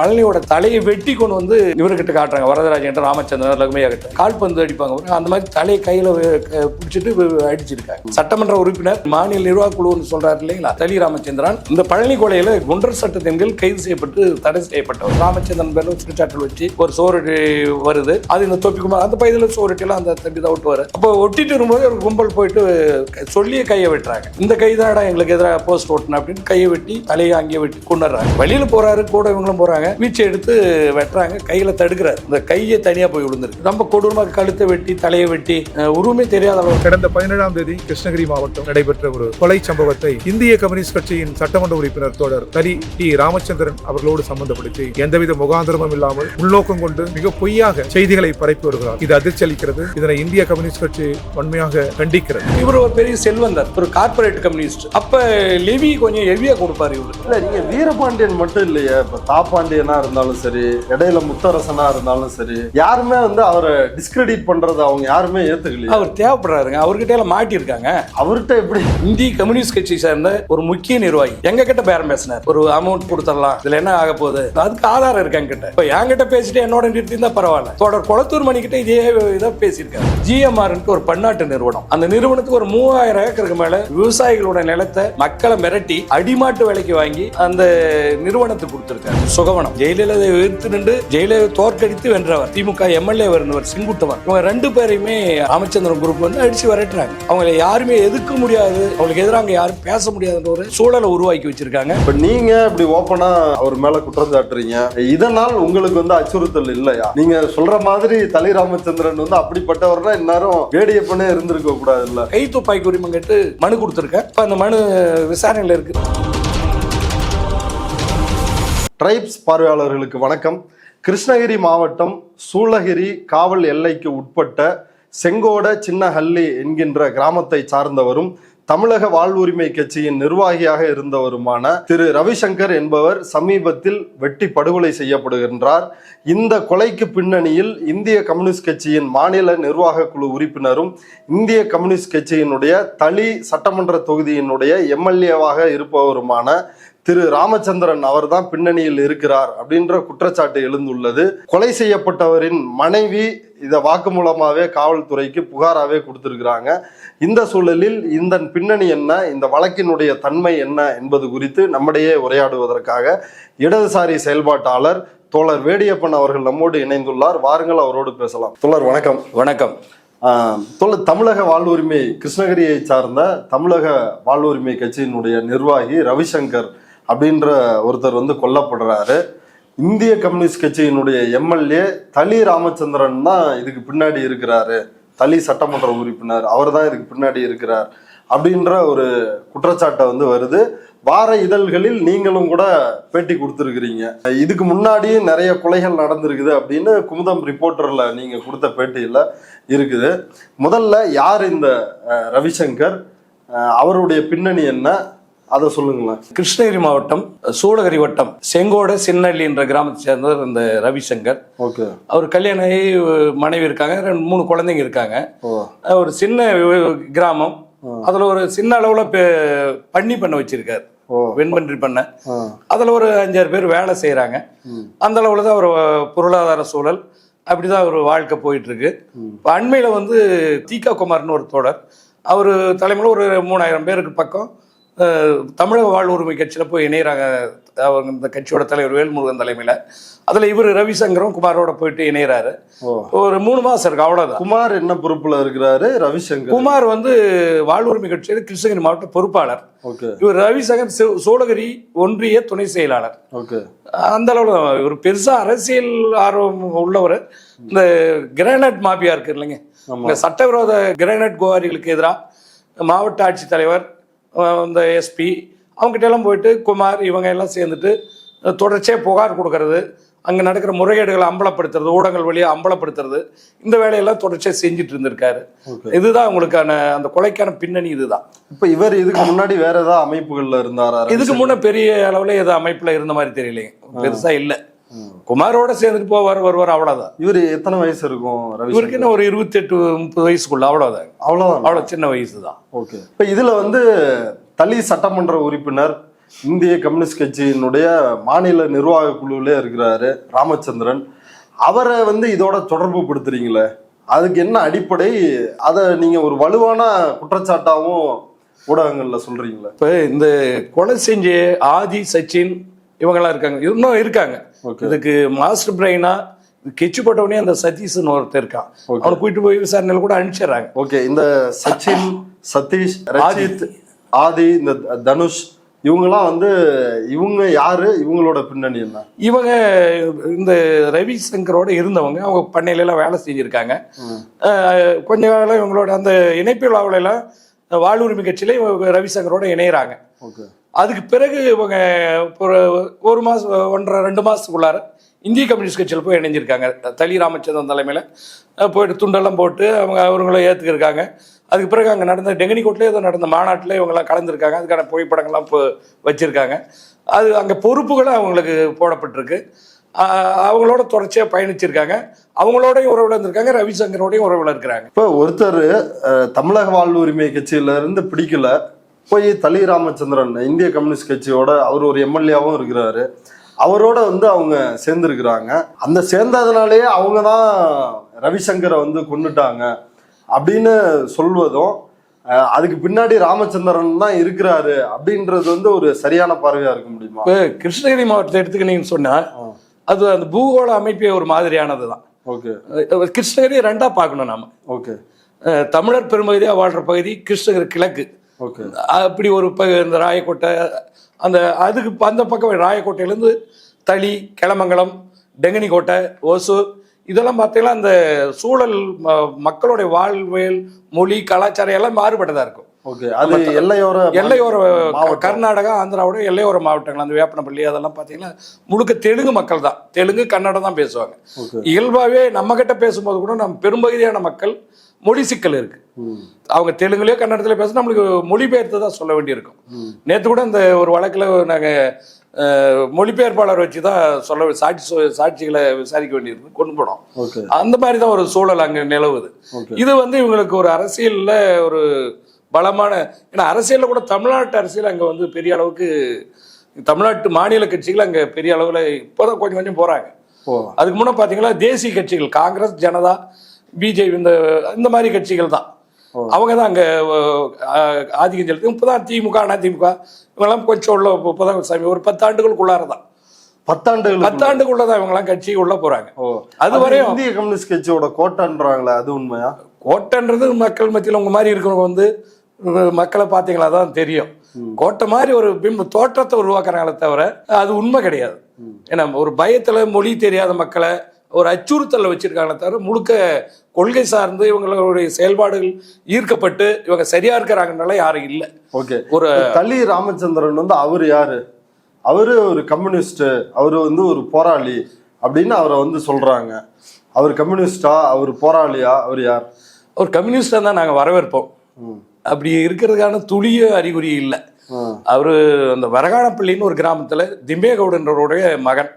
பழனியோட தலையை வெட்டி கொண்டு வந்து இவர்கிட்ட காட்டுறாங்க. வரதராஜன் ராமச்சந்திரன் லகுமையா கிட்ட கால்பந்து அடிப்பாங்க. அந்த மாதிரி தலையை கையில பிடிச்சிட்டு அடிச்சிருக்காங்க. சட்டமன்ற உறுப்பினர் மாநில நிர்வாக குழுன்னு சொல்றாரு இல்லைங்களா தலி ராமச்சந்திரன், இந்த பழனி கொலையில குண்டர் சட்டத்தின் கீழ் கைது செய்யப்பட்டு தடை செய்யப்பட்டவர். ராமச்சந்திரன் பேர்ல குற்றச்சாட்டு வச்சு ஒரு சோறு வருது. அது இந்த தொப்பிக்குமார் அந்த பகுதியில் சோறுட்டிலாம் அந்த தம்பி தான் விட்டு வர. அப்போ ஒட்டிட்டு இருக்கும்போது ஒரு கும்பல் போயிட்டு சொல்லியே கையை வெட்டுறாங்க. இந்த கைதாடா எங்களுக்கு எதிராக போஸ்ட் ஓட்டணும் அப்படின்னு கையை வெட்டி தலையை அங்கேயே வெட்டி கொண்டுறாங்க. வெளியில போறாரு, கூட இவங்களும் போறாங்க. வீச்சை எடுத்து வெட்டுறாங்க, கையில தடுக்கிறாரு. இந்த கையை தனியா போய் விழுந்துருக்கு. ரொம்ப கொடூரமாக கழுத்தை வெட்டி தலையை வெட்டி உருவமே தெரியாத அளவு. கடந்த 17ஆம் தேதி கிருஷ்ணகிரி மாவட்டம் நடைபெற்ற ஒரு கொலை சம்பவத்தை இந்திய கம்யூனிஸ்ட் கட்சியின் சட்டமன்ற உறுப்பினர் தோழர் தலி டி ராமச்சந்திரன் அவர்களோடு சம்பந்தப்படுத்தி எந்தவித முகாந்திரமும் இல்லாமல் உள்நோக்கம் கொண்டு மிக பொய்யாக செய்திகளை பரப்பி வருகிறார். இது அதிர்ச்சி அளிக்கிறது. இதனை இந்திய கம்யூனிஸ்ட் கட்சி வன்மையாக கண்டிக்கிறது. இவர் ஒரு பெரிய செல்வந்தர், ஒரு கார்பரேட் கம்யூனிஸ்ட். அப்ப லெவி கொஞ்சம் ஹெவியா கொடுப்பாரு இவரு. இல்ல, நீங்க வீரபாண்டியன் மட்டும் இல்லையா, இப்ப தாப்பாண்டியனா இருந்தாலும் சரி, இடையில முத்தரசனா இருந்தாலும் சரி, யாருமே அவரை டிஸ்கிரெடிட் பண்றது அவங்க யாருமே ஏத்துக்கல. அவர் தேவைப்படுறாருங்க. அவர்கிட்ட எல்லாம் மாட்டிருக்காங்க. அவர்கிட்ட எப்படி இந்திய கம்யூனிஸ்ட் கட்சி சேர்ந்த ஒரு முக்கிய நிர்வாகி எங்க கிட்ட பேரம் பேசினார். ஒரு அமௌண்ட் கொடுத்துடலாம், இதுல என்ன ஆக போகுது, அதுக்கு ஆதாரம் இருக்கு என்கிட்ட. இப்ப என்கிட்ட பேசிட்டு என்னோட நிறுத்தி இருந்தா பரவாயில்ல. தொடர் குளத்தூர் மணி கிட்ட இதே இதை பேசியிருக்காரு. GMR ஒரு பன்னாட்டு நிறுவனம். அந்த நிறுவனத்துக்கு ஒரு 3000 ஏக்கருக்கு மேல விவசாயிகளோட நிலத்தை மக்களை மிரட்டி அடிமாட்டு விலைக்கு வாங்கி அந்த நிறுவனத்துக்கு கொடுத்திருக்காரு. சுகவனம் ஜெயலலிதா எதிர்த்து நின்று ஜெயலலிதா தோற்கடித்து வென்றவர். திமுக MLA இருந்தவர் சிங்குட்டவர். இவங்க 2 பேரையுமே ராமச்சந்திரன் குரூப் அடிச்சு விரட்டுறாங்க. அவங்களை யாருமே எதிர்க்க முடியாது, அவங்களுக்கு எதிராக யாரும் பேச முடியாதுன்ற ஒரு சூழலை உருவாக்கி வச்சிருக்காங்க. இப்ப நீங்க இப்படி ஓப்பனா அவர் மேல குற்றம் சாட்டுறீங்க. இதனால் உங்களுக்கு அச்சுறுத்தல் இல்லையா? நீங்க சொல்ற மாதிரி தலி ராமச்சந்திரன் அப்படிப்பட்டவர்னா இந்நேரம் வேடியப்பனே இருந்திருக்க கூடாது இல்ல? கை துப்பாக்கி உரிமம் கேட்டு மனு கொடுத்திருக்கேன். அந்த மனு விசாரணையில் இருக்கு. ட்ரைப்ஸ் பார்வையாளர்களுக்கு வணக்கம். கிருஷ்ணகிரி மாவட்டம் சூளகிரி காவல் எல்லைக்கு உட்பட்ட செங்கோட சின்னஹள்ளி என்கின்ற கிராமத்தை சார்ந்தவரும் தமிழக வாழ்வுரிமை கட்சியின் நிர்வாகியாக இருந்தவருமான திரு ரவிசங்கர் என்பவர் சமீபத்தில் வெட்டி படுகொலை செய்யப்படுகின்றார். இந்த கொலைக்கு பின்னணியில் இந்திய கம்யூனிஸ்ட் கட்சியின் மாநில நிர்வாக குழு உறுப்பினரும் இந்திய கம்யூனிஸ்ட் கட்சியினுடைய தளி சட்டமன்ற தொகுதியினுடைய MLA-வாக இருப்பவருமான திரு ராமச்சந்திரன் அவர்தான் பின்னணியில் இருக்கிறார் அப்படின்ற குற்றச்சாட்டு எழுந்துள்ளது. கொலை செய்யப்பட்டவரின் மனைவி இதை வாக்குமூலமாவே காவல்துறைக்கு புகாராவே கொடுத்திருக்கிறாங்க. இந்த சூழலில் இந்த பின்னணி என்ன, இந்த வழக்கினுடைய தன்மை என்ன என்பது குறித்து நம்மிடையே உரையாடுவதற்காக இடதுசாரி செயல்பாட்டாளர் தோழர் வேடியப்பன் அவர்கள் நம்மோடு இணைந்துள்ளார். வாருங்கள், அவரோடு பேசலாம். தோழர் வணக்கம். வணக்கம். தமிழக வாழ்வுரிமை கிருஷ்ணகிரியை சார்ந்த தமிழக வாழ்வுரிமை கட்சியினுடைய நிர்வாகி ரவிசங்கர் அப்படின்ற ஒருத்தர் கொல்லப்படுறாரு. இந்திய கம்யூனிஸ்ட் கட்சியினுடைய MLA தலி ராமச்சந்திரன் தான் இதுக்கு பின்னாடி இருக்கிறாரு. தலி சட்டமன்ற உறுப்பினர் அவர் தான் இதுக்கு பின்னாடி இருக்கிறார் அப்படின்ற ஒரு குற்றச்சாட்டை வருது. வார இதழ்களில் நீங்களும் கூட பேட்டி கொடுத்துருக்கிறீங்க. இதுக்கு முன்னாடி நிறைய கொலைகள் நடந்திருக்குது அப்படின்னு குமுதம் ரிப்போர்ட்டர்ல நீங்க கொடுத்த பேட்டியில இருக்குது. முதல்ல யார் இந்த ரவிசங்கர், அவருடைய பின்னணி என்ன, அதை சொல்லுங்களேன். கிருஷ்ணகிரி மாவட்டம் சூளகிரி வட்டம் செங்கோட சின்னஹள்ளி என்ற கிராமத்தை சேர்ந்தவர் இந்த ரவிசங்கர். ஓகே. அவர் கல்யாணம் ஆகி மனைவி இருக்காங்க, 3 குழந்தைங்க இருக்காங்க. ஒரு சின்ன கிராமம், அதுல ஒரு சின்ன அளவுல பண்ண வச்சிருக்காரு, வெண்பன்றி பண்ண. அதுல ஒரு 5-6 பேர் வேலை செய்யறாங்க. அந்த அளவுல தான் ஒரு பொருளாதார சூழல், அப்படிதான் ஒரு வாழ்க்கை போயிட்டு இருக்கு. அண்மையில தீகா குமார்னு ஒரு தோழர், அவர் தலைமையில ஒரு 3000 பேருக்கு பக்கம் தமிழக வாழ்வுரிமை கட்சியில போய் இணையறாங்க. அவங்க இந்த கட்சியோட தலைவர் வேல்முருகன் தலைமையில. அதுல இவர் ரவிசங்கரும் குமாரோட போயிட்டு இணையறாரு. ஒரு 3 மாசம் இருக்கு, அவ்வளவுதான். குமார் என்ன பொறுப்புல இருக்கிறாரு? ரவிசங்கர். குமார் வாழ்வுரிமை கட்சியில் கிருஷ்ணகிரி மாவட்ட பொறுப்பாளர். இவர் ரவிசங்கர் சூளகிரி ஒன்றிய துணை செயலாளர். அந்த அளவுல இவர் பெருசா அரசியல் ஆர்வம் உள்ளவர். இந்த கிரானைட் மாபியா இருக்கு இல்லைங்க, இந்த சட்டவிரோத கிரானைட் குவாரிகளுக்கு எதிராக மாவட்ட ஆட்சித்தலைவர், இந்த SP அவங்ககிட்ட எல்லாம் போயிட்டு குமார் இவங்க எல்லாம் சேர்ந்துட்டு தொடர்ச்சியாக புகார் கொடுக்கறது, அங்கே நடக்கிற முறைகேடுகளை அம்பலப்படுத்துறது, ஊடகங்கள் வழியாக அம்பலப்படுத்துறது, இந்த வேலையெல்லாம் தொடர்ச்சியாக செஞ்சுட்டு இருந்திருக்காரு. இதுதான் உங்களுக்கான அந்த கொலைக்கான பின்னணி. இதுதான். இப்போ இவர் இதுக்கு முன்னாடி வேற ஏதாவது அமைப்புகள்ல இருந்தாரா? இதுக்கு முன்னே பெரிய அளவில் ஏதோ அமைப்புல இருந்த மாதிரி தெரியலைங்க, பெருசா இல்லை. குமாரோட சேர்ந்துட்டு வருவார், அவ்வளவுதான். இவரு எத்தனை வயசு இருக்கும்? இவருக்கு என்ன ஒரு 28-30 வயசுக்குள்ள, அவ்வளவுதான். அவ்வளவு சின்ன வயசு தான். ஓகே. இப்ப இதுல தளி சட்டமன்ற உறுப்பினர் இந்திய கம்யூனிஸ்ட் கட்சியினுடைய மாநில நிர்வாக குழுவிலே இருக்கிறாரு ராமச்சந்திரன். அவரை வந்து இதோட தொடர்பு படுத்துறீங்களே, அதுக்கு என்ன அடிப்படை? அதை நீங்க ஒரு வலுவான குற்றச்சாட்டாவும் ஊடகங்கள்ல சொல்றீங்களே. இப்போ இந்த கொலை செஞ்ச ஆதி, சச்சின் இவங்கெல்லாம் இருக்காங்க, இன்னும் இருக்காங்க. இதுக்கு மாஸ்டர் பிரெயினா கெச்சு போட்டவனே அந்த சதீஷ்னு ஒருத்தர் இருக்கான். அவனை கூட்டிட்டு போய் விசாரணையில கூட அனுப்பிச்சிடறாங்க. ஓகே, இந்த சச்சின், சதீஷ், ரஜித், ஆதி, இந்த தனுஷ் இவங்கெல்லாம் வந்து இவங்க யாரு? இவங்களோட பின்னணி என்ன? இவங்க இந்த ரவிசங்கரோட இருந்தவங்க. அவங்க பண்ணையில எல்லாம் வேலை செஞ்சிருக்காங்க. கொஞ்ச காலம் இவங்களோட அந்த இணைப்பு விழாவில எல்லாம் வாழ்வுரிமை கட்சியில இவங்க ரவிசங்கரோட இணையறாங்க. அதுக்கு பிறகு இவங்க ஒரு மாசம் 1.5-2 மாசத்துக்குள்ளார இந்திய கம்யூனிஸ்ட் கட்சியில் போய் இணைஞ்சிருக்காங்க. தளி ராமச்சந்திரன் தலைமையில் போயிட்டு துண்டெல்லாம் போட்டு அவங்கள ஏற்றுக்கிருக்காங்க. அதுக்கு பிறகு அங்கே நடந்த டெங்கனிக்கோட்லேயே ஏதோ நடந்த மாநாட்டில் இவங்கெல்லாம் கலந்துருக்காங்க. அதுக்கான புகைப்படங்கள்லாம் இப்போ வச்சுருக்காங்க. அது அங்கே பொறுப்புகளும் அவங்களுக்கு போடப்பட்டிருக்கு. அவங்களோட தொடர்ச்சியாக பயணிச்சிருக்காங்க. அவங்களோடையும் உறவில் இருந்திருக்காங்க, ரவிசங்கரோடையும் உறவில் இருக்கிறாங்க. இப்போ ஒருத்தர் தமிழக வாழ்வுரிமை கட்சியிலேருந்து பிடிக்கல, போய் தளி ராமச்சந்திரன் இந்திய கம்யூனிஸ்ட் கட்சியோட அவர் ஒரு எம்எல்ஏவும் இருக்கிறாரு, அவரோட வந்து அவங்க சேர்ந்துருக்கிறாங்க. அந்த சேர்ந்ததுனாலேயே அவங்க தான் ரவிசங்கரை வந்து கொண்டுட்டாங்க அப்படின்னு சொல்வதும், அதுக்கு பின்னாடி ராமச்சந்திரன் தான் இருக்கிறாரு அப்படின்றது வந்து ஒரு சரியான பார்வையா இருக்க முடியுமா? இப்போ கிருஷ்ணகிரி மாவட்டத்தை எடுத்துக்கிட்டீங்கன்னு சொன்னா அது அந்த பூகோள அமைப்பே ஒரு மாதிரியானது தான். ஓகே, கிருஷ்ணகிரி ரெண்டா பார்க்கணும் நாம. ஓகே, தமிழர் பெரும்பகுதியா வாழ்ற பகுதி கிருஷ்ணகிரி கிழக்கு. ஓகே, அப்படி ஒரு இந்த ராயக்கோட்டை அதுக்கு அந்த பக்கம் ராயக்கோட்டையிலேருந்து தளி, கிளமங்கலம், டெங்கனிக்கோட்டை, ஓசூர் இதெல்லாம் பார்த்தீங்கன்னா அந்த சூழல் மக்களுடைய வாழ்வியல், மொழி, கலாச்சாரம் எல்லாம் மாறுபட்டதாக இருக்கும். ஓகே, அது எல்லையோர கர்நாடகா, ஆந்திராவோட எல்லையோர மாவட்டங்கள். அந்த வேப்பனப்பள்ளி அதெல்லாம் பார்த்தீங்கன்னா முழுக்க தெலுங்கு மக்கள் தான், தெலுங்கு கன்னடம் தான் பேசுவாங்க. இயல்பாகவே நம்ம கிட்ட பேசும்போது கூட நம்ம பெரும்பகுதியான மக்கள் மொழி சிக்கல் இருக்கு. அவங்க தெலுங்குலயோ கன்னடத்துல பேச நம்மளுக்கு மொழிபெயர்த்து தான் சொல்ல வேண்டியிருக்கும். நேற்று கூட இந்த ஒரு வழக்கில் நாங்கள் மொழிபெயர்ப்பாளர் வச்சு தான் சாட்சிகளை விசாரிக்க வேண்டியிருக்கு, கொண்டு போனோம். அந்த மாதிரி தான் ஒரு சூழல் அங்கே நிலவுது. இது வந்து இவங்களுக்கு ஒரு அரசியலில் ஒரு பலமான, ஏன்னா அரசியலில் கூட தமிழ்நாட்டு அரசியல் அங்கே வந்து பெரிய அளவுக்கு தமிழ்நாட்டு மாநில கட்சிகள் அங்கே பெரிய அளவில் இப்போதான் கொஞ்சம் கொஞ்சம் போகிறாங்க. அதுக்கு முன்னே பார்த்தீங்கன்னா தேசிய கட்சிகள் காங்கிரஸ், ஜனதா, பிஜேபி இந்த மாதிரி கட்சிகள் தான் அவங்க தான் அங்கே ஆதிக்கம் செலுத்தி. இப்போதான் திமுக, அதிமுக இவங்கெல்லாம் கொஞ்சம் உள்ள இப்போதான் சாமி ஒரு 10 ஆண்டுகளுக்குள்ளாரதான், 10 ஆண்டுக்குள்ளதான் இவங்கெல்லாம் கட்சி உள்ள போறாங்க. அதுவரையும் இந்திய கம்யூனிஸ்ட் கட்சியோட கோட்டைன்றாங்களே, அது உண்மையா? கோட்டைன்றது மக்கள் மத்தியில் உங்க மாதிரி இருக்கிறவங்க வந்து மக்களை பார்த்தீங்களா தான் தெரியும். கோட்டை மாதிரி ஒரு தோற்றத்தை உருவாக்குறாங்களே தவிர அது உண்மை கிடையாது. ஏன்னா ஒரு பயத்துல மொழி தெரியாத மக்களை ஒரு அச்சுறுத்தல வச்சிருக்காங்களே தவிர முழுக்க கொள்கை சார்ந்து இவங்களுடைய செயல்பாடுகள் ஈர்க்கப்பட்டு இவங்க சரியா இருக்கிறாங்கனால யாரும் இல்லை. ஓகே, ஒரு தளி ராமச்சந்திரன் வந்து அவரு யாரு? அவரு ஒரு கம்யூனிஸ்ட், அவரு வந்து ஒரு போராளி அப்படின்னு அவரை வந்து சொல்றாங்க. அவர் கம்யூனிஸ்டா, அவர் போராளியா, அவர் யார்? ஒரு கம்யூனிஸ்டா தான் நாங்க வரவேற்போம். அப்படி இருக்கிறதுக்கான துளிய அறிகுறி இல்லை. அவரு அந்த வரகானப்பள்ளின்னு ஒரு கிராமத்துல திம்பேகவுடன்றவருடைய மகன்.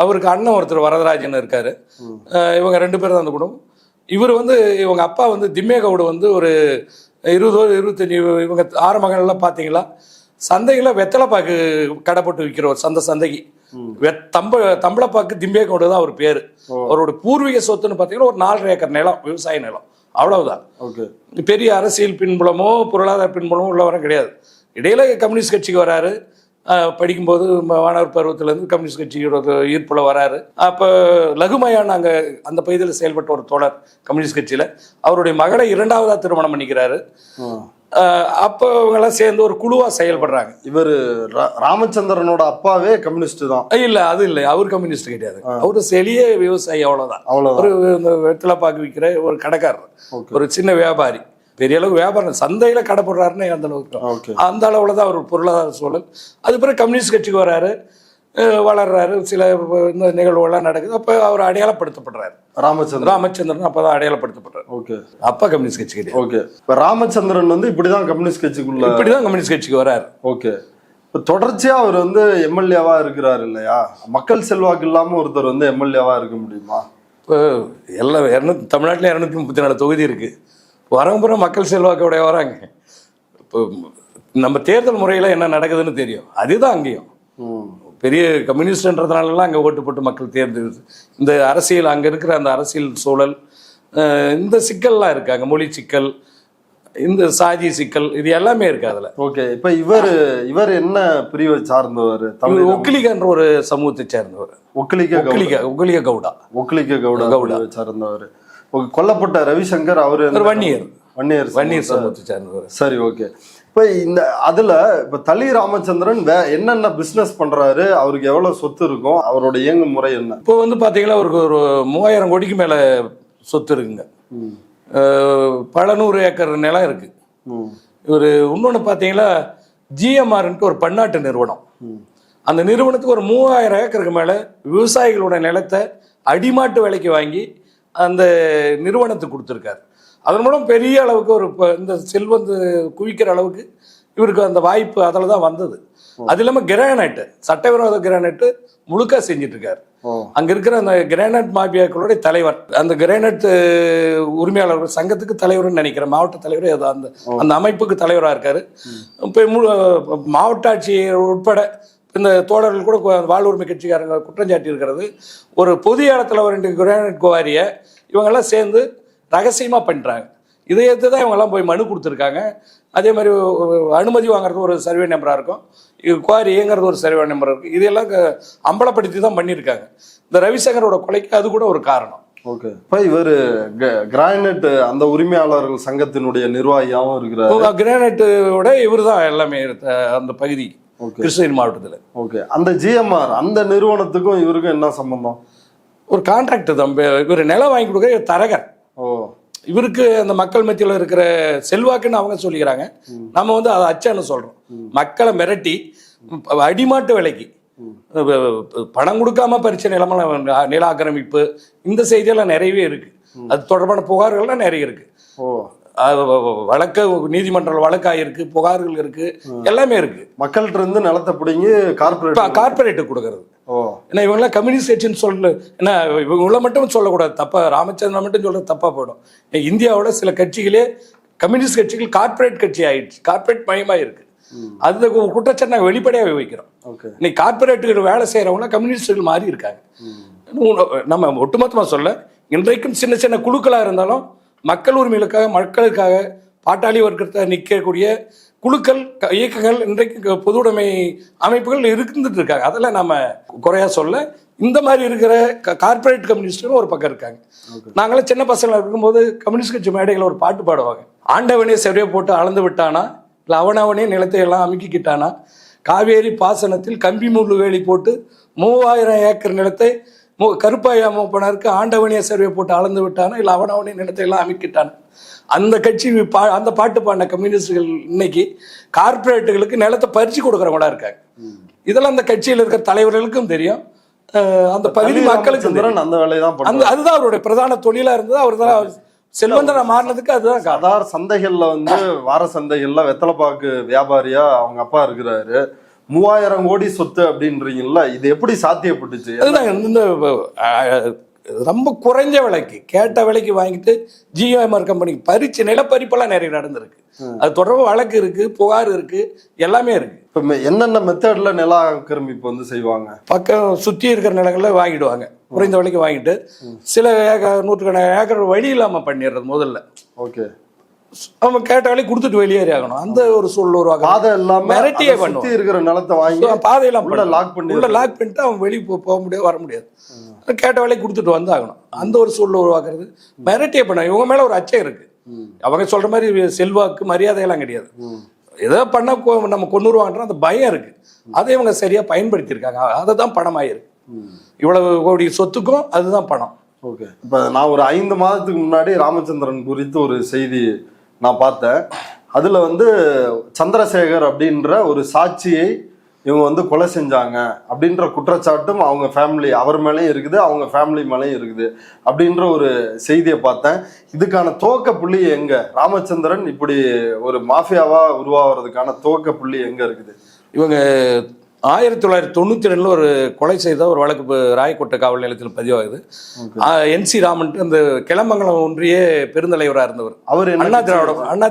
அவருக்கு அண்ணன் ஒருத்தர் வரதராஜன் இருக்காரு. இவங்க 2 பேரும் தான் அந்த குடும்பம். இவர் வந்து இவங்க அப்பா வந்து திம்மேகவுடு வந்து ஒரு 20-25 இவங்க ஆரம்பங்கள்லாம் பார்த்தீங்களா சந்தையில் வெத்தலைப்பாக்கு கடை போட்டு விற்கிறவர். சந்தைக்கு தம்பளப்பாக்கு திம்பேகவுடு தான் அவர் பேர். அவரோட பூர்வீக சொத்துன்னு பார்த்தீங்கன்னா ஒரு 4 ஏக்கர் நிலம், விவசாய நிலம், அவ்வளவுதான். பெரிய அரசியல் பின்புலமோ பொருளாதார பின்புலமோ உள்ளவரும் கிடையாது. இடையில கம்யூனிஸ்ட் கட்சிக்கு வராரு. படிக்கும்போது மாணவர் பருவத்திலேருந்து கம்யூனிஸ்ட் கட்சியோட ஈர்ப்புல வராரு. அப்போ லகுமையான அங்கே அந்த பகுதியில் செயல்பட்ட ஒரு தோழர் கம்யூனிஸ்ட் கட்சியில் அவருடைய மகளை 2ஆவதா திருமணம் பண்ணிக்கிறாரு. அப்போ இவங்கெல்லாம் சேர்ந்து ஒரு குழுவா செயல்படுறாங்க. இவர் ராமச்சந்திரனோட அப்பாவே கம்யூனிஸ்ட் தான்? இல்ல, அது இல்லை, அவர் கம்யூனிஸ்ட் கிடையாது. அவரு எளிய விவசாயி, அவ்வளவுதான். ஒரு வெத்தலைப்பாக்கு விற்கிற ஒரு கடைக்காரர், ஒரு சின்ன வியாபாரி. பெரிய அளவுக்கு வியாபாரம் சந்தையில கடை போடுறாருன்னு அந்த அளவுக்கு, அந்த அளவுல தான் ஒரு பொருளாதார சூழல். அது பிறகு கம்யூனிஸ்ட் கட்சிக்கு வராரு, வளர்றாரு, சில இந்த நிகழ்வுகள்லாம் நடக்குது. அப்ப அவர் அடையாளப்படுத்தப்படுறாரு. ராமச்சந்திரன் அப்பதான் அடையாளப்படுத்தப்படுறாரு. ஓகே, அப்பா கம்யூனிஸ்ட் கட்சி கிடையாது. ஓகே, இப்ப ராமச்சந்திரன் வந்து இப்படிதான் கம்யூனிஸ்ட் கட்சிக்கு வராரு. ஓகே, இப்ப தொடர்ச்சியா அவர் வந்து எம்எல்ஏவா இருக்கிறாரு இல்லையா? மக்கள் செல்வாக்கு இல்லாம ஒருத்தர் வந்து எம்எல்ஏவா இருக்க முடியுமா? இப்போ எல்லாம் தமிழ்நாட்டில் 234 தொகுதி இருக்கு. வரம்புற மக்கள் செல்வாக்கோடைய வராங்க. இப்போ நம்ம தேர்தல் முறையில் என்ன நடக்குதுன்னு தெரியும். அதுதான் அங்கேயும் பெரிய கம்யூனிஸ்ட்ன்றதுனாலலாம் அங்கே ஓட்டு போட்டு மக்கள் தேர்ந்தெடுத்து இந்த அரசியல் அங்கே இருக்கிற அந்த அரசியல் சூழல் இந்த சிக்கல்லாம் இருக்கு. அங்கே மொழி சிக்கல், இந்த சாதி சிக்கல், இது எல்லாமே இருக்கு அதுல. ஓகே, இப்ப இவர் என்ன பிரிவை சார்ந்தவர்? ஒக்கிலிகன்ற ஒரு சமூகத்தை சேர்ந்தவர். ஒக்கிலிக கவுடா சார்ந்தவர். கொல்லப்பட்ட ரவிசங்கர் அவரு வன்னியர் சமூகத்தை சேர்ந்தவர். சரி, ஓகே. இப்ப இப்ப தளி ராமச்சந்திரன் என்னென்ன பிசினஸ் பண்றாரு, அவருக்கு எவ்வளவு சொத்து இருக்கும், அவரோட இயங்கு முறை என்ன? இப்போ பாத்தீங்கன்னா அவருக்கு ஒரு 3000 கோடிக்கு மேல சொத்து இருக்குங்க. பல 100 ஏக்கர் நிலம் இருக்கு. இவர் இன்னொன்று பார்த்தீங்கன்னா ஜிஎம்ஆர்ன்ட்டு ஒரு பன்னாட்டு நிறுவனம். அந்த நிறுவனத்துக்கு ஒரு 3000 ஏக்கருக்கு மேலே விவசாயிகளோட நிலத்தை அடிமாட்டு விலைக்கு வாங்கி அந்த நிறுவனத்துக்கு கொடுத்துருக்காரு. அதன் மூலம் பெரிய அளவுக்கு இந்த செல்வந்து குவிக்கிற அளவுக்கு இவருக்கு அந்த வாய்ப்பு அதில் தான் வந்தது. அது இல்லாமல் கிரானைட்டு, சட்டவிரோத கிரானைட்டு முழுக்க செஞ்சிட்டு இருக்காரு. அங்க இருக்கிற அந்த கிரானைட் மாபியாக்களுடைய தலைவர், அந்த கிரானைட் உரிமையாளர்கள் சங்கத்துக்கு தலைவர்னு நினைக்கிறேன், மாவட்ட தலைவர் ஏதோ அந்த அமைப்புக்கு தலைவராக இருக்காரு. இப்போ மாவட்ட ஆட்சியர் உட்பட இந்த தோழர்கள் கூட வாழ்வுரிமை கட்சிக்காரங்க குற்றஞ்சாட்டி இருக்கிறது. ஒரு பொது இடத்துல ஒரு 2 கிரானைட் குவாரியை இவங்கெல்லாம் சேர்ந்து ரகசியமாக பண்ணுறாங்க. இதை எடுத்து தான் இவங்கெல்லாம் போய் மனு கொடுத்துருக்காங்க. அதே மாதிரி அனுமதி வாங்குறது ஒரு சர்வே நம்பராக இருக்கும், குவாரி இயங்குறது ஒரு சர்வே நம்பர் இருக்குது. இதெல்லாம் அம்பலப்படுத்தி தான் பண்ணியிருக்காங்க. இந்த ரவிசங்கரோட கொலைக்கு அது கூட ஒரு காரணம். ஓகே, இப்போ இவர் கிரானைட் அந்த உரிமையாளர்கள் சங்கத்தினுடைய நிர்வாகியாகவும் இருக்கிறார். கிரானைட்டோட இவர் தான் எல்லாமே அந்த பகுதி கிருஷ்ணகிரி மாவட்டத்தில். ஓகே, அந்த ஜிஎம்ஆர் அந்த நிறுவனத்துக்கும் இவருக்கும் என்ன சம்பந்தம்? ஒரு கான்ட்ராக்ட் தான். இவர் நிலம் வாங்கி கொடுக்க தரகர். இவருக்கு அந்த மக்கள் மத்தியில் இருக்கிற செல்வாக்குன்னு அவங்க சொல்லிக்கிறாங்க. நம்ம அதை அச்சான்னு சொல்றோம். மக்களை மிரட்டி அடிமாட்டு விலைக்கு பணம் கொடுக்காம பறிச்ச நில ஆக்கிரமிப்பு, இந்த செய்தியெல்லாம் நிறையவே இருக்கு. அது தொடர்பான புகார்கள்லாம் நிறைய இருக்கு. வழக்கு நீதிமன்ற வழக்காயிருக்கு, புகார்கள் இருக்கு, எல்லாமே இருக்கு. மக்கள்கிட்ட இருந்து நிலத்தை பிடிங்கி கார்பரேட்டு கொடுக்கறது. ஏன்னா இவங்கெல்லாம் கம்யூனிஸ்ட் கட்சின்னு சொல்லு, ஏன்னா இவங்கள மட்டும் சொல்லக்கூடாது, தப்பா ராமச்சந்திரன் மட்டும் சொல்றது தப்பா போயிடும். இந்தியாவோட சில கட்சிகளே கம்யூனிஸ்ட் கட்சிகள் கார்பரேட் கட்சி ஆயிடுச்சு, கார்பரேட் மயமா இருக்கு. அது குற்றச்சாட்டு நாங்கள் வெளிப்படையாக வைக்கிறோம். இன்னைக்கு கார்பரேட்டுகள் வேலை செய்யறவங்க கம்யூனிஸ்டுகள் மாறி இருக்காங்க. நம்ம ஒட்டுமொத்தமாக சொல்ல, இன்றைக்கும் சின்ன சின்ன குழுக்களாக இருந்தாலும் மக்கள் உரிமைகளுக்காக, மக்களுக்காக பாட்டாளி வர்க்கத்தை நிற்கக்கூடிய குழுக்கள், இயக்கங்கள், இன்றைக்கு பொதுவுடைமை அமைப்புகள் இருந்துட்டு இருக்காங்க. அதெல்லாம் நம்ம குறையா சொல்ல. இந்த மாதிரி இருக்கிற கார்பரேட் கம்யூனிஸ்ட்டும் ஒரு பக்கம் இருக்காங்க. நாங்களாம் சின்ன பசங்களை இருக்கும்போது கம்யூனிஸ்ட் கட்சி மேடைகளை ஒரு பாட்டு பாடுவாங்க. ஆண்டவனே செவ்வியை போட்டு அளந்து விட்டானா, இல்லை அவனவனே நிலத்தை எல்லாம் அமுக்கிக்கிட்டானா, காவேரி பாசனத்தில் கம்பி முள்ளு வேலி போட்டு 3000 ஏக்கர் நிலத்தை கருப்பாயா மூப்பனருக்கு ஆண்டவனே சர்வே போட்டு அளந்து விட்டானா, இல்லை அவனவனே நிலத்தை எல்லாம் அமைக்கிட்டானா. அந்த கட்சி அந்த பாட்டு பாடின கம்யூனிஸ்டுகள் இன்னைக்கு கார்பரேட்டுகளுக்கு நிலத்தை பறிச்சு கொடுக்குறவங்களா இருக்காங்க. இதெல்லாம் அந்த கட்சியில் இருக்கிற தலைவர்களுக்கும் தெரியும், அந்த பகுதி மக்களுக்கு அந்த வேலைதான் அதுதான் அவருடைய பிரதான தொழிலா இருந்தது. அவர் தான் செல்வந்தரா மாறினதுக்கு அதுதான் சாதாரண சந்தைகள்ல வார சந்தைகள்ல வெத்தலைப்பாக்கு வியாபாரியா அவங்க அப்பா இருக்கிறாரு. 3000 கோடி சொத்து அப்படின்றீங்கல்ல, இது எப்படி சாத்தியப்பட்டுச்சு? அதுதான் இந்த ரொம்ப குறைஞ்ச விலைக்கு கேட்ட விலைக்கு வாங்கிட்டு ஜிஎம்ஆர் கம்பெனிக்கு பறிச்சு நிலப்பறிப்பெல்லாம் நிறைய நடந்திருக்கு. அது தொடர்பு வழக்கு இருக்கு, புகார் இருக்கு, எல்லாமே இருக்கு. இப்போ என்னென்ன மெத்தட்ல நில ஆக்கிரமிப்பு செய்வாங்க? பக்கம் சுற்றி இருக்கிற நிலங்கள்ல வாங்கிடுவாங்க, குறைந்த விலைக்கு வாங்கிட்டு சில நூற்றுக்கணக்கான ஏக்கர் வழி இல்லாம பண்ணிடுறது முதல்ல. ஓகே, அவங்க கேட்ட வேலையை கொடுத்துட்டு வெளியேறி ஆகணும். அந்த ஒரு சூழல் உருவாக்க பாதை இல்லாம மிரட்டியே பண்ணுவோம். இருக்கிற நிலத்தை வாங்கி பாதையெல்லாம் லாக் பண்ணிட்டு அவங்க வெளியே போக முடியாது, வர முடியாது. கேட்ட வேலையை கொடுத்துட்டு வந்து ஆகணும். அந்த ஒரு சூழல் உருவாக்குறது மிரட்டியே பண்ணுவோம். இவங்க மேல ஒரு அச்சம் இருக்கு. அவங்க சொல்ற மாதிரி செல்வாக்கு மரியாதையெல்லாம் கிடையாது. ஏதோ பண்ண நம்ம கொண்டுருவாங்கன்ற அந்த பயம் இருக்கு. அதை இவங்க சரியா பயன்படுத்தியிருக்காங்க. அதை தான் பணமாயிருக்கு. இவ்வளவு கோடி சொத்துக்கும் அதுதான் பணம். ஓகே, இப்போ நான் ஒரு 5 மாதத்துக்கு முன்னாடி ராமச்சந்திரன் குறித்து ஒரு செய்தி நான் பார்த்தேன். அதில் சந்திரசேகர் அப்படின்ற ஒரு சாட்சியை இவங்க கொலை செஞ்சாங்க அப்படின்ற குற்றச்சாட்டும் அவங்க ஃபேமிலி அவர் மேலேயும் இருக்குது, அவங்க ஃபேமிலி மேலேயும் இருக்குது அப்படின்ற ஒரு செய்தியை பார்த்தேன். இதுக்கான துவக்க புள்ளி எங்க? ராமச்சந்திரன் இப்படி ஒரு மாஃபியாவா உருவாகிறதுக்கான துவக்க புள்ளி எங்க இருக்குது? இவங்க 1992 ஒரு கொலை செய்த ஒரு வழக்கு ராயக்கோட்டை காவல் நிலையத்தில் பதிவாகுது. NC ராமன் அந்த கிளமங்கலம் ஒன்றிய பெருந்தலைவராக இருந்தவர். அவர் அண்ணா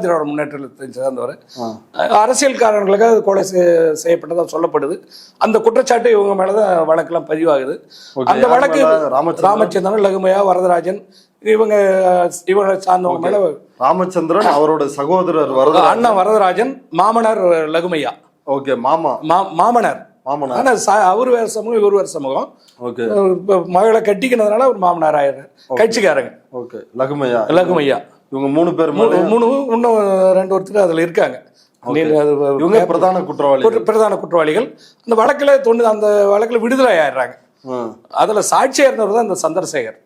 திராவிட முன்னேற்றத்தை சேர்ந்தவர். அரசியல் காரணங்களுக்காக கொலை செய்யப்பட்டதாக சொல்லப்படுது. அந்த குற்றச்சாட்டு இவங்க மேலதான் வழக்கெல்லாம் பதிவாகுது. அந்த வழக்கு ராமச்சந்திரன், லகுமையா, வரதராஜன் இவங்க சார்ந்தவங்க மேல. ராமச்சந்திரன் அவரோட சகோதரர் அண்ணா வரதராஜன், மாமனார் லகுமையா. ஓகே, மாமனார். ஆனா அவரு வேற சமூகம், இவர் வேற சமூகம். மகளை கட்டிக்கினதுனால அவர் மாமனார் ஆயிடுறாரு. கட்சிக்காரங்க. ஓகே, லகுமையா. இவங்க 3 பேர், இன்னும் 2 ஒருத்தர் அதுல இருக்காங்க. இவங்க பிரதான குற்றவாளிகள். அந்த வழக்குல விடுதலை ஆயிடுறாங்க. அதுல சாட்சியா இருந்தவர் தான் இந்த சந்திரசேகர்.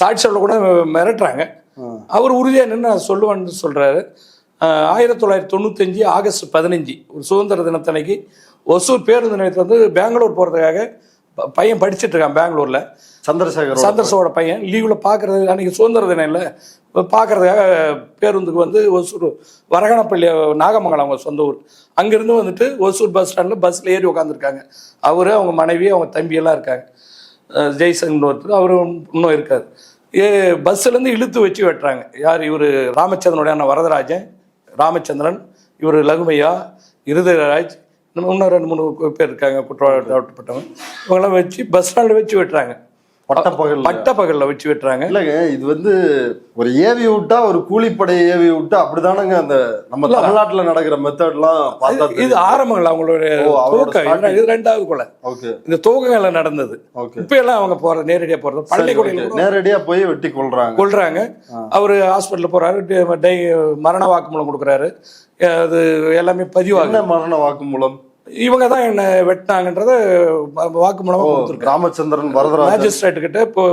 சாட்சியோட கூட மிரட்டுறாங்க. அவர் உறுதியா நின்று சொல்லுவான்னு சொல்றாரு. 1995 ஆகஸ்ட் 15 ஒரு சுதந்திர தினத்தன்னைக்கு ஒசூர் பேருந்து நிலையத்தில் வந்து பெங்களூர் போறதுக்காக பையன் படிச்சுட்டு இருக்கான். பெங்களூர்ல சந்திரசேகரோட பையன் லீவ்ல பாக்குறது, அன்னைக்கு சுதந்திர தினம் இல்லை, பாக்குறதுக்காக பேருந்துக்கு வந்து ஒசூர் வரகனப்பள்ளி, நாகமங்கலம் அவங்க சொந்த ஊர். அங்கிருந்து வந்துட்டு ஒசூர் பஸ் ஸ்டாண்ட்ல பஸ்ல ஏறி உட்காந்துருக்காங்க. அவரு, அவங்க மனைவி, அவங்க தம்பி எல்லாம் இருக்காங்க. ஜெய்சங்கர் ஒருத்தர், அவரும் இன்னும் இருக்காரு. பஸ்ல இருந்து இழுத்து வச்சு வெட்டுறாங்க. யார்? இவரு ராமச்சந்திரனுடைய அண்ணன் வரதராஜன், ராமச்சந்திரன், இவர் லகுமையா, இருதயராஜ், இன்னும் 2-3 பேர் இருக்காங்க குற்றவாளிப்பட்டவங்க. இவங்கெல்லாம் வச்சு பஸ் ஸ்டாண்ட்ல வச்சு வெட்டுறாங்க. பட்டப்பகல்ல வச்சு வெட்டுறாங்க. இல்லங்க, இது வந்து ஒரு ஏவி விட்டா, ஒரு கூலிப்படையை ஏவி விட்டா அப்படிதானங்க அந்த நம்ம தமிழ்நாட்டுல நடக்கிற மெத்தட்லாம் பார்த்தா. இது ஆரம்பங்கள் அவங்களுடைய இது 2வது கொலை. இந்த துவக்கங்கள்ல நடந்தது. இப்ப எல்லாம் அவங்க நேரடியா போறது பள்ளிக்கூட நேரடியா போய் வெட்டி கொள்றாங்க. அவரு ஹாஸ்பிட்டல் போறாரு, மரண வாக்குமூலம் கொடுக்குறாரு. அது எல்லாமே பதிவாக மரண வாக்குமூலம் இவங்க தான் என்ன வெட்டினாங்கன்றத வாக்குமூலமா கொடுத்துருக்கு. ராமச்சந்திரன் வரதராஜன் மேஜிஸ்ட்ரேட் கிட்ட இப்போ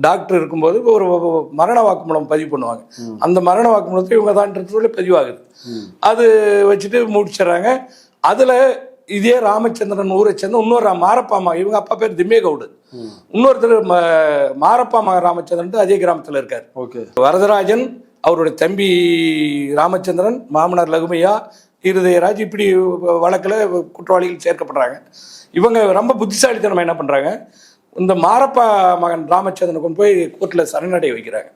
டாக்டர் இருக்கும்போது ஒரு மரண வாக்குமூலம் பதிவு பண்ணுவாங்க. அந்த மரண வாக்குமூலத்தை இவங்க தான் சொல்லி பதிவாகுது. அது வச்சுட்டு முடிச்சிடறாங்க. அதுல இதே ராமச்சந்திரன் ஊரை சேர்ந்த இன்னொரு மாரப்பாமா, இவங்க அப்பா பேர் திம்மேகவுடு, இன்னொருத்தர் மாரப்பாமா ராமச்சந்திரன் அதே கிராமத்துல இருக்காரு. வரதராஜன், அவருடைய தம்பி ராமச்சந்திரன், மாமனார் லகுமையா, இருதயராஜ், இப்படி வழக்கில் குற்றவாளிகள் சேர்க்கப்படுறாங்க. இவங்க ரொம்ப புத்திசாலித்தனமா என்ன பண்றாங்க, இந்த மாரப்பா மகன் ராமச்சந்திரன் கொண்டு போய் கோர்ட்ல சரணடைய வைக்கிறாங்க.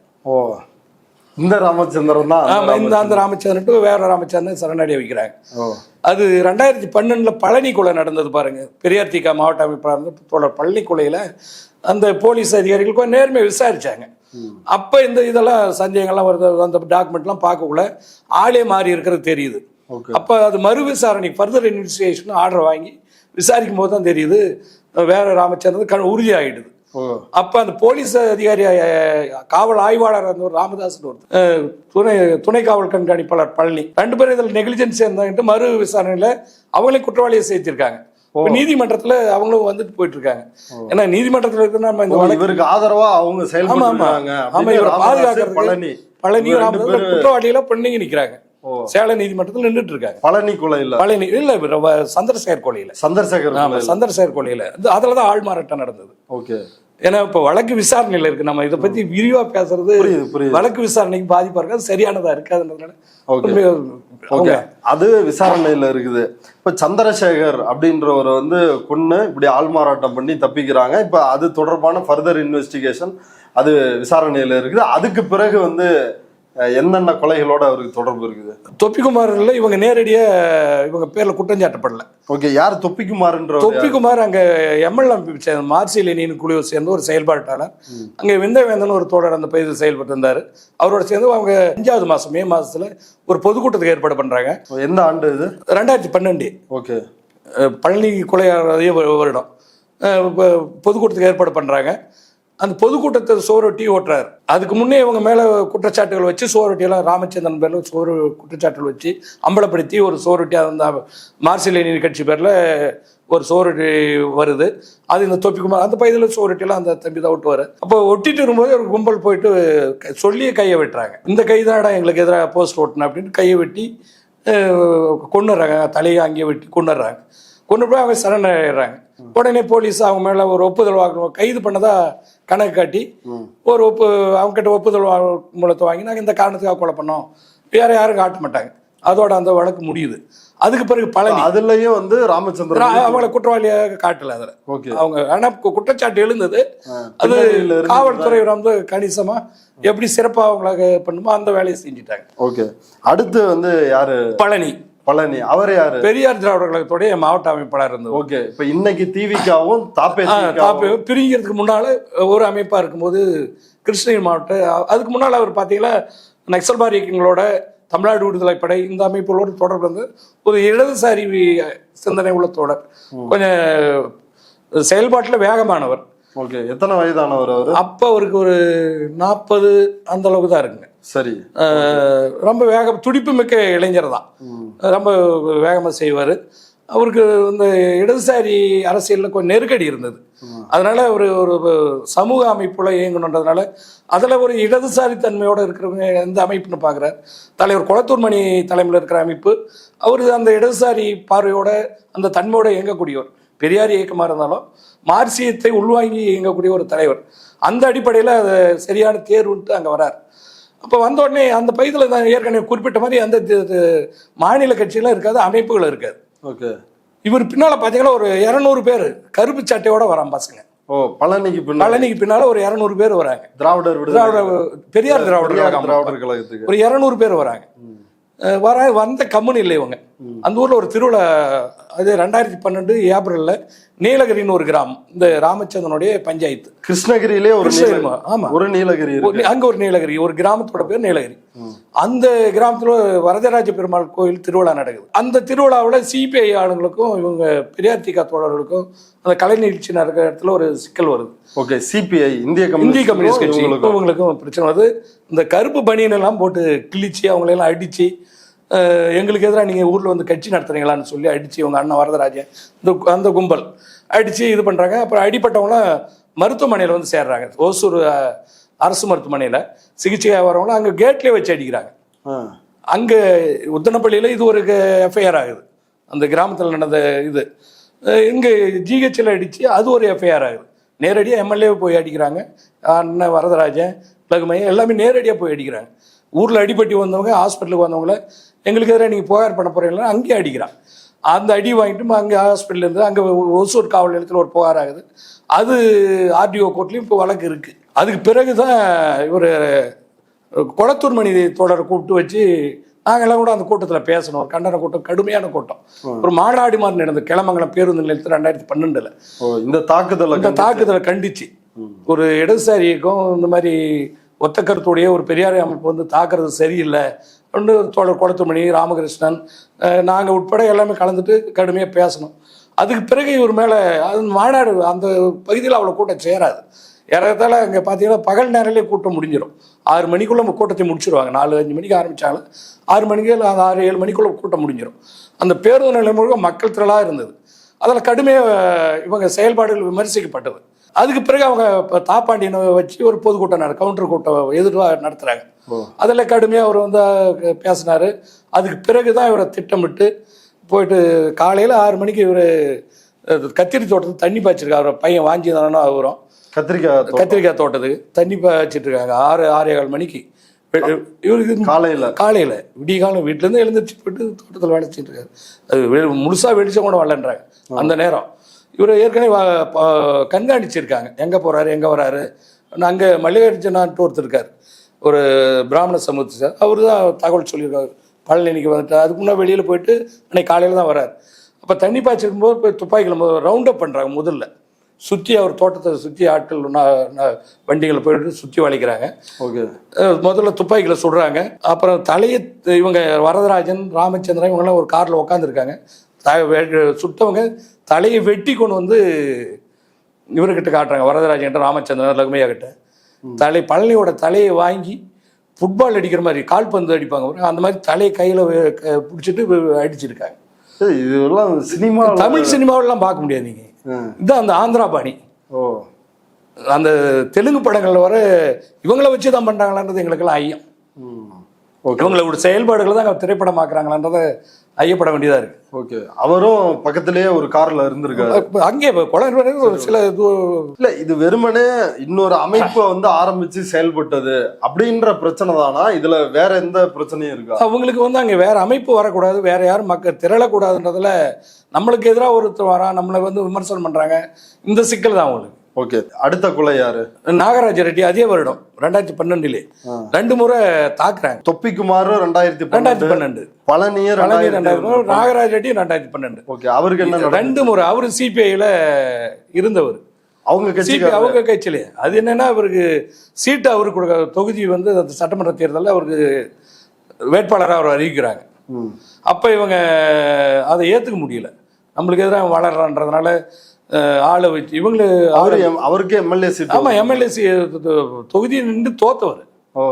இந்த ராமச்சந்திரன் தான் அந்த ராமச்சந்திரன் வேற ராமச்சந்திரன் சரணடைய வைக்கிறாங்க. அது 2012 பழனி கொலை நடந்தது பாருங்க. பெரியார் திக மாவட்ட அமைப்பாளர் பழனி கொலையில அந்த போலீஸ் அதிகாரிகளுக்கு நேர்மையை விசாரிச்சாங்க. அப்ப இந்த இதெல்லாம் சந்தேகங்கள்லாம் வருது. அந்த டாக்குமெண்ட்லாம் பார்க்கக்குள்ள ஆளே மாறி இருக்கிறது தெரியுது. அப்ப அது மறு விசாரணை, ஃபர்தர் இன்வெஸ்டிகேஷன் ஆர்டர் வாங்கி விசாரிக்கும் போது தான் தெரியுது வேற ராமச்சந்திரன் உறுதி ஆயிடுது. அப்ப அந்த போலீஸ் அதிகாரி, காவல் ஆய்வாளர் ராமதாஸ், துணை காவல் கண்காணிப்பாளர் பழனி, 2 பேரும் இதில் நெக்லிஜென்ஸ் இருந்தாங்க. மறு விசாரணையில அவங்களே குற்றவாளியை சேர்த்திருக்காங்க. நீதிமன்றத்துல அவங்களும் வந்துட்டு போயிட்டு இருக்காங்க. ஏன்னா நீதிமன்றத்துல இருக்கு நம்ம இந்த இவருக்கு ஆதரவா அவங்க செயல்படுறாங்க. பாதுகாக்கிறது பழனி குற்றவாளிகளை பண்ணி நிக்கிறாங்க. சேலம் நீதிமன்றத்தில் நின்றுட்டு இருக்காங்க. பழனி கொலையில சந்திரசேகர் கொலையில அதுலதான் ஆள் மாறாட்டம் நடந்தது. ஏன்னா இப்ப வழக்கு விசாரணையில இருக்கு. நம்ம இதை பத்தி விரிவா பேசுறது வழக்கு விசாரணைக்கு பாதிப்பா இருக்காது, சரியானதா இருக்காதுன்றதுனால அது விசாரணையில இருக்குது. இப்ப சந்திரசேகர் அப்படின்றவரை வந்து கொன்னு இப்படி ஆள்மாறாட்டம் பண்ணி தப்பிக்கிறாங்க. இப்ப அது தொடர்பான ஃபர்தர் இன்வெஸ்டிகேஷன் அது விசாரணையில இருக்குது. அதுக்கு பிறகு வந்து என்னென்ன கொலைகளோட அவருக்கு தொடர்பு இருக்குது? தொப்பிக்குமார்ல இவங்க நேரடியா இவங்க பேர்ல குற்றம் சாட்டப்படல. யார் தொப்பிக்குமார்ன்ற? தொப்பிக்குமார் அங்க எம்எல்ஏ மார்சிலினின் குழுவை சேர்ந்த ஒரு செயல்பாட்டாளர். அங்க விந்தவேந்தன் ஒரு தோழர் அந்த பகுதியில் செயல்பட்டு இருந்தாரு. அவரோட சேர்ந்து அவங்க 5வது மாசம் மே மாசத்துல ஒரு பொதுக்கூட்டத்துக்கு ஏற்பாடு பண்றாங்க. எந்த ஆண்டு இது? 2012. பழனி கொலை வருடம் பொதுக்கூட்டத்துக்கு ஏற்பாடு பண்றாங்க. அந்த பொதுக்கூட்டத்தை சோரொட்டி ஓட்டுறாரு. அதுக்கு முன்னே இவங்க மேல குற்றச்சாட்டுகள் வச்சு சோரொட்டியெல்லாம் ராமச்சந்திரன் பேர்ல குற்றச்சாட்டுகள் வச்சு அம்பலப்படுத்தி ஒரு சோரொட்டி, அந்த மார்சிலினியன் கட்சி பேர்ல ஒரு சோரொட்டி வருது. அது இந்த தொப்பிக்குமார் அந்த பகுதியில் சோரொட்டியெல்லாம் அந்த தம்பி தான் ஓட்டுவாரு. அப்போ ஒட்டிட்டு வரும்போது ஒரு கும்பல் போயிட்டு சொல்லியே கையை வெட்டுறாங்க. இந்த கை தான்டா எங்களுக்கு எதிராக போஸ்ட் ஓட்டணும் அப்படின்னு கையை வெட்டி கொண்டுறாங்க. தலையை அங்கேயே வெட்டி கொண்டுறாங்க. கொண்டு போய் அவங்க சரணடைறாங்க. உடனே போலீஸ் அவங்க மேல ஒரு ஒப்புதல் வாங்கணும், கைது பண்ணதா கணக்கு காட்டி அவங்க கிட்ட ஒப்புதல் மூலத்தை வாங்கி நாங்கள் இந்த காரணத்துக்காக கொலை பண்ணோம், வேற யாரும் காட்ட மாட்டாங்க. அதோட அந்த வழக்கு முடியுது. அதுக்கு பிறகு பழனி அதுலயும் வந்து ராமச்சந்திரன் அவங்கள குற்றவாளியாக காட்டல அதுல. ஓகே. அவங்க ஆனா குற்றச்சாட்டு எழுந்தது. அது பின்னணியில இருந்து காவல்துறை வந்து கணிசமா எப்படி சிறப்பா அவங்கள பண்ணுமோ அந்த வேலையை செஞ்சுட்டாங்க. ஓகே. அடுத்து வந்து யாரு? பழனி. பழனி அவர் யாரு? பெரியார் திராவிடர் கழகத்துடைய மாவட்ட அமைப்பாளர் இருந்தது. ஓகே. இப்ப இன்னைக்கு திவிகாவும் தாப்பே பிரிங்கிறதுக்கு முன்னால ஒரு அமைப்பா இருக்கும்போது கிருஷ்ணகிரி மாவட்ட, அதுக்கு முன்னால் அவர் பார்த்தீங்கன்னா நக்சல்பாரி இயக்கங்களோட தமிழ்நாடு விடுதலை படை இந்த அமைப்புகளோடு தொடர்பு வந்து ஒரு இடதுசாரி சிந்தனை உள்ள தோழர், கொஞ்சம் செயல்பாட்டில் வேகமானவர். ஓகே. எத்தனை வயதானவர் அவர்? அப்ப அவருக்கு ஒரு 40 அந்த அளவுக்கு தான் இருக்குங்க. சரி. ரொம்ப துடிப்பு மிக்க இளைஞர் தான், ரொம்ப வேகமாக செய்வார். அவருக்கு இந்த இடதுசாரி அரசியலில் கொஞ்சம் நெருக்கடி இருந்தது. அதனால ஒரு சமூக அமைப்புல இயங்கணுன்றதுனால அதில் ஒரு இடதுசாரி தன்மையோடு இருக்கிறவங்க எந்த அமைப்புன்னு பார்க்குறார். தலைவர் கொளத்தூர் மணி தலைமையில் இருக்கிற அமைப்பு அவர் அந்த இடதுசாரி பார்வையோட அந்த தன்மையோட இயங்கக்கூடியவர். பெரியார் இயக்கமாக இருந்தாலும் மார்க்சியத்தை உள்வாங்கி இயங்கக்கூடிய ஒரு தலைவர். அந்த அடிப்படையில் அது சரியான தேர்வுன்ட்டு அங்கே வரார். அப்போ வந்த உடனே அந்த பகுதியில் தான் ஏற்கனவே குறிப்பிட்ட மாதிரி அந்த மாநில கட்சியெல்லாம் இருக்காது, அமைப்புகள் இருக்காது. ஓகே. இவர் பின்னால பாத்தீங்கன்னா ஒரு 200 பேர் கருப்பு சட்டையோட வரான் பசங்க. ஓ, பழனிக்கு பின்னால ஒரு 200 பேர் வராங்க. பெரியார் திராவிடர் கழகத்துக்கு ஒரு 200 பேர் வராங்க. வந்த கம்முன்னு இல்லை இவங்க. அந்த ஊர்ல ஒரு திருவிழா, அது 2012 ஏப்ரல்ல நீலகிரின்னு ஒரு கிராமம், இந்த ராமச்சந்திரனுடைய பஞ்சாயத்து. கிருஷ்ணகிரியிலே ஆமா ஒரு நீலகிரி, அங்க ஒரு நீலகிரி, ஒரு கிராமத்தோட பேர் நீலகிரி. அந்த கிராமத்துல வரதராஜ பெருமாள் கோயில் திருவிழா நடக்குது. அந்த திருவிழாவில் சிபிஐ ஆளுங்களுக்கும் இவங்க பெரியார் திகா தோழர்களுக்கும் அந்த கலை நிகழ்ச்சி நடக்கிற இடத்துல ஒரு சிக்கல் வருது. ஓகே. சிபிஐ இந்திய கம்யூனிஸ்ட் கட்சி இவங்களுக்கும் பிரச்சனை வருது. இந்த கருப்பு பனியன் எல்லாம் போட்டு கிழிச்சு அவங்களெல்லாம் அடிச்சு, எங்களுக்கு எதிராக நீங்கள் ஊரில் வந்து கட்சி நடத்துறீங்களான்னு சொல்லி அடித்து இவங்க அண்ணன் வரதராஜன் அந்த கும்பல் அடித்து இது பண்ணுறாங்க. அப்புறம் அடிப்பட்டவங்களாம் மருத்துவமனையில் வந்து சேர்றாங்க. ஓசூர் அரசு மருத்துவமனையில் சிகிச்சையாக வரவங்களாம் அங்கே கேட்லேயே வச்சு அடிக்கிறாங்க. அங்கே உத்தனப்பள்ளியில் இது ஒரு எஃப்ஐஆர் ஆகுது. அந்த கிராமத்தில் நடந்த இது இங்கே ஜிஹெச்சில் அடித்து அது ஒரு எஃப்ஐஆர் ஆகுது. நேரடியாக எம்எல்ஏ போய் அடிக்கிறாங்க. அண்ணன் வரதராஜன், லகுமையை எல்லாமே நேரடியாக போய் அடிக்கிறாங்க. ஊரில் அடிப்பட்டி வந்தவங்க ஹாஸ்பிட்டலுக்கு வந்தவங்கள எங்களுக்கு எதிராக நீங்கள் புகார் பண்ண போகிறீங்களா அங்கேயே அடிக்கிறான். அந்த அடி வாங்கிட்டு அங்கே ஹாஸ்பிட்டல் இருந்து அங்கே ஒசூர் காவல் நிலையத்தில் ஒரு புகார் ஆகுது. அது ஆர்டிஓ கோர்ட்லேயும் இப்போ வழக்கு இருக்குது. அதுக்கு பிறகு தான் இவர் கொளத்தூர் மணி தோழரை கூப்பிட்டு வச்சு நாங்கள்லாம் கூட அந்த கூட்டத்தில் பேசணும். ஒரு கண்டன கூட்டம், கடுமையான கூட்டம், ஒரு மாநாடு மாதிரி நடந்தது கிளமங்கலம் பேருந்து நிலையத்தில் 2012. இந்த தாக்குதலை கண்டிச்சு ஒரு இடதுசாரி இயக்கம் இந்த மாதிரி ஒத்த கருத்துடைய ஒரு பெரியார் அமைப்பு வந்து தாக்குறது சரியில்லை ஒன்று தோழர் கொளத்துமணி, ராமகிருஷ்ணன், நாங்கள் உட்பட எல்லாமே கலந்துட்டு கடுமையாக பேசணும். அதுக்கு பிறகு இவர் மேலே அது மாநாடு அந்த பகுதியில் அவ்வளோ கூட்டம் சேராது. ஏறத்தால அங்கே பார்த்தீங்கன்னா பகல் நேரிலே கூட்டம் முடிஞ்சிடும். 6 மணிக்குள்ளே கூட்டத்தை முடிச்சிருவாங்க. 4-5 மணிக்கு ஆரம்பித்தாலும் 6 மணிக்கு 6-7 மணிக்குள்ளே கூட்டம் முடிஞ்சிடும். அந்த பேருந்து நிலையம் முழுக்க மக்கள் திரளாக இருந்தது. அதில் கடுமையாக இவங்க செயல்பாடுகள் விமர்சிக்கப்பட்டது. அதுக்கு பிறகு அவங்க தாப்பாண்டியனை வச்சு ஒரு பொதுக்கூட்டம் கவுண்டர் கூட்டம் எதிர்வாக நடத்துகிறாங்க. அதில் கடுமையாக அவர் வந்து பேசினார். அதுக்கு பிறகு தான் இவரை திட்டமிட்டு போயிட்டு காலையில் 6 மணிக்கு இவர் கத்திரி தோட்டத்துக்கு தண்ணி பாய்ச்சிருக்காரு. அவர் பையன் வாங்கி தானோ அவரும் கத்திரிக்காய் தோட்டத்துக்கு தண்ணி பாய்ச்சிட்டு இருக்காங்க. 6-6:15 மணிக்கு இவருக்கு காலையில் விடிய காலம் வீட்டிலேருந்து எழுந்திரிச்சு போயிட்டு தோட்டத்தில் வேலை செஞ்சுட்டு இருக்காரு. அது முழுசாக வெளிச்சம் கூட வரலன்றாங்க. அந்த நேரம் இவர் ஏற்கனவே கண்காணிச்சிருக்காங்க, எங்கே போகிறாரு எங்கே வராரு. அங்கே மல்லிகார்ஜுனான்ட்டு ஒருத்தர் இருக்கார், ஒரு பிராமண சமூகத்தை சார். அவர் தான் தகவல் சொல்லியிருக்காரு பழனிக்கு வந்துட்டு. அதுக்கு முன்னே வெளியில் போயிட்டு அன்னைக்கு காலையில் தான் வரார். அப்போ தண்ணி பாய்ச்சிருக்கும்போது போய் துப்பாக்கியில் ரவுண்ட் அப் பண்ணுறாங்க. முதல்ல சுற்றி அவர் தோட்டத்தை சுற்றி ஆட்கள் வண்டிகளை போயிட்டு சுற்றி வளைக்கிறாங்க. ஓகே. முதல்ல துப்பாக்கியில் சுடுறாங்க. அப்புறம் தலையை இவங்க வரதராஜன், ராமச்சந்திரன் இவங்கெல்லாம் ஒரு காரில் உட்காந்துருக்காங்க. சுட்டவங்க தலையை வெட்டி கொண்டு வந்து இவர்கிட்ட காட்டுறாங்க, வரதராஜன் ராமச்சந்திரன் லகுமையா கிட்ட. பழனியோட தலையை வாங்கி ஃபுட்பால் அடிக்கிற மாதிரி கால்பந்து அடிப்பாங்க, அந்த மாதிரி தலையை கையில் பிடிச்சிட்டு அடிச்சிருக்காங்க. இதெல்லாம் சினிமா, தமிழ் சினிமாவெல்லாம் பார்க்க முடியாது நீங்கள். இதுதான் அந்த ஆந்திரா பாணி. அந்த தெலுங்கு படங்களில் வர இவங்கள வச்சு தான் பண்ணுறாங்களான்றது எங்களுக்கெல்லாம் ஐயம். இவங்களோட செயல்பாடுகளை தான் திரைப்படமாக்குறாங்களான்றதை ஐயப்பட வேண்டியதா இருக்கு. ஓகே, அவரும் பக்கத்திலேயே ஒரு கார்ல இருந்திருக்காரு. அங்கே கொலை ஒரு சில இல்ல, இது வெறுமனே இன்னொரு அமைப்பை வந்து ஆரம்பிச்சு செயல்பட்டது அப்படின்ற பிரச்சனை தானா? இதுல வேற எந்த பிரச்சனையும் இருக்கா? அவங்களுக்கு வந்து அங்கே வேற அமைப்பு வரக்கூடாது, வேற யாரும் மக்கள் திரளக்கூடாதுன்றதுல நம்மளுக்கு எதிராக ஒருத்தர் வரா, நம்மளை வந்து விமர்சனம் பண்றாங்க, இந்த சிக்கல் தான் அவங்களுக்கு. ஓகே, அடுத்த கொலை யாரு? நாகராஜ ரெட்டி அதே வருடம் 2012 2 முறை தாக்குறாங்க. தொப்பிக்குமார் 2012, பழனியர் 2012, நாகராஜ ரெட்டி 2012. ஓகே, அவருக்கு என்ன 2 முறை. அவரு சிபிஐல இருந்தவர், அவங்க கட்சி, அவங்க கட்சியிலே. அது என்னன்னா அவருக்கு சீட்டு அவருக்கு கொடுக்க, தொகுதி வந்து அந்த சட்டமன்ற தேர்தலில் அவருக்கு வேட்பாளராக அவர் அறிவிக்கிறாங்க. அப்ப இவங்க அதை ஏத்துக்க முடியல, நம்மளுக்கு எதிராக வளர்றான்றதுனால ஆளை வச்சு இவங்களு அவருக்கு எம்எல்ஏ சீட். ஆமா, எம்எல்ஏ தொகுதியில் நின்று தோத்தவர். ஓ,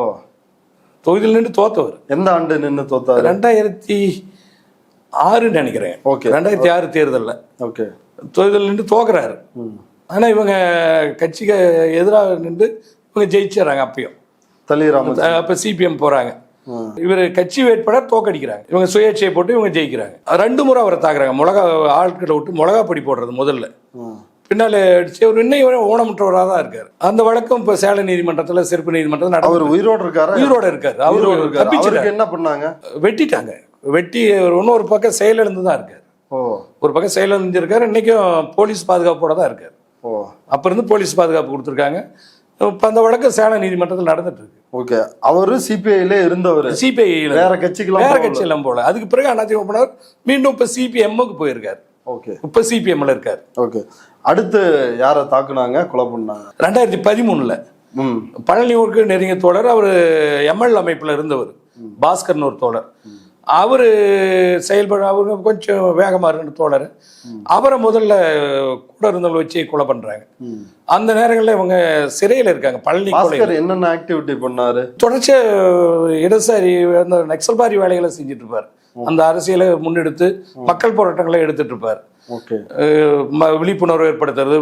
தொகுதியில் நின்று தோத்தவர். எந்த ஆண்டு நின்று தோத்தாரு? 2006 நினைக்கிறேன். ஓகே, 2006 தேர்தலில் ஓகே தொகுதியில் நின்று தோக்குறாரு. ஆனா இவங்க கட்சிக்கு எதிராக நின்று இவங்க ஜெயிச்சிடறாங்க. அப்பயும் அப்ப சிபிஎம் போறாங்க. இவர் கட்சி வேட்பாளர் தோக்கடிக்கிறாங்க, இவங்க சுயேட்சையை போட்டு இவங்க ஜெயிக்கிறாங்க. 2 முறை அவரை தாக்குறாங்க. மிளகா ஆட்களை விட்டு மிளகா பொடி போடுறது முதல்ல, பின்னால அடிச்சு அவர் இன்னும் ஊனமுற்றவராக தான் இருக்காரு. அந்த வழக்கம் இப்ப சேலம் நீதிமன்றத்துல, சிறப்பு நீதிமன்றத்தில் அவர் உயிரோடு இருக்காரு. உயிரோட இருக்காரு. அவரு என்ன பண்ணாங்க? வெட்டிட்டாங்க. வெட்டி இன்னொரு பக்கம் செயலிழந்து தான் இருக்காரு. ஒரு பக்கம் செயலிழந்திருக்காரு. இன்னைக்கும் போலீஸ் பாதுகாப்போட தான் இருக்காரு. அப்ப இருந்து போலீஸ் பாதுகாப்பு கொடுத்துருக்காங்க. இப்ப அந்த வழக்கு சேலம் நீதிமன்றத்தில் நடந்துட்டு இருக்கு. ஓகே, அவரு சிபிஐல இருந்தவர். சிபிஐ வேற கட்சிக்கெல்லாம் போல. அதுக்கு பிறகு அதிமுக போனார். மீண்டும் இப்ப சிபிஎம்முக்கு போயிருக்காரு. ஓகே, இப்ப சிபிஎம்ல இருக்காரு. ஓகே, அடுத்து யார தாக்குனாங்க, கொலை பண்ணாங்க? 2013 பழனியூருக்கு நெருங்கிய தோழர், அவரு எம்எல் அமைப்புல இருந்தவர், பாஸ்கர்னு ஒரு தோழர். அவரு செயல்பட, அவரு கொஞ்சம் வேகமா இருந்த தோழர். அவரை முதல்ல கூட இருந்தவங்களை வச்சு கொலை பண்றாங்க. அந்த நேரங்களில் இவங்க சிறையில் இருக்காங்க. பழனி என்னென்ன ஆக்டிவிட்டி பண்ணாரு? தொடர்ச்சியா இடதுசாரி அந்த நக்சல்பாரி வேலைகளை செஞ்சுட்டு இருப்பார். அந்த அரசியலை முன்னெடுத்து மக்கள் போராட்டங்களை எடுத்துட்டு இருப்பார். விழிப்புணர்வு ஏற்படுத்துறது,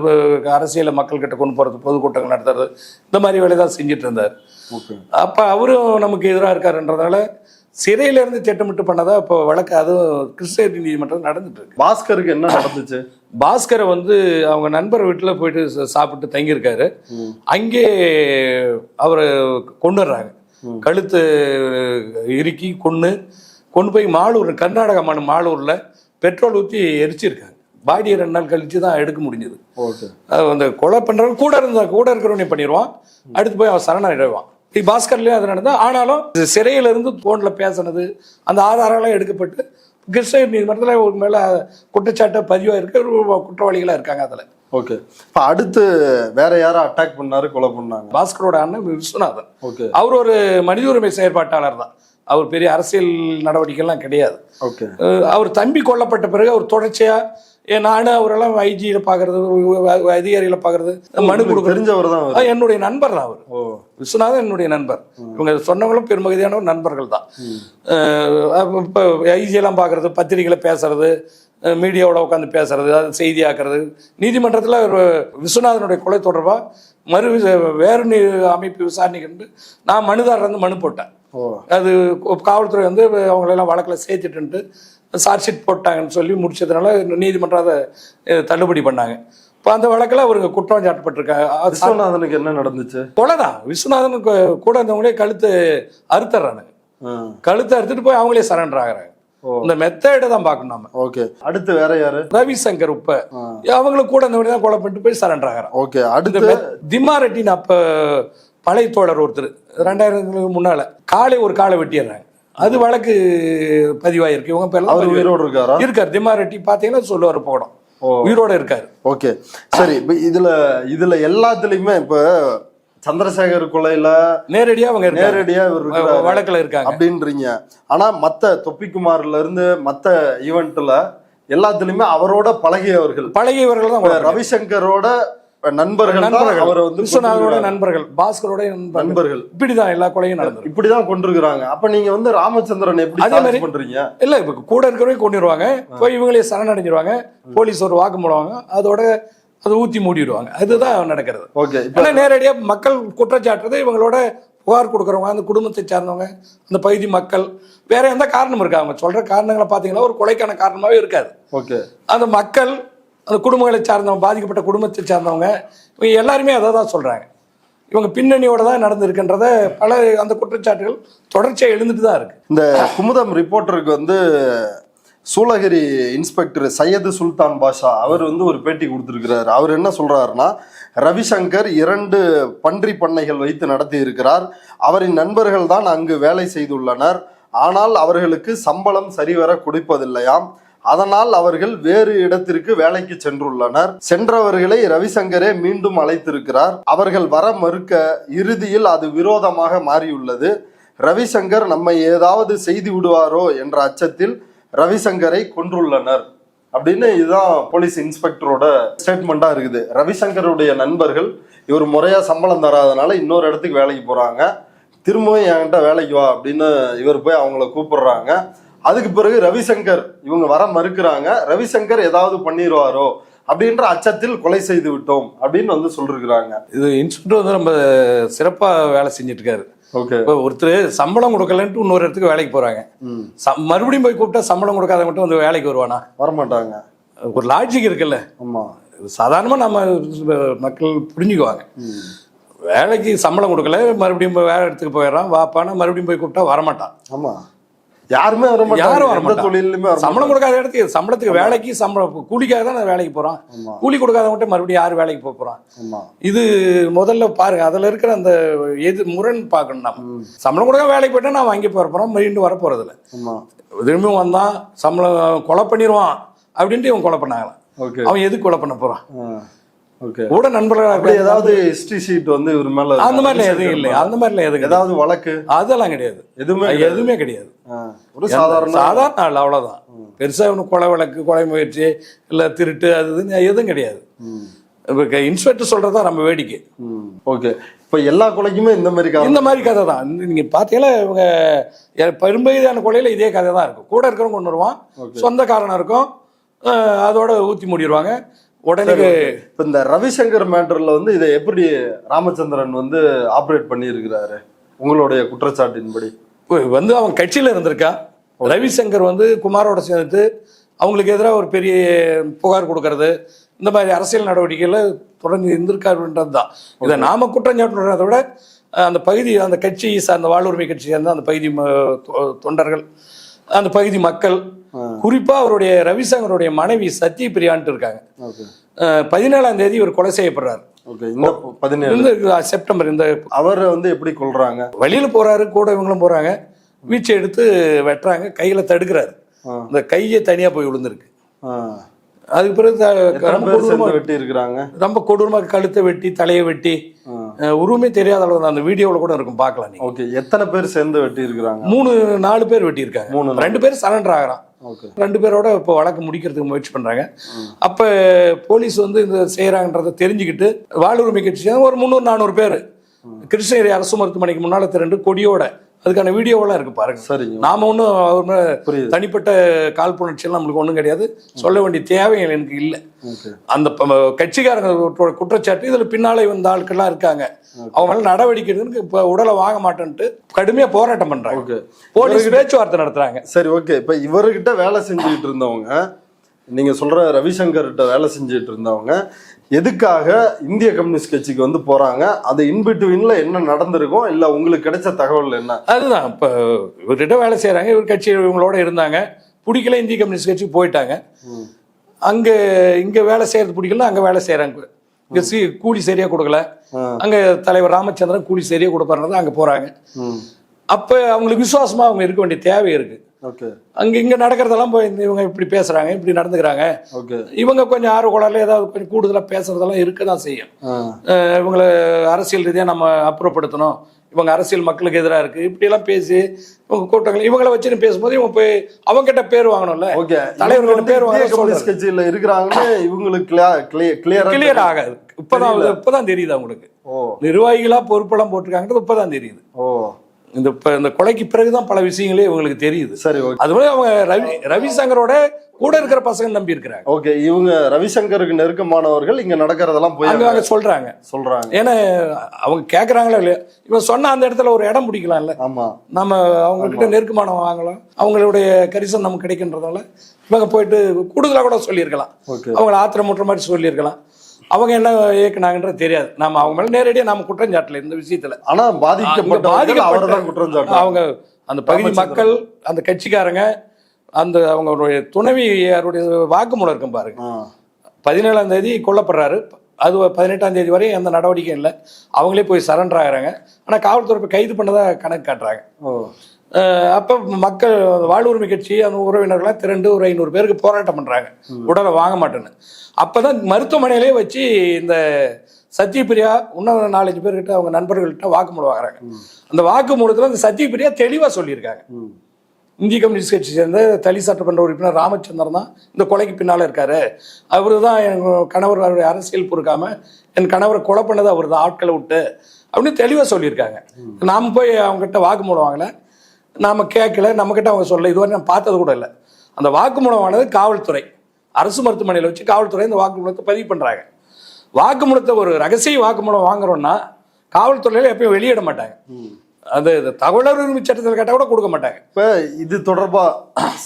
அரசியலை மக்கள் கிட்ட கொண்டு போறது, பொதுக்கூட்டங்கள் நடத்துறது, இந்த மாதிரி வேலை தான் செஞ்சுட்டு இருந்தார். அப்ப அவரும் நமக்கு எதிராக இருக்காருன்றதால சிறையில இருந்து திட்டமிட்டு பண்ணதா இப்போ வழக்கு, அதுவும் கிருஷ்ணகிரி நீதிமன்றம் நடந்துட்டு இருக்கு. பாஸ்கருக்கு என்ன நடந்துச்சு? பாஸ்கரை வந்து அவங்க நண்பர் வீட்டில் போயிட்டு சாப்பிட்டு தங்கியிருக்காரு. அங்கே அவரை கொண்டு வர்றாங்க. கழுத்து இறுக்கி கொண்டு போய் மாலூர், கர்நாடகா மாலூர்ல பெட்ரோல் ஊற்றி எரிச்சிருக்காங்க. பாடியை 2 நாள் கழிச்சு தான் எடுக்க முடிஞ்சது. அந்த கொலை பண்றவங்க கூட இருக்கிறவனே பண்ணிடுவான். அடுத்து போய் அவன் சரணடைவான். பாஸ்கர்லயும் அது நடந்தா. ஆனாலும் சிறையில இருந்து போன்ல பேசினது, அந்த ஆதாரங்களாம் எடுக்கப்பட்டு கிருஷ்ணகிரி நீதிமன்றத்தில் ஒரு மேல குற்றச்சாட்டை பதிவாயிருக்கு. குற்றவாளிகளா இருக்காங்க அதுல. ஓகே, இப்ப அடுத்து வேற யாரும் அட்டாக் பண்ணாரு, கொலை பண்ணாங்க? பாஸ்கரோட அண்ணன் விஸ்வநாதன். ஓகே, அவர் ஒரு மனித உரிமை செயற்பாட்டாளர் தான். அவர் பெரிய அரசியல் நடவடிக்கைலாம் கிடையாது. ஓகே, அவர் தம்பி கொல்லப்பட்ட பிறகு அவர் தொடர்ச்சியா நானும் அவரெல்லாம் ஐஜியில பாக்குறது, அதிகாரிகளை பாக்குறது, மனு கொடுக்க தெரிஞ்சவர் தான். என்னுடைய நண்பர் தான் அவர். விஸ்வநாதன் என்னுடைய நண்பர். இவங்க சொன்னவங்களும் பெருமதியான நண்பர்கள் தான். இப்போ ஐஜியெல்லாம் பாக்குறது, பத்திரிகைகளை பேசுறது, மீடியாவோட உட்காந்து பேசுறது, அது செய்தியாக்குறது. நீதிமன்றத்தில் ஒரு விஸ்வநாதனுடைய கொலை தொடர்பாக வேறு அமைப்பு விசாரணைக்கு நான் மனுதாரர் வந்து மனு போட்டேன். அது காவல்துறை வந்து அவங்களெல்லாம் வழக்கில் சேர்த்துட்டு சார்ஜ் ஷீட் போட்டாங்கன்னு சொல்லி முடிச்சதுனால நீதிமன்றம் அதை தள்ளுபடி பண்ணாங்க. இப்போ அந்த வழக்கில் அவருக்கு குற்றம் சாட்டப்பட்டிருக்காங்க. விஸ்வநாதனுக்கு என்ன நடந்துச்சு? கொலைதான். விஸ்வநாதனுக்கு கூட இருந்தவங்களே கழுத்து அறுத்துறானுங்க. கழுத்தை அறுத்துட்டு போய் அவங்களே சரண்டர் ஆகுறாங்க. இந்த மெத்தேடை தான் பார்க்கணும் நாம. ஓகே, அடுத்து வேற யாரு? ரவிசங்கர் உப்ப அவங்களுக்கு கூட இருந்தவங்க தான் கொலை பண்ணிட்டு போய் சரண்டர் ஆகிறான். ஓகே, அடுத்து திம்மாரெட்டின்னு அப்ப பழைய தோழர் ஒருத்தர் 2000 முன்னால ஒரு காலை வெட்டிடுறாங்க. அது வழக்கு பதிவாயிருக்கு. இவங்க பேர்லாம் உயிரோடு இருக்காரு. திம்மாரெட்டி பாத்தீங்கன்னா சொல்லுவாரு போடும், உயிரோட இருக்காரு. ஓகே, சரி. இதுல எல்லாத்துலயுமே இப்ப சந்திரசேகர் கொலையில நேரடியா வழக்குல இருக்காங்க அப்படின்றீங்க. ஆனா மத்த தொப்பிக்குமார்ல இருந்து மத்த ஈவெண்ட்ல எல்லாத்துலயுமே அவரோட பழகியவர்கள் தான். ரவிசங்கரோட நண்பர்கள், அவர் வந்து விஸ்வநாதனோட நண்பர்கள், பாஸ்கரோட நண்பர்கள். இப்படிதான் எல்லா கொலையும் நடந்தது. இப்படிதான் கொண்டிருக்கிறாங்க. அப்ப நீங்க வந்து ராமச்சந்திரன் எப்படி அதே மாதிரி பண்றீங்க? இல்ல, இப்ப கூட இருக்கிறவங்க கொண்டுருவாங்க, போய் இவங்களே சரணடைஞ்சிருவாங்க, போலீஸ் ஒரு வாக்கு மூடுவாங்க, அதோட அதை ஊத்தி மூடிடுவாங்க. அதுதான் நடக்கிறது. ஓகே, நேரடியா மக்கள் குற்றச்சாட்டுறது இவங்களோட புகார் கொடுக்குறவங்க அந்த குடும்பத்தை சார்ந்தவங்க, அந்த பகுதி மக்கள், வேற எந்த காரணமும் இருக்கா? அவங்க சொல்ற காரணங்களை பார்த்தீங்கன்னா ஒரு கொலைக்கான காரணமாகவே இருக்காது. ஓகே. அந்த மக்கள், அந்த குடும்பங்களை சார்ந்தவங்க, பாதிக்கப்பட்ட குடும்பத்தை சார்ந்தவங்க, இவங்க எல்லாருமே அதை தான் சொல்றாங்க. இவங்க பின்னணியோட தான் நடந்திருக்குன்றத பல அந்த குற்றச்சாட்டுகள் தொடர்ச்சியாக எழுந்துட்டு தான் இருக்கு. இந்த குமுதம் ரிப்போர்ட்டருக்கு வந்து சூளகிரி இன்ஸ்பெக்டர் சையது சுல்தான் பாஷா அவர் வந்து ஒரு பேட்டி கொடுத்திருக்கிறார். அவர் என்ன சொல்றாருன்னா, ரவிசங்கர் 2 பன்றி பண்ணைகள் வைத்து நடத்தி இருக்கிறார். அவரின் நண்பர்கள் தான் அங்கு வேலை செய்துள்ளனர். ஆனால் அவர்களுக்கு சம்பளம் சரிவர கொடுப்பதில்லையாம். அதனால் அவர்கள் வேறு இடத்திற்கு வேலைக்கு சென்றுள்ளனர். சென்றவர்களை ரவிசங்கரே மீண்டும் அழைத்திருக்கிறார். அவர்கள் வர மறுக்க இறுதியில் அது விரோதமாக மாறியுள்ளது. ரவிசங்கர் நம்மை ஏதாவது செய்து விடுவாரோ என்ற அச்சத்தில் ரவிசங்கரை கொன்றுள்ளனர் அப்படின்னு இதுதான் போலீஸ் இன்ஸ்பெக்டரோட ஸ்டேட்மெண்டா இருக்குது. ரவிசங்கருடைய நண்பர்கள் இவர் முறையா சம்பளம் தராதனால இன்னொரு இடத்துக்கு வேலைக்கு போறாங்க. திரும்பவும் என்கிட்ட வேலைக்கு வா அப்படின்னு இவர் போய் அவங்கள கூப்பிடுறாங்க. அதுக்கு பிறகு ரவிசங்கர் இவங்க வர மறுக்கிறாங்க. ரவிசங்கர் ஏதாவது பண்ணிடுவாரோ அப்படின்ற அச்சத்தில் கொலை செய்து விட்டோம் அப்படின்னு வந்து சொல்லிருக்கிறாங்க. இது இன்ஸ்பெக்டர் வந்து ரொம்ப சிறப்பா வேலை செஞ்சுட்டு இருக்காரு. ஓகே. ஒருத்தர் சம்பளம் கொடுக்கலன்ட்டு இன்னொரு இடத்துக்கு வேலைக்கு போறாங்க. மறுபடியும் போய் கூப்பிட்டா சம்பளம் கொடுக்காத மட்டும் வந்து வேலைக்கு வருவானா? வரமாட்டாங்க. ஒரு லாஜிக் இருக்குல்ல. ஆமா. சாதாரணமா நம்ம மக்கள் புரிஞ்சுக்குவாங்க. வேலைக்கு சம்பளம் கொடுக்கல, மறுபடியும் வேலை இடத்துக்கு போயிடறான், வாப்பானா மறுபடியும் போய் கூப்பிட்டா வரமாட்டான். ஆமா, யாருமே யாரும் வரமாட்டாங்க. தொழிலுமே சம்பளம் கொடுக்காத இடத்துக்கு, சம்பளத்துக்கு வேலைக்கு சம்பளம் கூலிக்காக தான் வேலைக்கு போறான். கூலி கொடுக்காத மட்டும் மறுபடியும் யாரு வேலைக்கு போறான்? இது முதல்ல பாருங்க, அதுல இருக்கிற அந்த எது முரண் பார்க்கணும். நம்ம சம்பளம் கொடுக்க வேலைக்கு போயிட்டா நான் வாங்கி போறோம், மீண்டும் வர போறது இல்லை. திரும்பியும் வந்தான் சம்பளம் கொலை பண்ணிடுவான் அப்படின்ட்டு இவன் கொலை பண்ணாங்களாம். அவன் எதுக்கு கொலை பண்ண போறான்? கூட நண்பர்களாக ஏதாவது ஹிஸ்டரி ஷீட் வந்து இவர் மேல அந்த மாதிரிலாம் எதுவும் இல்லை. அந்த மாதிரிலாம் எதுவும் ஏதாவது வழக்கு அதெல்லாம் கிடையாது. எதுவுமே கிடையாது. ஒரு சாதாரண ஆள் அவ்வளவுதான். பெருசா இவனு கொலை வழக்கு, கொலை முயற்சி, இல்ல திருட்டு, அது எதுவும் கிடையாது. இன்ஸ்பெக்டர் சொல்றதா நம்ம வேடிக்கை. ஓகே. இப்ப எல்லா கொலைக்குமே இந்த மாதிரி கதை தான். நீங்க பாத்தீங்கன்னா இவங்க பெரும்பகுதியான கொலையில இதே கதை தான் இருக்கும். கூட இருக்கிறவங்க கொண்டு வருவான், சொந்தக்காரனா இருக்கும், அதோட ஊத்தி மூடிடுவாங்க. உடனே இப்ப இந்த ரவிசங்கர் மேட்டர்ல வந்து இதை எப்படி ராமச்சந்திரன் வந்து ஆப்ரேட் பண்ணி இருக்கிறாரு உங்களுடைய குற்றச்சாட்டின்படி? வந்து அவன் கட்சியில இருந்திருக்கான். ரவிசங்கர் வந்து குமாரோட சேர்ந்து அவங்களுக்கு எதிராக ஒரு பெரிய புகார் கொடுக்கறது, இந்த மாதிரி அரசியல் நடவடிக்கைகளை தொடர்ந்து இருந்திருக்காருன்றது தான். இதை நாம குற்றம் சாட்டுறதை விட அந்த பகுதி, அந்த கட்சி சார்ந்த வாழ்வுரிமை கட்சி சார்ந்த அந்த பகுதி தொண்டர்கள், அந்த பகுதி மக்கள், குறிப்பா அவருடைய ரவிசங்கருடைய மனைவி சத்யபிரியான்ட்டு இருக்காங்க. 17ஆம் தேதி இவர் கொலை செய்யப்படுறாரு. செப்டம்பர். இந்த அவர் வந்து எப்படி கொல்றாங்க? வழியில போறாரு, கூட இவங்களும் போறாங்க, வீச்சை எடுத்து வெட்டுறாங்க, கையில தடுக்கிறாரு, இந்த கையை தனியா போய் விழுந்திருக்கு. அதுக்கு பிறகு வெட்டி இருக்கிறாங்க. ரொம்ப கொடூரமா கழுத்தை வெட்டி, தலையை வெட்டி, உருவமே தெரியாத அளவு அந்த வீடியோவில் கூட இருக்கும், பார்க்கலாம் நீங்க. ஓகே. எத்தனை பேர் சேர்ந்து வெட்டி இருக்காங்க? 3-4 பேர் வெட்டி இருக்காங்க. 2 பேர் சரண்டர் ஆகிறான். 2 பேரோட இப்போ வழக்கு முடிக்கிறதுக்கு முயற்சி பண்றாங்க. அப்ப போலீஸ் வந்து இந்த செய்யறாங்கன்றதை தெரிஞ்சுக்கிட்டு வாழ்வுரிமை கட்சி ஒரு 300-400 பேர் கிருஷ்ணகிரி அரசு மருத்துவமனைக்கு முன்னால திரண்டு கொடியோட, அதுக்கான வீடியோவெல்லாம் இருக்கு பாருங்க. சரிங்க. நாம ஒன்றும் தனிப்பட்ட காழ்ப்புணர்ச்சியெல்லாம் நம்மளுக்கு ஒன்றும் கிடையாது, சொல்ல வேண்டிய தேவைகள் எனக்கு இல்லை. அந்த கட்சிக்காரங்க குற்றச்சாட்டு இதுல பின்னாலே வந்த ஆட்கள்லாம் இருக்காங்க, அவங்க நடவடிக்கை எடுத்து இப்ப உடலை வாங்க மாட்டேன்ட்டு கடுமையா போராட்டம் பண்றாங்க. போலீஸ் பேச்சுவார்த்தை நடத்துறாங்க. சரி, ஓகே. இப்ப இவர்கிட்ட வேலை செஞ்சுக்கிட்டு இருந்தவங்க, நீங்க சொல்ற ரவிசங்கர்கிட்ட வேலை செஞ்சுட்டு இருந்தவங்க எதுக்காக இந்திய கம்யூனிஸ்ட் கட்சிக்கு வந்து போறாங்க? அது இன்பிட்வீன்ல என்ன நடந்திருக்கும், இல்ல உங்களுக்கு கிடைச்ச தகவல் என்ன? அதுதான், இப்ப இவர்கிட்ட வேலை செய்யறாங்க, இவர் கட்சி இவங்களோட இருந்தாங்க, பிடிக்கல இந்திய கம்யூனிஸ்ட் கட்சி போயிட்டாங்க. அங்க இங்க வேலை செய்யறது பிடிக்கல, அங்க வேலை செய்யறாங்க. இங்க கூலி சரியா கொடுக்கல, அங்க தலைவர் ராமச்சந்திரன் கூலி சரியா கொடுப்பாருன்னு அங்க போறாங்க. அப்ப அவங்களுக்கு விசுவாசமா அவங்க இருக்க வேண்டிய தேவை இருக்கு. அங்க இங்க நடக்கிறதெல்லாம் போய் இவங்க இப்படி பேசுறாங்க, இப்படி நடந்துக்கிறாங்க, இவங்க கொஞ்சம் ஆர்வலர்ல ஏதாவது கொஞ்சம் கூடுதலா பேசுறதெல்லாம் இருக்கதான் செய்யும். இவங்களை அரசியல் ரீதியா நம்ம அப்புறப்படுத்தணும், இவங்க அரசியல் மக்களுக்கு எதிராக இருக்கு, இப்படி எல்லாம் பேசி இவங்க கூட்டங்கள் இவங்களை வச்சுன்னு பேசும்போது இவங்க போய் அவங்க கிட்ட பேர் வாங்கணும்ல, தலைவர்கிட்ட பேர் வாங்க கட்சியில இருக்கிறாங்க. இவங்களுக்கு கிளியர் ஆகாது. இப்பதான் தெரியுது அவங்களுக்கு நிர்வாகிகளா பொறுப்பெல்லாம் போட்டிருக்காங்கிறது இப்பதான் தெரியுது. இந்த கொலைக்கு பிறகுதான் பல விஷயங்களே இவங்களுக்கு தெரியுது. சரி, அது மாதிரி அவங்க ரவிசங்கரோட கூட இருக்கிற பசங்க நம்பி இருக்கிறாங்க. ஓகே, இவங்க ரவிசங்கருக்கு நெருக்கமானவர்கள் இங்க நடக்கிறதெல்லாம் போய் அங்க சொல்றாங்க. ஏன்னா அவங்க கேட்கறாங்களா இல்லையா, இவன் சொன்ன அந்த இடத்துல ஒரு இடம் பிடிக்கலாம்ல. ஆமா, நம்ம அவங்க கிட்ட நெருக்கமானவங்க வாங்கலாம், அவங்களுடைய கரிசனம் நமக்கு கிடைக்கின்றதால இவங்க போயிட்டு கூடுதலா கூட சொல்லியிருக்கலாம், அவங்கள ஆத்திரமுற்ற மாதிரி சொல்லியிருக்கலாம். அவங்க என்ன இயக்குனாங்கன்றது தெரியாது. நாம அவங்க மேல நேரடியா நாம குற்றம் சாட்டல இந்த விஷயத்துல. ஆனா பாதிக்கப்பட்ட குற்றம் சாட்டல அவங்க அந்த பகுதி மக்கள், அந்த கட்சிக்காரங்க, அந்த அவங்களுடைய துணைவியாருடைய வாக்குமூலம் இருக்கும் பாருங்க. 17ஆம் தேதி கொல்லப்படுறாரு, அது 18ஆம் தேதி வரை எந்த நடவடிக்கையும் இல்லை, அவங்களே போய் சரண்டர் ஆகிறாங்க. ஆனால் காவல்துறை கைது பண்ணதா கணக்கு காட்டுறாங்க. அப்போ மக்கள், வாழ்வுரிமை கட்சி அந்த உறவினர்கள்லாம் திரண்டு ஒரு 500 பேருக்கு போராட்டம் பண்ணுறாங்க, உடலை வாங்க மாட்டேன்னு. அப்போ தான் மருத்துவமனையிலே வச்சு இந்த சத்யபிரியா இன்னும் 4-5 பேர்கிட்ட அவங்க நண்பர்கள்ட்ட வாக்குமூலம் வாங்குறாங்க. அந்த வாக்குமூலத்தில் அந்த சத்யபிரியா தெளிவாக சொல்லியிருக்காங்க, இந்திய கம்யூனிஸ்ட் கட்சி சேர்ந்த தளி சட்டமன்ற உறுப்பினர் ராமச்சந்திரன் தான் இந்த கொலைக்கு பின்னால் இருக்காரு, அவரு தான் என் கணவர் அரசியல் பொறுக்காம என் கணவரை கொலை பண்ணது அவர் தான், ஆட்களை விட்டு அப்படின்னு தெளிவாக சொல்லியிருக்காங்க. நாம் போய் அவங்ககிட்ட வாக்குமூலம் வாங்கலை, நாம் கேட்கல, நம்மக்கிட்ட அவங்க சொல்லலை, இதுவரை நான் பார்த்தது கூட இல்லை. அந்த வாக்குமூலம் வாங்கினது காவல்துறை, அரசு மருத்துவமனையில் வச்சு காவல்துறை இந்த வாக்குமூலத்தை பதிவு பண்ணுறாங்க. வாக்குமூலத்தை ஒரு ரகசிய வாக்குமூலம் வாங்குறோம்னா காவல்துறையில எப்பயும் வெளியிட மாட்டாங்க, அது தகவல் உரிமை சட்டத்தில் கேட்டால் கூட கொடுக்க மாட்டாங்க. இப்போ இது தொடர்பா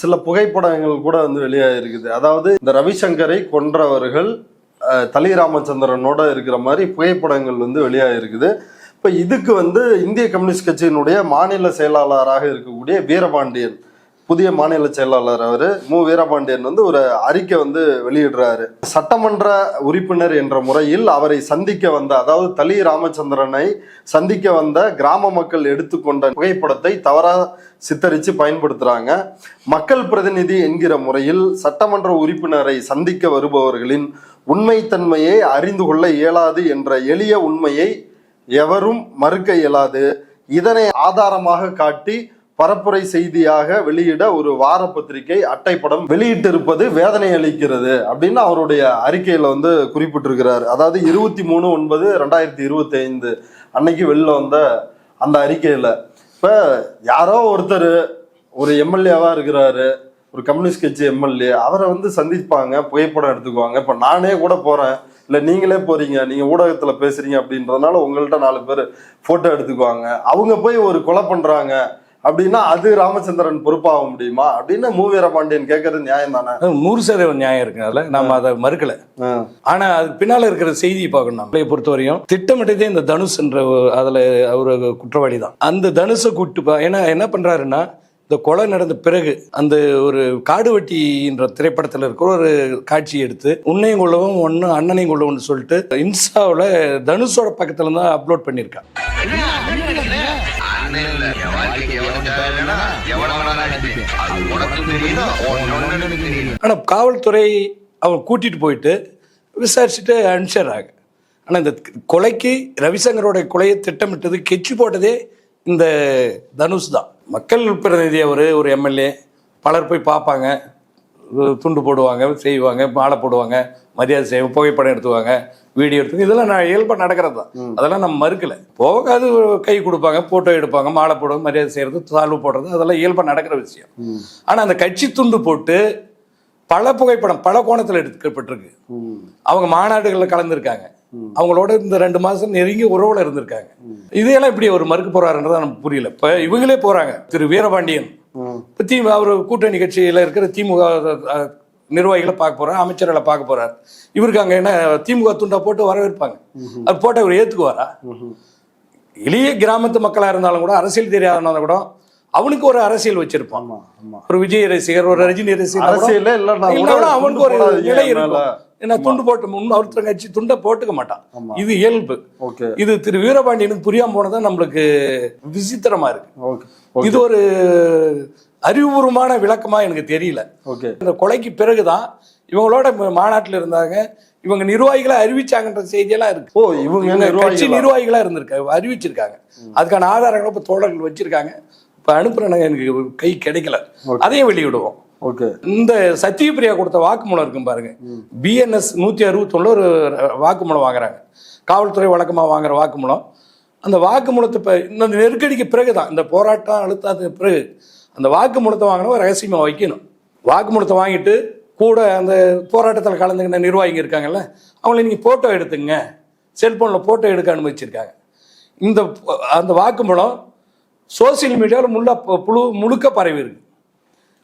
சில புகைப்படங்கள் கூட வந்து வெளியாக இருக்குது. அதாவது இந்த ரவிசங்கரை கொன்றவர்கள் தளி ராமச்சந்திரனோட இருக்கிற மாதிரி புகைப்படங்கள் வந்து வெளியாக இருக்குது. இப்போ இதுக்கு வந்து இந்திய கம்யூனிஸ்ட் கட்சியினுடைய மாநில செயலாளராக இருக்கக்கூடிய வீரபாண்டியன், புதிய மாநில செயலாளர் அவர் மு வீரபாண்டியன் வந்து ஒரு அறிக்கை வந்து வெளியிடுறாரு. சட்டமன்ற உறுப்பினர் என்ற முறையில் அவரை சந்திக்க வந்த, அதாவது தளி ராமச்சந்திரனை சந்திக்க வந்த கிராம மக்கள் எடுத்துக்கொண்ட புகைப்படத்தை தவறாக சித்தரித்து பயன்படுத்துறாங்க. மக்கள் பிரதிநிதி என்கிற முறையில் சட்டமன்ற உறுப்பினரை சந்திக்க வருபவர்களின் உண்மைத்தன்மையை அறிந்து கொள்ள இயலாது என்ற எளிய உண்மையை எவரும் மறுக்க இயலாது. இதனை ஆதாரமாக காட்டி பரப்புரை செய்தியாக வெளியிட ஒரு வார பத்திரிகை அட்டைப்படம் வெளியிட்டிருப்பது வேதனை அளிக்கிறது அப்படின்னு அவருடைய அறிக்கையில வந்து குறிப்பிட்டிருக்கிறார். அதாவது 23/9/2025 அன்னைக்கு வெளில வந்த அந்த அறிக்கையில இப்ப யாரோ ஒருத்தர் ஒரு எம்எல்ஏவா இருக்கிறாரு, ஒரு கம்யூனிஸ்ட் கட்சி எம்எல்ஏ, அவரை வந்து சந்திப்பாங்க, புகைப்படம் எடுத்துக்குவாங்க. இப்ப நானே கூட போறேன், இல்லை நீங்களே போறீங்க, நீங்க ஊடகத்துல பேசுறீங்க அப்படின்றதுனால உங்கள்கிட்ட 4 பேர் போட்டோ எடுத்துக்குவாங்க. அவங்க போய் ஒரு கொலை பண்றாங்க அப்படின்னா அது ராமச்சந்திரன் பொறுப்பாக முடியுமா அப்படின்னு மு வீரபாண்டியன் கேட்கறது நியாயம் தானே? 100% நியாயம் இருக்கு, அதில் நம்ம அதை மறுக்கல. ஆனா அதுக்கு பின்னால இருக்கிற செய்தியை பார்க்கணும். நம்மளை பொறுத்தவரையும் திட்டமிட்டதே இந்த தனுஷ் என்ற அதுல அவரு குற்றவாளி தான். அந்த தனுஷை கூட்டு ஏன்னா என்ன பண்றாருன்னா, இந்த கொலை நடந்த பிறகு அந்த ஒரு காடுவெட்டி என்ற திரைப்படத்தில் இருக்கிற ஒரு காட்சி எடுத்து உன்னையும் கொள்ளவும் ஒன்று அண்ணனையும் கொள்ளவும் சொல்லிட்டு இன்ஸ்டாவில் தனுஷோட பக்கத்துல தான் அப்லோட் பண்ணியிருக்கான். ஆனா காவல்துறை அவங்க கூட்டிட்டு போயிட்டு விசாரிச்சுட்டு அனுப்பிச்சிடுறாங்க. ஆனா இந்த கொலைக்கு, ரவிசங்கரோட கொலையை திட்டமிட்டது, கெச்சு போட்டதே இந்த தனுஷ் தான். மக்கள் பிரதிநிதி அவர், ஒரு எம்எல்ஏ, பலர் போய் பார்ப்பாங்க, துண்டு போடுவாங்க, செய்வாங்க, மாலை போடுவாங்க, மரியாதை செய்வாங்க, புகைப்படம் எடுத்துவாங்க, வீடியோ எடுத்து, இதெல்லாம் நான் இயல்பாக நடக்கிறது தான். அதெல்லாம் நம்ம மறுக்கலை. போகாது கை கொடுப்பாங்க, போட்டோ எடுப்பாங்க, மாலை போடுவாங்க, மரியாதை செய்யறது, சால்வு போடுறது, அதெல்லாம் இயல்பாக நடக்கிற விஷயம். ஆனால் அந்த கட்சி துண்டு போட்டு பல புகைப்படம் பல கோணத்தில் எடுக்கப்பட்டிருக்கு. அவங்க மாநாடுகளில் கலந்துருக்காங்க, அவங்களோட இந்த 2 மாதம் நெருங்கி உறவுல இருந்திருக்காங்க. இதையெல்லாம் இப்படி ஒரு மறுக்க போறாருன்றதா நமக்கு புரியல. இப்ப இவங்களே போறாங்க, திரு வீரபாண்டியன் அவர் கூட்டணி கட்சியில இருக்கிற திமுக நிர்வாகிகளை பார்க்க போறாரு, அமைச்சர்களை பார்க்க போறாரு. இவருக்கு அங்க என்ன திமுக துண்டா போட்டு வரவேற்பாங்க, அது போட்டு அவர் ஏத்துக்குவாரா? எளிய கிராமத்து மக்களா இருந்தாலும் கூட, அரசியல் தெரியாதனால கூட அவனுக்கு ஒரு அரசியல் வச்சிருப்பான். ஒரு விஜய் ரசிகர், ஒரு ரஜினி ரசிகர், அவனுக்கு ஒரு நிலை இருக்கும். ஏன்னா துண்டு போட்டு ஒருத்தர் கட்சி துண்டை போட்டுக்க மாட்டான், இது இயல்பு. இது திரு வீரபாண்டியனுக்கு புரியாம போனதான் நம்மளுக்கு விசித்திரமா இருக்கு. இது ஒரு அறிவுபூர்வமான விளக்கமா எனக்கு தெரியல. இந்த கொலைக்கு பிறகுதான் இவங்களோட மாநாட்டில் இருந்தாங்க, இவங்க நிர்வாகிகளா அறிவிச்சாங்கன்ற செய்தியெல்லாம் இருக்கு. இவங்க கட்சி நிர்வாகிகளா இருந்திருக்காங்க, அறிவிச்சிருக்காங்க. அதுக்கான ஆதாரங்களை இப்ப தோழர்கள் வச்சிருக்காங்க. இப்ப அனுப்புறேன், எனக்கு கை கிடைக்கல, அதையும் வெளியிடுவோம். இந்த சத்யபிரியா கொடுத்த வாக்குமூலம் இருக்கும் பாருங்க, BNS 161 ஒரு வாக்குமூலம் வாங்குறாங்க. காவல்துறை வழக்கமா வாங்குற வாக்குமூலம். அந்த வாக்குமூலத்தை இந்த நெருக்கடிக்கு பிறகுதான், இந்த போராட்டம் அழுத்தாத பிறகு அந்த வாக்குமூலத்தை வாங்கினா ரகசியமா வைக்கணும். வாக்குமூலத்தை வாங்கிட்டு கூட அந்த போராட்டத்தில் கலந்துக்கின நிர்வாகிங்க இருக்காங்கல்ல, அவங்கள நீங்கள் ஃபோட்டோ எடுத்துங்க, செல்ஃபோனில் ஃபோட்டோ எடுக்க அனுமதிச்சிருக்காங்க. அந்த வாக்குமூலம் சோசியல் மீடியாவில் முழுக்க பரவி இருக்கு.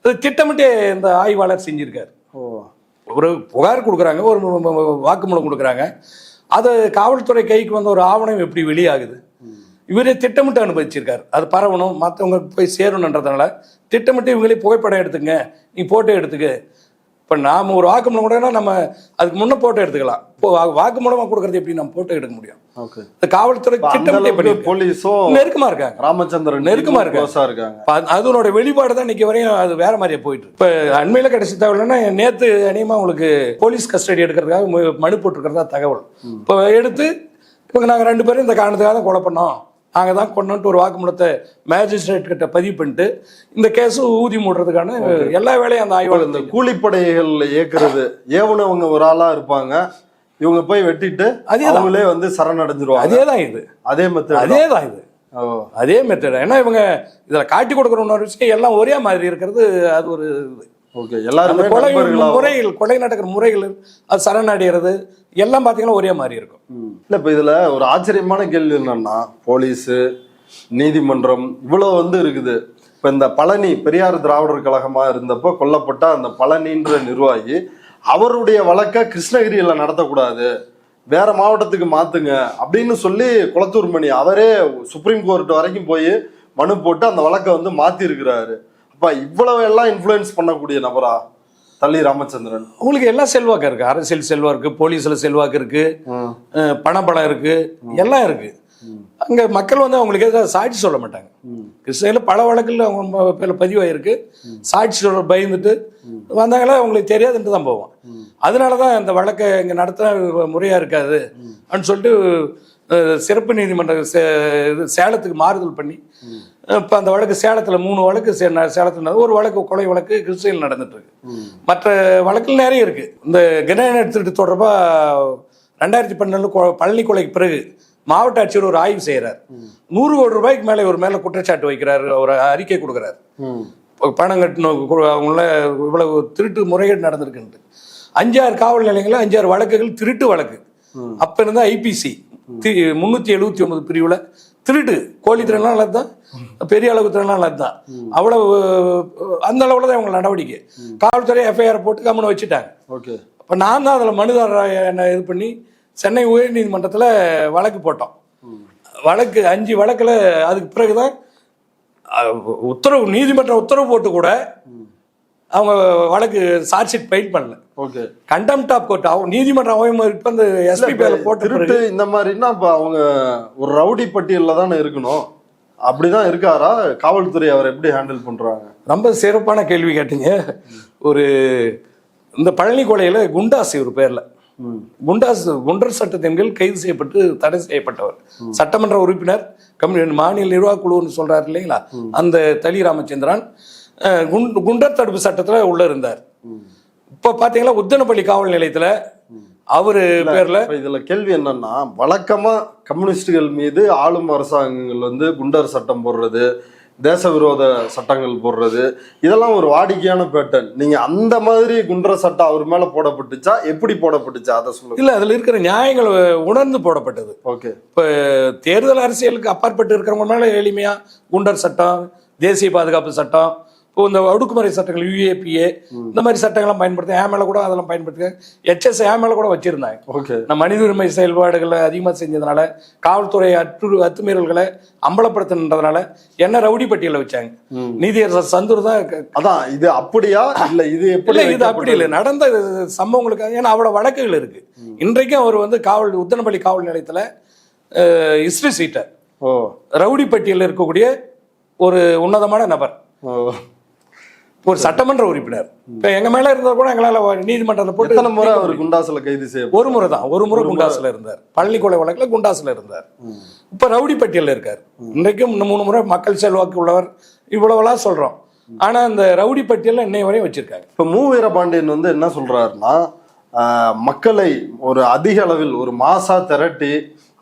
அது திட்டமிட்டு இந்த ஆய்வாளர் செஞ்சிருக்காரு. ஒரு புகார் கொடுக்குறாங்க, ஒரு வாக்குமூலம் கொடுக்குறாங்க, அது காவல்துறை கைக்கு வந்த ஒரு ஆவணம் எப்படி வெளியாகுது? இவரே திட்டமிட்டு அனுமதிச்சிருக்காரு. அது பரவணும், மற்றவங்க போய் சேரணுன்றதுனால திட்டமிட்டு இவங்களே புகைப்படம் எடுத்துங்க, நீ ஃபோட்டோ எடுத்துக்க. இப்போ நாம் ஒரு வாக்குமூலம் கூட நம்ம அதுக்கு முன்னே ஃபோட்டோ எடுத்துக்கலாம். இப்போ வாக்குமூலமாக கொடுக்கறது எப்படி நம்ம ஃபோட்டோ எடுக்க முடியும்? காவல்துறை திட்டமிட்டு போலீஸும் நெருக்கமா இருக்காங்க, ராமச்சந்திரன் நெருக்கமா இருக்காங்க. அதனோட வெளிப்பாடு தான் இன்னைக்கு வரையும் அது வேற மாதிரியே போயிட்டு. இப்போ அண்மையில கிடைச்ச தகவல்னா, நேற்று அநேகமாக உங்களுக்கு போலீஸ் கஸ்டடி எடுக்கிறதுக்காக மனு போட்டிருக்கிறதா தகவல். இப்போ எடுத்து இவங்க நாங்கள் 2 பேரும் இந்த காரணத்துக்காக தான் கொலை பண்ணோம், நாங்கள் தான் கொண்டோன்ட்டு ஒரு வாக்குமூலத்தை மேஜிஸ்ட்ரேட் கிட்ட பதிவு பண்ணிட்டு இந்த கேஸு ஊதி மூடுறதுக்கான எல்லா வேலையும் அந்த ஆய்வாளர். இந்த கூலிப்படைகள் இயக்குறது ஏவனவங்க ஒரு ஆளா இருப்பாங்க, இவங்க போய் வெட்டிட்டு அவங்களே வந்து சரணடைஞ்சிருவாங்க. அதேதான் இது, அதே மெத்தட். ஏன்னா இவங்க இதுல காட்டி கொடுக்குற இன்னொரு விஷயம் எல்லாம் ஒரே மாதிரி இருக்கிறது. அது ஒரு கொலை நடக்கிற முறைகள், அது சரணடைகிறது எல்லாம் பாத்தீங்கன்னா ஒரே மாதிரி இருக்கும். இல்ல இப்ப இதுல ஒரு ஆச்சரியமான கேள்வி என்னன்னா, போலீஸ், நீதிமன்றம் இவ்வளவு வந்து இருக்குது. இப்ப இந்த பழனி பெரியார் திராவிடர் கழகமா இருந்தப்போ கொல்லப்பட்ட அந்த பழனின்ற நிர்வாகி, அவருடைய வழக்க கிருஷ்ணகிரியில நடத்தக்கூடாது, வேற மாவட்டத்துக்கு மாத்துங்க அப்படின்னு சொல்லி குளத்தூர் மணி அவரே சுப்ரீம் கோர்ட் வரைக்கும் போய் மனு போட்டு அந்த வழக்கை வந்து மாத்தி இருக்கிறாரு. அப்ப இவ்வளவு எல்லாம் இன்ஃப்ளூயன்ஸ் பண்ணக்கூடிய நபரா தளி ராமச்சந்திரன்? உங்களுக்கு எல்லாம் செல்வாக்கு இருக்கு, அரசியல் செல்வாக்கு, போலீஸ்ல செல்வாக்கு இருக்கு, பணபலம் இருக்கு, எல்லாம் இருக்கு. அங்க மக்கள் வந்து அவங்களுக்கு எதாவது சாட்சி சொல்ல மாட்டாங்க. கிருஷ்ணகிரியில பல வழக்குல அவங்க பேர்ல பதிவாயிருக்கு. சாட்சி சொல்ல பயந்துட்டு வந்தாங்களா அவங்களுக்கு தெரியாதுன்ட்டு தான் போவோம். அதனாலதான் இந்த வழக்கை இங்க நடத்த முறையா இருக்காது அப்படின்னு சொல்லிட்டு சிறப்பு நீதிமன்ற சேலத்துக்கு மாறுதல் பண்ணி இப்போ அந்த வழக்கு சேலத்தில் 3 வழக்கு சேலத்தில், ஒரு வழக்கு கொலை வழக்கு கிருஷ்ணகிரியில் நடந்துட்டு இருக்கு. மற்ற வழக்கில் நிறைய இருக்கு. இந்த கிரேனைட் திருட்டு தொடர்பாக 2012 பழனி கொலைக்கு பிறகு மாவட்ட ஆட்சியர் ஒரு ஆய்வு செய்யறாரு. 100 கோடி ரூபாய்க்கு மேலே ஒரு மேல குற்றச்சாட்டு வைக்கிறாரு, ஒரு அறிக்கை கொடுக்குறாரு. பணம் கட்டணும், அவங்கள இவ்வளவு திருட்டு முறைகேடு நடந்திருக்குன்ட்டு 5-6 காவல் நிலையங்களில் 5-6 வழக்குகள் திருட்டு வழக்கு. அப்ப இருந்தா ஐபிசி 379 பிரிவுல திருட்டு, கோழி திருநாள் அதுதான், பெரிய அளவு திருநாள் அதுதான். அவ்வளவு அந்த அளவுல தான் இவங்க நடவடிக்கை. காவல்துறை எஃப்ஐஆர் போட்டு கம்முன்னு வச்சுட்டாங்க. அப்ப நான் தான் அதுல மனுதாரர் என்ன இது பண்ணி சென்னை உயர் நீதிமன்றத்துல வழக்கு போட்டோம். வழக்கு 5 வழக்குல அதுக்கு பிறகுதான் உத்தரவு, நீதிமன்ற உத்தரவு போட்டு கூட அவங்க வழக்கு சார்ஜ் ஷீட் ஃபைல் பண்ணல. கண்டெம்ட் ஆஃப் கோர்ட் நீதிமன்ற அவமதிப்பு அந்த எஸ்பி பேர்ல போட்டு இந்த மாதிரினா இப்ப அவங்க ஒரு ரவுடி பட்டியல்ல தானே இருக்கணும். அப்படிதான் இருக்காரா காவல்துறை? அவர் எப்படி ஹேண்டில் பண்றாங்க? ரொம்ப சிறப்பான கேள்வி கேட்டீங்க. ஒரு இந்த பழனி கொலையில குண்டாஸ் ஒரு பேர்ல குண்டர் சட்டத்தின் கீழ் கைது செய்யப்பட்டு தடை செய்யப்பட்டவர் சட்டமன்ற உறுப்பினர், மாநில நிர்வாக குழுன்னு சொல்றாரு இல்லைங்களா, அந்த தளி ராமச்சந்திரன் குண்டர் தடுப்பு சட்டத்துல உள்ள இருந்தார். இப்ப பாத்தீங்களா உத்தனப்பள்ளி காவல் நிலையத்துல அவரு பேர்ல. இதுல கேள்வி என்னன்னா, வழக்கமா கம்யூனிஸ்டுகள் மீது ஆளும் அரசாங்கங்கள் வந்து குண்டர் சட்டம் போடுறது, தேச விரோத சட்டங்கள் போடுறது, இதெல்லாம் ஒரு வாடிக்கையான பேட்டர்ன். நீங்க அந்த மாதிரி குண்டர் சட்டம் அவர் மேல போடப்பட்டுச்சா, எப்படி போடப்பட்டுச்சா அதை சொல்லுங்க. இல்ல, அதுல இருக்கிற நியாயங்கள் உணர்ந்து போடப்பட்டது. இப்ப தேர்தல் அரசியலுக்கு அப்பாற்பட்டு இருக்கிறவங்க மேல எளிமையா குண்டர் சட்டம், தேசிய பாதுகாப்பு சட்டம், இந்த ஒடுக்குமுறை சட்டங்கள், யுஏபிஏ, இந்த மாதிரி சட்டங்கள்லாம் பயன்படுத்தி மேல கூட அதெல்லாம் பயன்படுத்தி HSA மேல கூட வச்சிருந்தாங்க. நம்ம மனித உரிமை செயல்பாடுகளை அதிகமாக செஞ்சதுனால, காவல்துறை அத்துமீறல்களை அம்பலப்படுத்தினதுனால என்ன ரவுடி பட்டியல வச்சாங்க. நீதியரசர் சந்தூர் தான். அதான் இது அப்படியா இல்ல இது எப்படி? இது அப்படி இல்லை, நடந்த சம்பவங்களுக்காக. ஏன்னா அவ்வளவு வழக்குகள் இருக்கு. இன்றைக்கும் அவர் வந்து உத்தனப்பள்ளி காவல் நிலையத்துல ஹிஸ்டரி சீட்டர், ரவுடி பட்டியலில் இருக்கக்கூடிய ஒரு உன்னதமான நபர், ஒரு சட்டமன்ற உறுப்பினர். இப்ப எங்க மேல இருந்தா கூட எங்களால நீதிமன்றத்தில் போட்டு எத்தனை முறை அவர் குண்டாசுல கைது செய்ய? ஒரு முறை தான், ஒரு முறை குண்டாசுல இருந்தார். பழனி கொலை வழக்குல குண்டாசுல இருந்தார். இப்ப ரவுடி பட்டியல்ல இருக்காரு. இன்றைக்கும் 3 முறை மக்கள் செல்வாக்கு உள்ளவர், இவ்வளவுலாம் சொல்றோம். ஆனா இந்த ரவுடி பட்டியல்ல இன்னை வரையும் வச்சிருக்காங்க. இப்ப மு வீரபாண்டியன் வந்து என்ன சொல்றாருன்னா, மக்களை ஒரு அதிக அளவில் ஒரு மாசா திரட்டி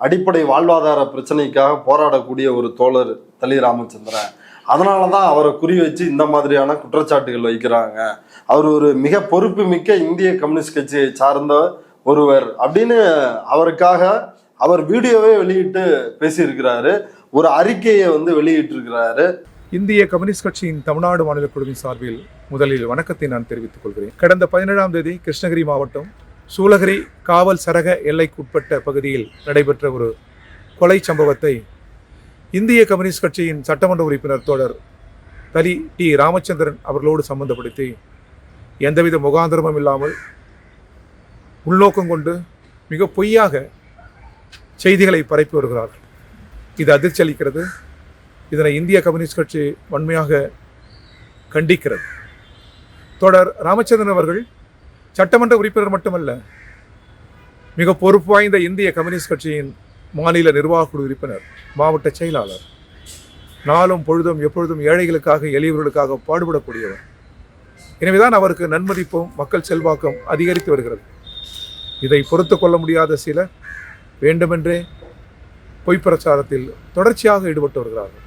அடிப்படை வாழ்வாதார பிரச்சனைக்காக போராடக்கூடிய ஒரு தோழர் தளி ராமச்சந்திரன். அதனாலதான் அவரை குறி வச்சு இந்த மாதிரியான குற்றச்சாட்டுகள் வைக்கிறாங்க. அவர் ஒரு மிக பொறுப்பு மிக்க இந்திய கம்யூனிஸ்ட் கட்சியை சார்ந்த ஒருவர் அப்படின்னு அவருக்காக அவர் வீடியோவே வெளியிட்டு பேசியிருக்கிறாரு, ஒரு அறிக்கையை வெளியிட்டு இருக்கிறாரு. இந்திய கம்யூனிஸ்ட் கட்சியின் தமிழ்நாடு மாநில குழுவின் சார்பில் முதலில் வணக்கத்தை நான் தெரிவித்துக் கொள்கிறேன். கடந்த 17ஆம் தேதி கிருஷ்ணகிரி மாவட்டம் சூளகிரி காவல் சரக எல்லைக்கு உட்பட்ட பகுதியில் நடைபெற்ற ஒரு கொலை சம்பவத்தை இந்திய கம்யூனிஸ்ட் கட்சியின் சட்டமன்ற உறுப்பினர் தோழர் தலி டி ராமச்சந்திரன் அவர்களோடு சம்பந்தப்படுத்தி எந்தவித முகாந்திரமும் இல்லாமல் உள்நோக்கம் கொண்டு மிக பொய்யாக செய்திகளை பரப்பி வருகிறார்கள். இது அதிர்ச்சி அளிக்கிறது. இதனை இந்திய கம்யூனிஸ்ட் கட்சி வன்மையாக கண்டிக்கிறது. தோழர் ராமச்சந்திரன் அவர்கள் சட்டமன்ற உறுப்பினர் மட்டுமல்ல, மிக பொறுப்பு வாய்ந்த இந்திய கம்யூனிஸ்ட் கட்சியின் மாநில நிர்வாக குழு உறுப்பினர், மாவட்ட செயலாளர். நாளும் பொழுதும் எப்பொழுதும் ஏழைகளுக்காக எளியவர்களுக்காக பாடுபடக்கூடியவர். எனவேதான் அவருக்கு நன்மதிப்பும் மக்கள் செல்வாக்கும் அதிகரித்து வருகிறது. இதை பொறுத்து கொள்ள முடியாத சிலர் வேண்டுமென்றே பொய் பிரச்சாரத்தில் தொடர்ச்சியாக ஈடுபட்டு வருகிறார்கள்.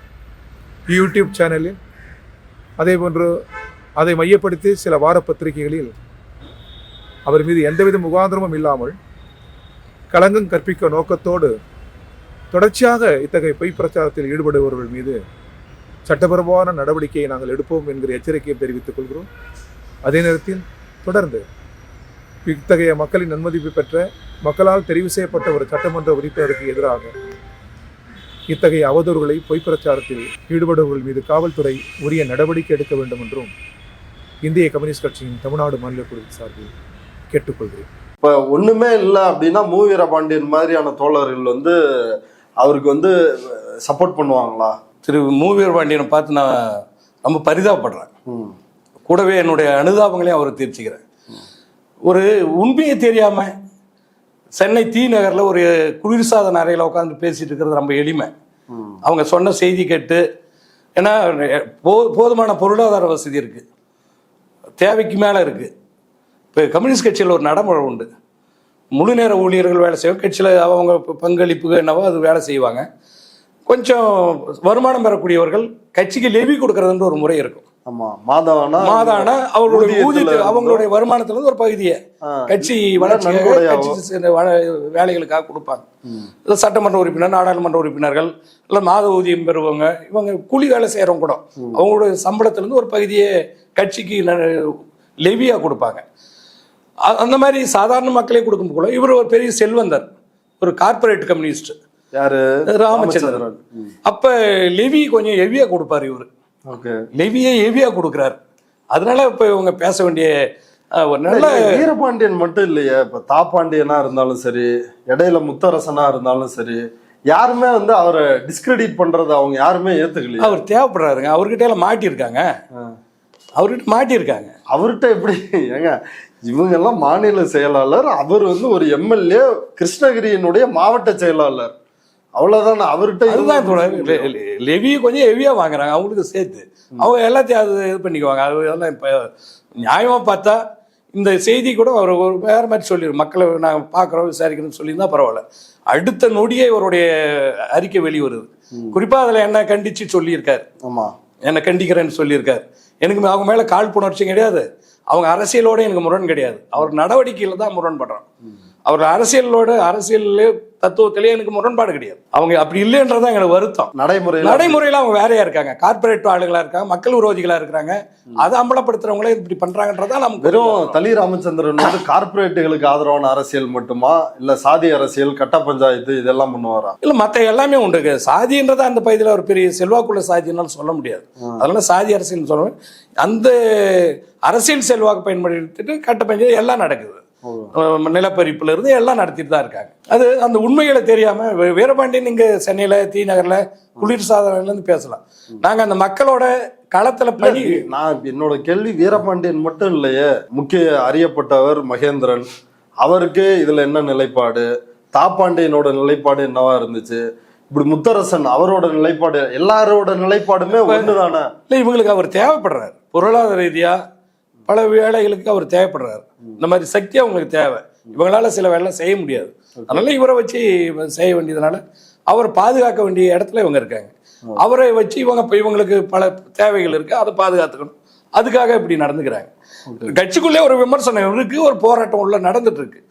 யூடியூப் சேனலில், அதேபோன்று அதை மையப்படுத்தி சில வார பத்திரிகைகளில் அவர் மீது எந்தவித முகாந்திரமும் இல்லாமல் களங்கம் கற்பிக்க நோக்கத்தோடு தொடர்ச்சியாக இத்தகைய பொய் பிரச்சாரத்தில் ஈடுபடுபவர்கள் மீது சட்டபூர்வமான நடவடிக்கையை நாங்கள் எடுப்போம் என்கிற எச்சரிக்கையை தெரிவித்துக் கொள்கிறோம். அதே நேரத்தில் தொடர்ந்து இத்தகைய மக்களின் நன்மதிப்பு பெற்ற, மக்களால் தெரிவு செய்யப்பட்ட ஒரு சட்டமன்ற உறுப்பினருக்கு எதிராக இத்தகைய அவதூறுகளை பொய் பிரச்சாரத்தில் ஈடுபடுபவர்கள் மீது காவல்துறை உரிய நடவடிக்கை எடுக்க வேண்டும் என்றும் இந்திய கம்யூனிஸ்ட் கட்சியின் தமிழ்நாடு மாநில குழுவின் சார்பில் கேட்டுக்கொள்கிறேன். இப்ப ஒண்ணுமே இல்லை அப்படின்னா மூ வீரபாண்டியன் மாதிரியான தோழர்கள் அவருக்கு சப்போர்ட் பண்ணுவாங்களா? திரு மூ வீரபாண்டியனை பார்த்து நான் ரொம்ப பரிதாபப்படுறேன். கூடவே என்னுடைய அனுதாபங்களையும் அவரை தீர்ச்சிக்கிறேன். ஒரு உண்மையை தெரியாம சென்னை தி நகர்ல ஒரு குளிர்சாதன அறையில் உட்காந்து பேசிட்டு இருக்கிறது ரொம்ப எளிமை. அவங்க சொன்ன செய்தி கேட்டு, ஏன்னா போதுமான பொருளாதார வசதி இருக்கு, தேவைக்கு மேல இருக்கு. இப்போ கம்யூனிஸ்ட் கட்சியில் ஒரு நடைமுறை உண்டு, முழு நேர ஊழியர்கள் வேலை செய்வாங்க, கட்சியில் அவங்க பங்களிப்பு என்னவோ அது வேலை செய்வாங்க. கொஞ்சம் வருமானம் பெறக்கூடியவர்கள் கட்சிக்கு லெவி கொடுக்கறதுன்ற ஒரு முறை இருக்கும். மாதானா அவர்களுடைய ஊதியத்தில் அவங்களுடைய வருமானத்திலிருந்து ஒரு பகுதியை கட்சி வேலைகளுக்காக கொடுப்பாங்க. சட்டமன்ற உறுப்பினர், நாடாளுமன்ற உறுப்பினர்கள், இல்லை மாத ஊதியம் பெறுவாங்க, இவங்க கூலி வேலை செய்யறவங்க கூட அவங்களுடைய சம்பளத்திலிருந்து ஒரு பகுதியை கட்சிக்கு லெவியா கொடுப்பாங்க. அந்த மாதிரி சாதாரண மக்களே கொடுக்கும் போல இவர் ஒரு பெரிய செல்வந்தர், ஒரு கார்பரேட் கம்யூனிஸ்ட் ராமச்சந்திரன். அப்ப லெவி கொஞ்சம் ஹெவியா கொடுப்பாரு இவரு, லெவியை ஹெவியா கொடுக்குறாரு. அதனால இப்ப இவங்க பேச வேண்டிய ஒரு நல்ல வீரபாண்டியன் மட்டும் இல்லையே, இப்ப தாப்பாண்டியனா இருந்தாலும் சரி, இடையில முத்தரசனா இருந்தாலும் சரி, யாருமே அவரை டிஸ்கிரெடிட் பண்றது அவங்க யாருமே ஏத்துக்கலையே. அவர் தேவைப்படுறாருங்க, அவர்கிட்ட எல்லாம் மாட்டியிருக்காங்க. அவர்கிட்ட எப்படி ஏங்க, இவங்க எல்லாம் மாநில செயலாளர், அவர் ஒரு எம்எல்ஏ, கிருஷ்ணகிரியினுடைய மாவட்ட செயலாளர், அவ்வளவுதான். அவர்கிட்ட லெவி கொஞ்சம் ஹெவியா வாங்குறாங்க அவங்களுக்கு சேர்த்து, அவங்க எல்லாத்தையும் அது இது பண்ணிக்குவாங்க. அது எல்லாம் இப்ப நியாயமா பார்த்தா இந்த செய்தி கூட அவர் ஒரு வேற மாதிரி சொல்லிடுவோம், மக்களை நாங்கள் பார்க்குறோம் விசாரிக்கிறோம்னு சொல்லியிருந்தா பரவாயில்ல. அடுத்த நொடியே இவருடைய அறிக்கை வெளிவருது. குறிப்பா அதுல என்ன கண்டிச்சு சொல்லியிருக்காரு, என்னை கண்டிக்கிறேன்னு சொல்லியிருக்காரு. எனக்கு அவங்க மேல காழ்ப்புணர்ச்சியும் கிடையாது, அவங்க அரசியலோட எனக்கு முரண் கிடையாது, அவர் நடவடிக்கையில தான் முரண்படுறான். அவர் அரசியல் தத்துவத்திலே எனக்கு முரண்பாடு கிடையாது. அவங்க அப்படி இல்லைன்றதான் எனக்கு வருத்தம். நடைமுறையில அவங்க வேறையா இருக்காங்க, கார்பரேட் ஆளுகளா இருக்காங்க, மக்கள் விரோதிகளா இருக்கிறாங்க. அதை அம்பலப்படுத்துறவங்களே இப்படி பண்றாங்கன்றதான் நமக்கு. வெறும் தலி ராமச்சந்திரன் கார்பரேட்டுகளுக்கு ஆதரவான அரசியல் மட்டுமா, இல்ல சாதி அரசியல், கட்ட பஞ்சாயத்து இதெல்லாம் பண்ணுவாரா? இல்ல, மத்த எல்லாமே உண்டு. சாதின்றதா அந்த பகுதியில் ஒரு பெரிய செல்வாக்குள்ள சாதினாலும் சொல்ல முடியாது. அதனால சாதி அரசியல் சொல்லுவேன். அந்த அரசியல் செல்வாக்கு பயன்படுத்திட்டு கட்ட பஞ்சாயத்து எல்லாம் நடக்குது, நிலப்பரிப்புல இருந்து எல்லாம் நடத்திட்டு தான் இருக்காங்க. அது அந்த உண்மைகளை தெரியாம வீரபாண்டியன் இங்க சென்னையில தி நகர்ல குளிர்சாதனையில இருந்து பேசலாம். நாங்க அந்த மக்களோட களத்துல பணி. நான் என்னோட கேள்வி வீரபாண்டியன் மட்டும் இல்லையே, முக்கிய அறியப்பட்டவர் மகேந்திரன், அவருக்கு இதுல என்ன நிலைப்பாடு, தாப்பாண்டியனோட நிலைப்பாடு என்னவா இருந்துச்சு, இப்படி முத்தரசன் அவரோட நிலைப்பாடு, எல்லாரோட நிலைப்பாடுமே ஒண்ணுதானே? இல்ல, இவங்களுக்கு அவர் தேவைப்படுறாரு, பொருளாதார ரீதியா பல வேலைகளுக்கு அவர் தேவைப்படுறாரு. இந்த மாதிரி சக்தி அவங்களுக்கு தேவை, இவங்களால சில வேலை செய்ய முடியாது. அதனால இவரை வச்சு செய்ய வேண்டியதுனால அவர் பாதுகாக்க வேண்டிய இடத்துல இவங்க இருக்காங்க. அவரை வச்சு இவங்களுக்கு பல தேவைகள் இருக்கு, அதை பாதுகாத்துக்கணும். அதுக்காக இப்படி நடந்துக்கிறாங்க. கட்சிக்குள்ளே ஒரு விமர்சனம் இருக்கு, ஒரு போராட்டம் உள்ள நடந்துட்டு இருக்கு.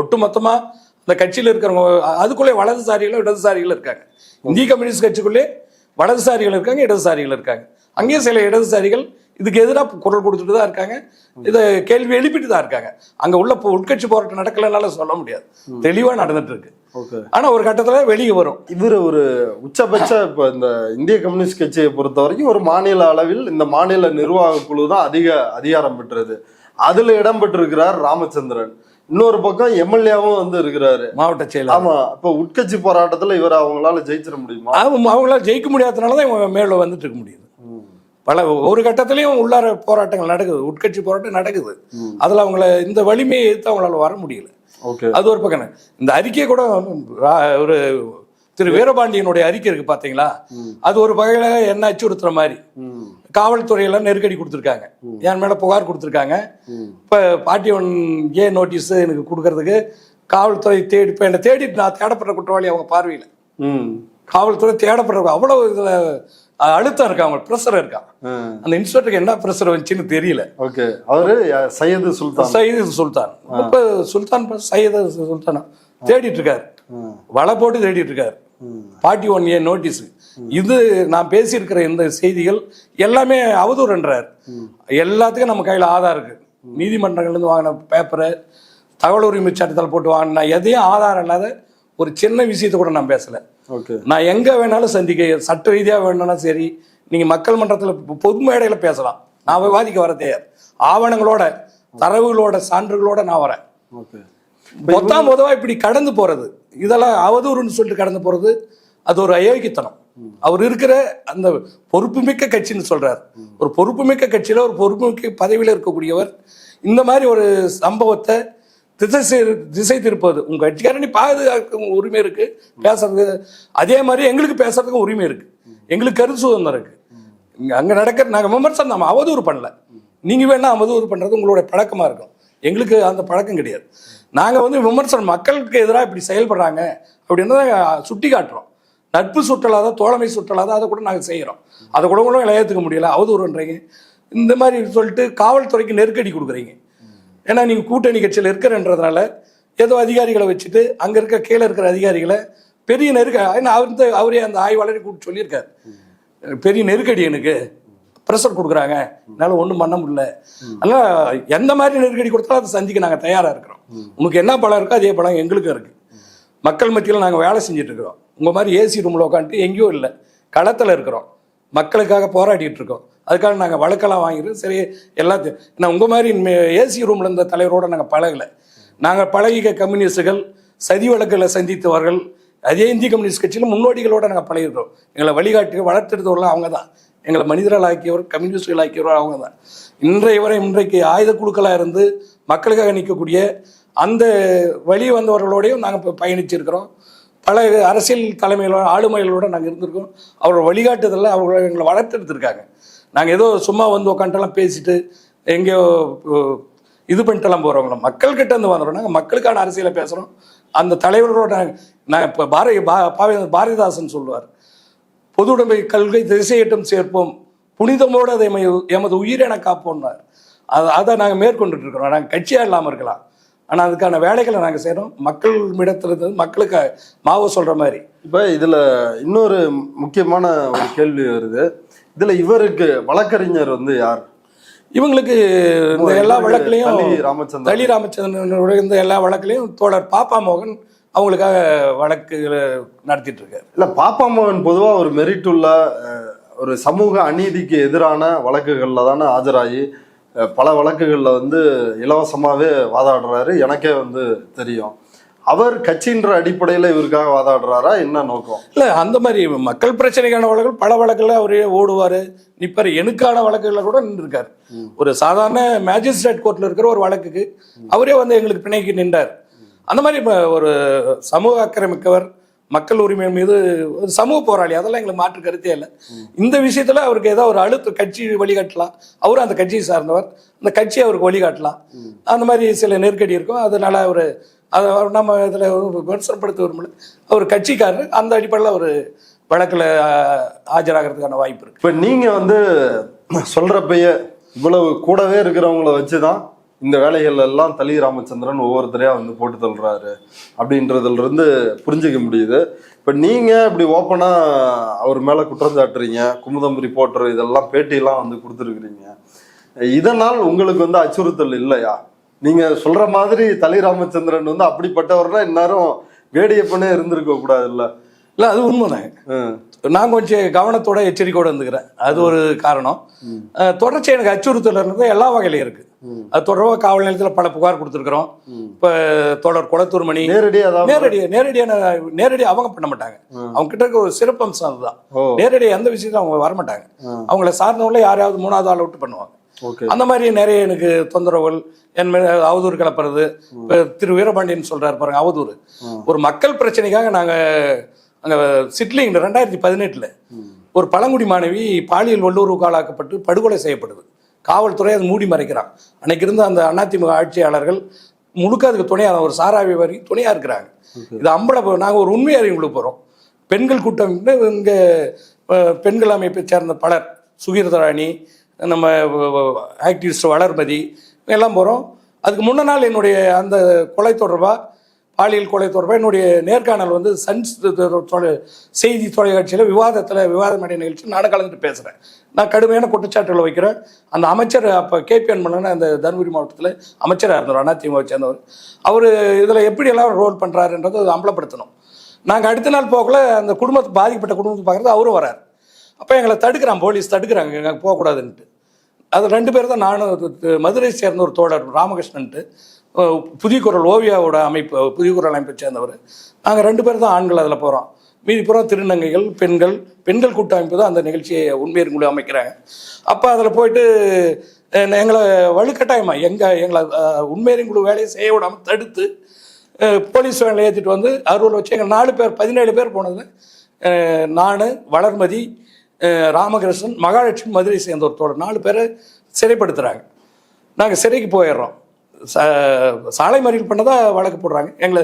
ஒட்டு மொத்தமா இந்த கட்சியில் இருக்கிறவங்க அதுக்குள்ளே வலதுசாரிகளும் இடதுசாரிகளும் இருக்காங்க. இந்திய கம்யூனிஸ்ட் கட்சிக்குள்ளே வலதுசாரிகள் இருக்காங்க, இடதுசாரிகள் இருக்காங்க. அங்கேயும் சில இடதுசாரிகள் இதுக்கு எதிராக குரல் கொடுத்துட்டு தான் இருக்காங்க, இதை கேள்வி எழுப்பிட்டு தான் இருக்காங்க. அங்க உள்ள உட்கட்சி போராட்டம் நடக்கலனால சொல்ல முடியாது, தெளிவா நடந்துட்டு இருக்கு. ஆனா ஒரு கட்டத்துல வெளியே வரும். இவர் ஒரு உச்சபட்ச இப்ப இந்த இந்திய கம்யூனிஸ்ட் கட்சியை பொறுத்த வரைக்கும் ஒரு மாநில அளவில் இந்த மாநில நிர்வாக குழு தான் அதிக அதிகாரம் பெற்றது. அதுல இடம் பெற்றிருக்கிறார் ராமச்சந்திரன். இன்னொரு பக்கம் எம்எல்ஏவும் வந்து இருக்கிறாரு, மாவட்ட செயலர். ஆமா, இப்ப உட்கட்சி போராட்டத்துல இவர் அவங்களால ஜெயிச்சிட முடியுமா? அவங்களால ஜெயிக்க முடியாதனாலதான் இவங்க மேல வந்துட்டு இருக்க முடியுது. பல ஒரு கட்டத்திலையும் உள்ளார போராட்டங்கள் நடக்குது, உட்கட்சி போராட்டம் நடக்குது. அதுல அவங்கள இந்த வலிமையை எடுத்து அவங்களால வர முடியல. அது ஒரு பக்கம். இந்த அறிக்கை கூட ஒரு திரு வீரபாண்டியனுடைய அறிக்கை இருக்கு பாத்தீங்களா, அது ஒரு வகையில என்ன அச்சுறுத்துற மாதிரி காவல்துறையில நெருக்கடி கொடுத்துருக்காங்க, என் மேல புகார் கொடுத்துருக்காங்க. இப்ப பார்ட்டி ஏ நோட்டீஸ் எனக்கு கொடுக்கறதுக்கு காவல்துறை தேடி, இப்ப என்ன தேடி நான் தேடப்படுற குற்றவாளி அவங்க பார்வையில காவல்துறை தேடப்படுற அவ்வளவு இதுல அழுத்தம் இருக்கா, அவங்க பிரஷர் இருக்கா. அந்த இன்ஸ்பெக்டருக்கு என்ன பிரஷர் வந்துச்சுன்னு தெரியல. அவரு சையது சுல்தான் இப்ப சுல்தான் சையது சுல்தானா தேடிட்டு இருக்காரு, வலை போட்டு தேடிட்டு இருக்காரு. Party 1A notice. இது நான் பேசியிருக்கிற இந்த செய்திகள் எல்லாமே அவதூறுன்றார். எல்லாத்துக்கும் நம்ம கையில ஆதாரம் இருக்கு. நீதிமன்றங்கள்ல இருந்து வாங்கின பேப்பரை, தகவல் உரிமை சட்டத்தில் போட்டு வாங்கினா எதையும் ஆதாரம் இல்லாத ஒரு சின்ன விஷயத்தை கூட நான் பேசல. நான் எங்க வேணாலும் சந்திக்க, சட்ட ரீதியா வேணும்னா சரி, நீங்க மக்கள் மன்றத்துல பொது மேடையில பேசலாம், நான் விவாதிக்க வர தயார். ஆவணங்களோட, தரவுகளோட, சான்றுகளோட நான் வரேன். பொதுவா இப்படி கடந்து போறது, இதெல்லாம் அவதூறுன்னு சொல்லிட்டு கடந்து போறது, அது ஒரு அயோக்கியத்தனம். அவர் இருக்கிற அந்த பொறுப்புமிக்க கட்சின்னு சொல்றாரு. ஒரு பொறுப்புமிக்க கட்சியில ஒரு பொறுப்புமிக்க பதவியில இருக்கக்கூடியவர் இந்த மாதிரி ஒரு சம்பவத்தை திசை திருப்பது, உங்க கட்சிக்காரனி பாதுகாக்க உரிமை இருக்கு பேசுறது, அதே மாதிரி எங்களுக்கு பேசுறதுக்கும் உரிமை இருக்கு, எங்களுக்கு கருத்து சுதந்திரம் இருக்கு. அங்க நடக்கிற நாங்க விமர்சனம், நம்ம அவதூறு பண்ணல. நீங்க வேணா அவதூறு பண்றது உங்களுடைய பழக்கமா இருக்கும், எங்களுக்கு அந்த பழக்கம் கிடையாது. நாங்க வந்து விமர்சனம், மக்களுக்கு எதிராக இப்படி செயல்படுறாங்க அப்படின்னு சுட்டி காட்டுறோம். நட்பு சுற்றலாத, தோழமை சுற்றலாத, அதை கூட நாங்கள் செய்கிறோம். அதை கூட ஏற்றுக்க முடியல, அவதூறுன்றீங்க இந்த மாதிரி சொல்லிட்டு காவல்துறைக்கு நெருக்கடி கொடுக்குறீங்க. ஏன்னா நீங்கள் கூட்டணி கட்சியில் இருக்கிறன்றதுனால ஏதோ அதிகாரிகளை வச்சுட்டு அங்கே இருக்க கீழே இருக்கிற அதிகாரிகளை பெரிய அவரே அந்த ஆய்வாளரை கூப்பிட்டு சொல்லியிருக்காரு, பெரிய நெருக்கடி எனக்கு ப்ரெஷர் கொடுக்குறாங்க, என்னால் ஒன்றும் பண்ண முடியல. அதனால் எந்த மாதிரி நெருக்கடி கொடுத்தாலும் அதை சந்திக்க நாங்கள் தயாராக இருக்கிறோம். உனக்கு என்ன பலம் இருக்கோ அதே பலம் எங்களுக்கும் இருக்குது. மக்கள் மத்தியில் நாங்கள் வேலை செஞ்சுட்டு இருக்கிறோம். உங்கள் மாதிரி ஏசி ரூமில் உட்காந்துட்டு எங்கேயோ இல்லை, களத்தில் இருக்கிறோம், மக்களுக்காக போராடிட்டு இருக்கோம். அதுக்காக நாங்கள் வழக்கெல்லாம் வாங்கிட்டு சரி எல்லாத்தையும். ஏன்னா உங்கள் மாதிரி ஏசி ரூமில் இருந்த தலைவரோடு நாங்கள் பழகலை. நாங்கள் பழகிக்க கம்யூனிஸ்டுகள், சதி வழக்குகளை சந்தித்தவர்கள், அதே இந்திய கம்யூனிஸ்ட் கட்சியில் முன்னோடிகளோடு நாங்கள் பழகிருக்கிறோம். எங்களை வழிகாட்டி வளர்த்தெடுத்தவர்களாம் அவங்க தான், எங்களை மனிதர்கள் ஆக்கியவர், கம்யூனிஸ்டுகள் ஆக்கியவர் அவங்க தான். இன்றைக்கு ஆயுத குழுக்களாக இருந்து மக்களுக்காக நிற்கக்கூடிய அந்த வழி வந்தவர்களோடையும் நாங்கள் இப்போ பயணிச்சிருக்கிறோம். பல அரசியல் தலைமைகளோட, ஆளுமைகளோடு நாங்கள் இருந்திருக்கோம். அவரோட வழிகாட்டுதலில் அவங்க எங்களை வளர்த்தெடுத்திருக்காங்க. நாங்கள் ஏதோ சும்மா வந்து உட்காந்துலாம் பேசிட்டு எங்கேயோ இது பண்ணிட்டுலாம் போகிறவங்கள, மக்கள்கிட்ட இருந்து வந்துடுறோம். நாங்கள் மக்களுக்கான அரசியலை பேசுகிறோம். அந்த தலைவர்களோட நான் இப்போ பாரதிதாசன் சொல்லுவார், பொது உடைமை கல்கை திசையட்டும் சேர்ப்போம், புனிதமோடு அதை எமது உயிரென காப்போம்னார். அதை நாங்கள் மேற்கொண்டுட்டு இருக்கிறோம். நாங்கள் கட்சியாக இல்லாமல் இருக்கலாம், ஆனால் அதுக்கான வேலைகளை நாங்கள் செய்கிறோம். மக்கள் இடத்துல மக்களுக்கு மாவோ சொல்கிற மாதிரி. இப்போ இதில் இன்னொரு முக்கியமான ஒரு கேள்வி வருது. இதில் இவருக்கு வழக்கறிஞர் வந்து யார்? இவங்களுக்கு இந்த எல்லா வழக்குலையும் தளி ராமச்சந்திரனுடைய இந்த எல்லா வழக்குலையும் தோழர் பாப்பா மோகன் அவங்களுக்காக வழக்குகளை நடத்திட்டு இருக்காரு. இல்லை, பாப்பா மோகன் பொதுவாக ஒரு மெரிட் உள்ள ஒரு சமூக அநீதிக்கு எதிரான வழக்குகளில் தானே ஆஜராகி பல வழக்குகளில் வந்து இலவசமாகவே வாதாடுறாரு. எனக்கே வந்து தெரியும். அவர் கட்சின்ற அடிப்படையில் இவருக்காக வாதாடுறாரா, என்ன நோக்கம்? இல்லை, அந்த மாதிரி மக்கள் பிரச்சனைக்கான வழக்குகள் பல வழக்குகளில் அவரே ஓடுவார், நிற்பார். எனக்கான வழக்குகளில் கூட நின்றுருக்கார். ஒரு சாதாரண மேஜிஸ்ட்ரேட் கோர்ட்டில் இருக்கிற ஒரு வழக்குக்கு அவரே வந்து எங்களுக்கு பிணைக்கு நின்றார். அந்த மாதிரி ஒரு சமூக அக்கறை மிக்கவர், மக்கள் உரிமை மீது ஒரு சமூக போராளி, அதெல்லாம் எங்களுக்கு மாற்று கருத்தே இல்லை. இந்த விஷயத்துல அவருக்கு ஏதோ ஒரு கட்சி வழிகாட்டலாம், அவரும் அந்த கட்சியை சார்ந்தவர், அந்த கட்சி அவருக்கு வழிகாட்டலாம், அந்த மாதிரி சில நெருக்கடி இருக்கும். அதனால அதை நம்ம இதில் விமர்சனப்படுத்த விரும்பல. அவர் கட்சிக்காரர், அந்த அடிப்படையில் ஒரு வழக்கில் ஆஜராகிறதுக்கான வாய்ப்பு இருக்கு. இப்போ நீங்கள் சொல்றப்பயே இவ்வளவு கூடவே இருக்கிறவங்கள வச்சுதான் இந்த வேலைகள் எல்லாம் தளி ராமச்சந்திரன் ஒவ்வொருத்தரையா போட்டு தள்ளுறாரு அப்படின்றதுல இருந்து புரிஞ்சுக்க முடியுது. இப்ப நீங்க இப்படி ஓப்பனா அவர் மேல குற்றம் சாட்டுறீங்க, குமுதம் ரிப்போர்ட்டர் இதெல்லாம் பேட்டியெல்லாம் கொடுத்துருக்குறீங்க. இதனால் உங்களுக்கு அச்சுறுத்தல் இல்லையா? நீங்க சொல்ற மாதிரி தளி ராமச்சந்திரன் அப்படிப்பட்டவர்னா இந்நேரம் வேடியப்பனே இருந்திருக்க கூடாது இல்ல? இல்லை, அது உண்மைதாங்க. நான் கொஞ்சம் கவனத்தோட எச்சரிக்கையோடு இருந்துக்கிறேன். அது ஒரு காரணம். தொடர்ச்சி எனக்கு அச்சுறுத்தல் இருந்தது எல்லா வகையிலும் இருக்கு. அது தொடர்பாக காவல் நிலையத்தில் பல புகார் கொடுத்துருக்குறோம். இப்போ தொடர் குளத்தூர் மணி நேரடியாக அவங்க பண்ண மாட்டாங்க. அவங்க கிட்ட இருக்க ஒரு சிறப்பம்சம் அதுதான். நேரடியாக எந்த விஷயத்தையும் அவங்க வரமாட்டாங்க. அவங்கள சார்ந்தவங்கள யாரையாவது மூணாவது ஆள் விட்டு பண்ணுவாங்க. அந்த மாதிரி நிறைய எனக்கு தொந்தரவுகள், என் மேல அவதூறு கிளப்புறது. திரு வீரபாண்டியன் சொல்றாரு பாருங்க, அவதூறு. ஒரு மக்கள் பிரச்சனைக்காக நாங்க அங்கே சிட்லிங் 2018 ஒரு பழங்குடி மாணவி பாலியல் வல்லுறவுக்கு ஆளாக்கப்பட்டு படுகொலை செய்யப்படுது. காவல்துறை அதை மூடி மறைக்கிறான். அன்னைக்கு இருந்த அந்த அதிமுக ஆட்சியாளர்கள் முழுக்க அதுக்கு துணையாக, ஒரு சாராவி வரி துணையாக இருக்கிறாங்க. இது நாங்கள் ஒரு உண்மை அறிவுங்களுக்கு போகிறோம். பெண்கள் கூட்டம் இங்கே பெண்கள் அமைப்பை சேர்ந்த பலர், சுகீர்தராணி, நம்ம ஆக்டிவிஸ்ட் வளர்மதி எல்லாம் போகிறோம். அதுக்கு முன்ன நாள் என்னுடைய அந்த கொலை தொடர்பாக, பாலியல் கொலை தொடர்பாக என்னுடைய நேர்காணல் சன்ஸ் செய்தி தொலைக்காட்சியில் விவாத மேடை நிகழ்ச்சி நானும் கலந்துட்டு பேசுகிறேன். நான் கடுமையான குற்றச்சாட்டுகளை வைக்கிறேன். அந்த அமைச்சர் அப்போ கேபிஎன் மன்னன் அந்த தருமபுரி மாவட்டத்தில் அமைச்சராக இருந்தவர், அதிமுக சேர்ந்தவர். அவர் இதில் எப்படியெல்லாம் ரோல் பண்ணுறாருன்றதை அம்பலப்படுத்தணும். நாங்கள் அடுத்த நாள் போகல, அந்த பாதிக்கப்பட்ட குடும்பத்தை பார்க்குறது அவரும் வரார். அப்போ எங்களை தடுக்கிறான், போலீஸ் தடுக்கிறாங்க, எங்களுக்கு போகக்கூடாதுன்ட்டு. அது 2 பேர் தான். நானும் மதுரை சேர்ந்த ஒரு தோழர் ராமகிருஷ்ணன்ட்டு, புதிய குரல் ஓவியாவோட அமைப்பு, புதிய குரல் அமைப்பை சேர்ந்தவர். நாங்கள் 2 பேர் தான் ஆண்கள் அதில் போகிறோம். மீதி புறம் திருநங்கைகள், பெண்கள் கூட்டமைப்பு தான் அந்த நிகழ்ச்சியை உண்மையர் குழு அமைக்கிறாங்க. அப்போ அதில் போயிட்டு எங்களை வலுக்கட்டாயமாக எங்களை உண்மையரின் குழு வேலையை செய்ய விடாமல் தடுத்து போலீஸ் வேலை ஏற்றிட்டு அருள் வச்சு எங்கள் 4 பேர் 17 பேர் போனது. நான், வளர்மதி, ராமகிருஷ்ணன், மகாலட்சுமி, மதுரை சேர்ந்த ஒரு தோழர் 4 பேரை சிறைப்படுத்துகிறாங்க. நாங்கள் சிறைக்கு போயிடுறோம். சாலை மறியல் பண்ணதான் வழக்கு போடுறாங்க. எங்களை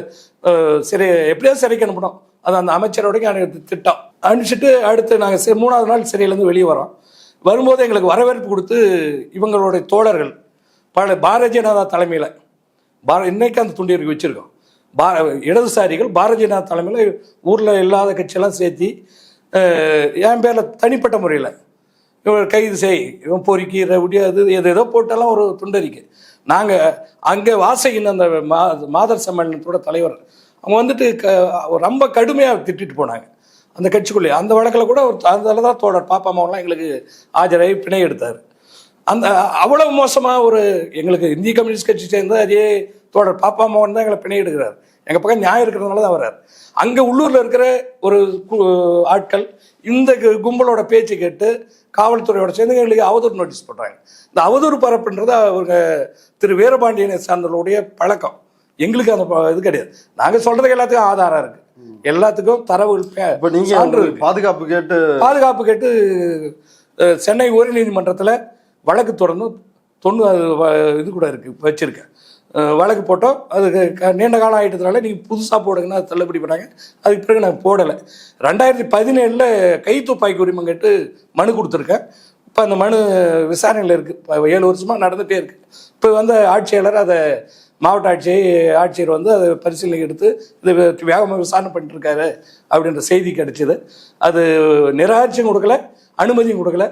எப்படியாவது சிறைக்கு அனுப்பணும். அது அந்த அமைச்சரோடைய திட்டம். அனுப்பிச்சிட்டு அடுத்து நாங்கள் 3ஆவது நாள் சிறையிலேருந்து வெளியே வரோம். வரும்போது எங்களுக்கு வரவேற்பு கொடுத்து இவங்களுடைய தோழர்கள் பாரதிய ஜனதா தலைமையில், இன்னைக்கு அந்த துண்டியருக்கு வச்சுருக்கோம், இடதுசாரிகள் பாரதிய ஜனதா தலைமையில் ஊரில் இல்லாத கட்சியெல்லாம் சேர்த்தி என் பேரில் தனிப்பட்ட முறையில் இவன் கைது செய், இவன் பொறுக்கி ரவுடி, அது ஏதோ போட்டெல்லாம் ஒரு துண்டறிக்கை. நாங்கள் அங்கே வாசகின் அந்த மாதர் சம்மேளனத்தோட தலைவர் அவங்க ரொம்ப கடுமையாக திட்டிட்டு போனாங்க அந்த கட்சிக்குள்ளே. அந்த வழக்கில் கூட அதில் தான் தோழர் பாப்பாமாவெல்லாம் எங்களுக்கு ஆஜராகி பிணை எடுத்தார். அந்த அவ்வளவு மோசமாக எங்களுக்கு இந்திய கம்யூனிஸ்ட் கட்சி சேர்ந்த அதே தோழர் பாப்பாமாவன் தான் எங்களை பிணை எடுக்கிறார். எங்கள் பக்கம் நியாயம் இருக்கிறதுனால தான் வர்றார். அங்கே உள்ளூரில் இருக்கிற ஒரு ஆட்கள் இந்த கும்பலோட பேச்சு கேட்டு காவல்துறையோட சேர்ந்து எங்களுக்கு அவதூறு நோட்டீஸ் போடுறாங்க. இந்த அவதூறு பரப்புன்றது அவங்க திரு வீரபாண்டியனை சார்ந்தவர்களுடைய பழக்கம். எங்களுக்கு அந்த இது கிடையாது. நாங்கள் சொல்றதுக்கு எல்லாத்துக்கும் ஆதாரம் இருக்கு, எல்லாத்துக்கும் தரவுகள். பாதுகாப்பு கேட்டு சென்னை உயர்நீதிமன்றத்தில் வழக்கு தொடர்ந்து இது கூட இருக்கு, வச்சிருக்கேன். வழக்கு போட்டோம். அதுக்கு நீண்ட காலம் ஆகிட்டதுனால நீங்கள் புதுசாக போடுங்கன்னா அது தள்ளுபடி பண்ணாங்க. அதுக்கு பிறகு நான் போடலை. 2017 கை துப்பாக்கி உரிமம் கேட்டு மனு கொடுத்துருக்கேன். இப்போ அந்த மனு விசாரணையில் இருக்குது. இப்போ 7 வருஷமாக நடந்துகிட்டே இருக்குது. இப்போ ஆட்சியாளர் அதை மாவட்ட ஆட்சியர் அதை பரிசீலனை எடுத்து இது வேகமாக விசாரணை பண்ணிட்டு இருக்காரு அப்படின்ற செய்தி கிடைச்சிது. அது நிராகரிச்சும் கொடுக்கல, அனுமதியும் கொடுக்கல.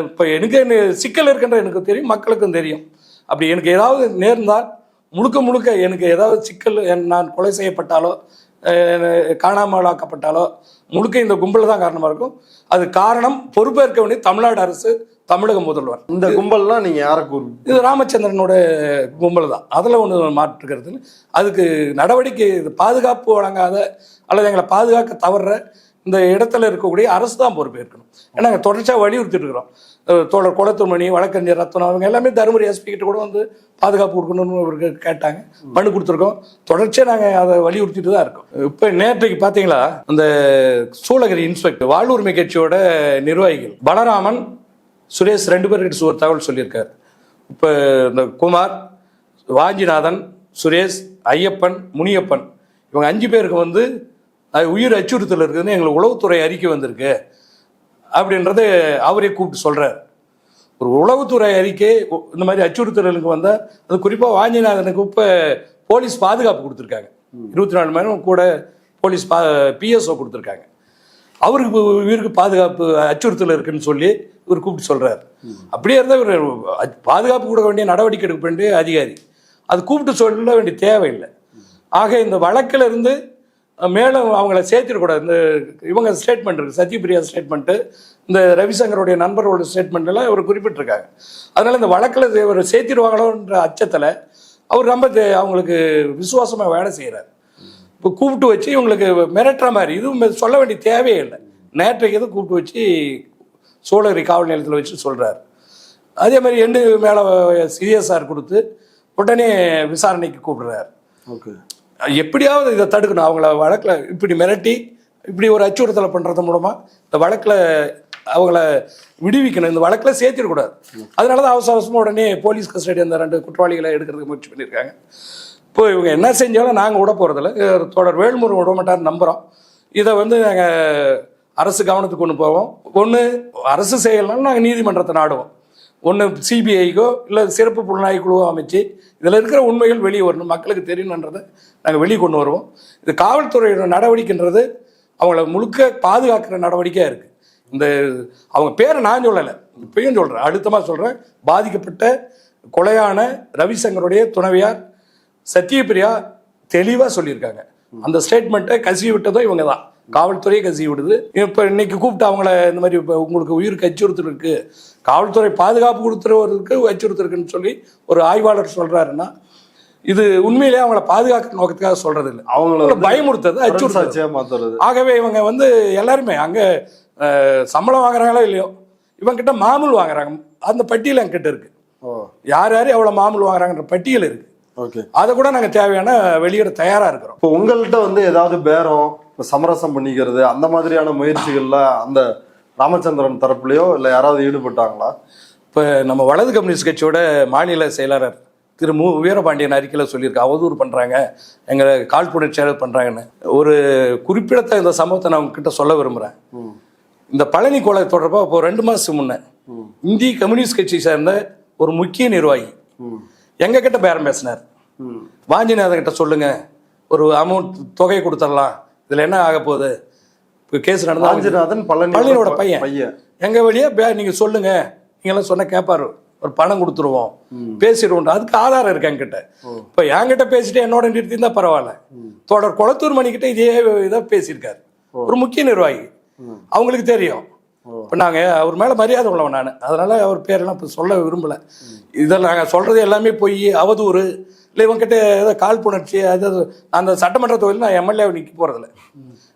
இப்போ எனக்கு சிக்கல் இருக்கின்ற எனக்கு தெரியும், மக்களுக்கும் தெரியும். அப்படி எனக்கு ஏதாவது நேர்ந்தால் முழுக்க எனக்கு ஏதாவது சிக்கல், நான் கொலை செய்யப்பட்டாலோ காணாமலாக்கப்பட்டாலோ முழுக்க இந்த கும்பல் தான் காரணமாக இருக்கும். அது காரணம் பொறுப்பேற்க வேண்டிய தமிழ்நாடு அரசு, தமிழக முதல்வர். இந்த கும்பல்லாம் நீங்கள் யாரை கூறுவீங்க? இது ராமச்சந்திரனோட கும்பல் தான். அதில் ஒன்று மாற்றுக்கிறது. அதுக்கு நடவடிக்கை பாதுகாப்பு வழங்காத அல்லது எங்களை பாதுகாக்க தவறுற இந்த இடத்துல இருக்கக்கூடிய அரசு தான் பொறுப்பேற்கணும். ஏன்னா நாங்கள் தொடர்ச்சியாக வலியுறுத்திட்டு இருக்கிறோம். தோழர் குளத்துமணி, வழக்கறிஞர் ரத்னம் அவங்க எல்லாமே தருமபுரி எஸ்பி கிட்ட கூட வந்து பாதுகாப்பு கொடுக்கணும்னு அவருக்கு கேட்டாங்க, மனு கொடுத்துருக்கோம். தொடர்ச்சியாக நாங்கள் அதை வலியுறுத்திட்டு தான் இருக்கோம். இப்போ நேற்றைக்கு பார்த்தீங்களா, அந்த சூளகிரி இன்ஸ்பெக்டர் வாழ்வுரிமை கட்சியோட நிர்வாகிகள் பலராமன், சுரேஷ் 2 பேர்கிட்ட ஒரு தகவல் சொல்லியிருக்காரு. இப்போ இந்த குமார், வாஞ்சிநாதன், சுரேஷ், ஐயப்பன், முனியப்பன் இவங்க 5 பேருக்கு வந்து உயிர் அச்சுறுத்தல் இருக்குதுன்னு எங்களுக்கு உளவுத்துறை அறிக்கை வந்திருக்கு அப்படின்றது அவரே கூப்பிட்டு சொல்கிறார். ஒரு உளவுத்துறை அறிக்கை இந்த மாதிரி அச்சுறுத்தலுக்கு வந்தால் அது குறிப்பாக வாஞ்சிநாதனுக்கு இப்போ போலீஸ் பாதுகாப்பு கொடுத்துருக்காங்க. 24 மணி நேரம் கூட போலீஸ் பிஎஸ்ஓ கொடுத்துருக்காங்க. அவருக்கு உயிருக்கு பாதுகாப்பு அச்சுறுத்தல் இருக்குன்னு சொல்லி இவர் கூப்பிட்டு சொல்கிறார். அப்படியே இருந்தால் இவர் பாதுகாப்பு கொடுக்க வேண்டிய நடவடிக்கை எடுக்க வேண்டிய அதிகாரி, அது கூப்பிட்டு சொல்ல வேண்டிய தேவையில்லை. ஆக இந்த வழக்கில் இருந்து மேலும் அவங்கள சேர்த்திடக்கூடாது. இந்த இவங்க ஸ்டேட்மெண்ட் இருக்குது, சத்யபிரியா ஸ்டேட்மெண்ட்டு, இந்த ரவிசங்கருடைய நண்பர்களோட ஸ்டேட்மெண்ட்டெல்லாம் இவர் குறிப்பிட்டிருக்காங்க. அதனால் இந்த வழக்கில் இவர் சேர்த்திடுவாங்களோன்ற அச்சத்தில் அவர் ரொம்ப அவங்களுக்கு விசுவாசமாக வேலை செய்கிறார். இப்போ கூப்பிட்டு வச்சு இவங்களுக்கு மிரட்டுற மாதிரி இதுவும் சொல்ல வேண்டிய தேவையே இல்லை. நேற்றைக்கு எதுவும் கூப்பிட்டு வச்சு சூளகிரி காவல் நிலையத்தில் வச்சு சொல்கிறார். அதே மாதிரி எண்டு மேலே சிஎஸ்ஆர் கொடுத்து உடனே விசாரணைக்கு கூப்பிடுறார். ஓகே, எப்படியாவது இதை தடுக்கணும். அவங்கள வழக்கில் இப்படி மிரட்டி இப்படி ஒரு அச்சுறுத்தலை பண்ணுறது மூலமாக இந்த வழக்கில் அவங்கள விடுவிக்கணும், இந்த வழக்கில் சேர்த்திடக்கூடாது. அதனால தான் அவசர அவசரமாக உடனே போலீஸ் கஸ்டடி அந்த 2 குற்றவாளிகளை எடுக்கிறதுக்கு முயற்சி பண்ணியிருக்காங்க. இப்போ இவங்க என்ன செஞ்சாலும் நாங்கள் விட போகிறதில்ல, தொடர் வேல்முருகன் விட மாட்டார்னு நம்புகிறோம். இதை வந்து நாங்கள் அரசு கவனத்துக்கு கொண்டு போவோம். ஒன்று அரசு செய்யலைனாலும் நாங்கள் நீதிமன்றத்தை நாடுவோம். ஒன்று சிபிஐக்கோ இல்லை சிறப்பு புலனாய்வு குழுவோ அமைச்சு இதில் இருக்கிற உண்மைகள் வெளியே வரணும், மக்களுக்கு தெரியணுன்றதை நாங்கள் வெளியே கொண்டு வருவோம். இது காவல்துறையோட நடவடிக்கைன்றது அவங்கள முழுக்க பாதுகாக்கிற நடவடிக்கையாக இருக்குது. இந்த அவங்க பேரை நான் சொல்லலை, இப்பயும் சொல்கிறேன், அடுத்தமாக சொல்கிறேன். பாதிக்கப்பட்ட கொலையான ரவிசங்கருடைய துணைவியார் சத்யபிரியா தெளிவாக சொல்லியிருக்காங்க. அந்த ஸ்டேட்மெண்ட்டை கசிவி விட்டதும் இவங்க தான், காவல்துறையை கசிவி விடுது. இப்போ இன்னைக்கு கூப்பிட்டு அவங்கள இந்த மாதிரி இப்போ உங்களுக்கு உயிருக்கு அச்சுறுத்தல் இருக்குது, காவல்துறை பாதுகாப்பு கொடுத்துறவருக்கு அச்சுறுத்தல் இருக்குன்னு சொல்லி ஒரு ஆய்வாளர் சொல்கிறாருன்னா இது உண்மையிலேயே அவங்கள பாதுகாக்க நோக்கத்துக்காக சொல்கிறது இல்லை, அவங்கள பயமுறுத்தது, அச்சுறுத்தல். ஆகவே இவங்க வந்து எல்லாருமே அங்கே சம்பளம் வாங்குறாங்களோ இல்லையோ இவங்கிட்ட மாமூல் வாங்குறாங்க. அந்த பட்டியல் என்கிட்ட இருக்கு, யார் யார் எவ்வளோ மாமூல் வாங்குறாங்கன்ற பட்டியல் இருக்கு. ஓகே, அதை கூட நாங்கள் தேவையான வெளியிட தயாராக இருக்கிறோம். இப்போ உங்கள்கிட்ட வந்து ஏதாவது பேரம் சமரசம் பண்ணிக்கிறது அந்த மாதிரியான முயற்சிகள்ல அந்த ராமச்சந்திரன் தரப்புலையோ இல்லை யாராவது ஈடுபட்டாங்களா? இப்போ நம்ம வலது கம்யூனிஸ்ட் கட்சியோட மாநில செயலாளர் திரு வீரபாண்டியன் அறிக்கையில் சொல்லியிருக்க அவதூறு பண்ணுறாங்க, எங்களை காழ்ப்புணர்ச்சியாக பண்ணுறாங்கன்னு. ஒரு குறிப்பிடத்தக்க சம்பவத்தை நான் உங்ககிட்ட சொல்ல விரும்புகிறேன். இந்த பழனி கொலை தொடர்பாக இப்போ 2 மாதத்துக்கு முன்னே இந்திய கம்யூனிஸ்ட் கட்சி சேர்ந்த ஒரு முக்கிய நிர்வாகி எங்க கிட்ட பேரம் பேசினார். வாஞ்சிநாதன் கிட்ட சொல்லுங்க, ஒரு அமௌண்ட் தொகை கொடுத்துடலாம், இதுல என்ன ஆக போகுது, கேஸ் நடந்தா. வாஞ்சிநாதன் பழனியோட பையன் எங்க வழியா நீங்க சொல்லுங்க, நீங்க எல்லாம் சொன்ன கேட்பாரு, ஒரு பணம் கொடுத்துருவோம், பேசிடுவோம். அதுக்கு ஆதாரம் இருக்கு என்கிட்ட. இப்ப என்கிட்ட பேசிட்டு என்னோட நிறுத்தி இருந்தா பரவாயில்ல. தொடர் குளத்தூர் மணிக்கிட்ட இதே இதை பேசியிருக்காரு ஒரு முக்கிய நிர்வாகி, அவங்களுக்கு தெரியும். இப்போ நாங்கள் அவர் மேலே மரியாதை உள்ளவன் நான், அதனால அவர் பேரெல்லாம் இப்போ சொல்ல விரும்பலை. இதில் நாங்கள் சொல்கிறது எல்லாமே போய் அவதூறு இல்லை இவங்ககிட்ட ஏதோ காழ்ப்புணர்ச்சி. அது அந்த சட்டமன்ற தொகுதியில் நான் எம்எல்ஏவை நிற்க போகிறதில்ல,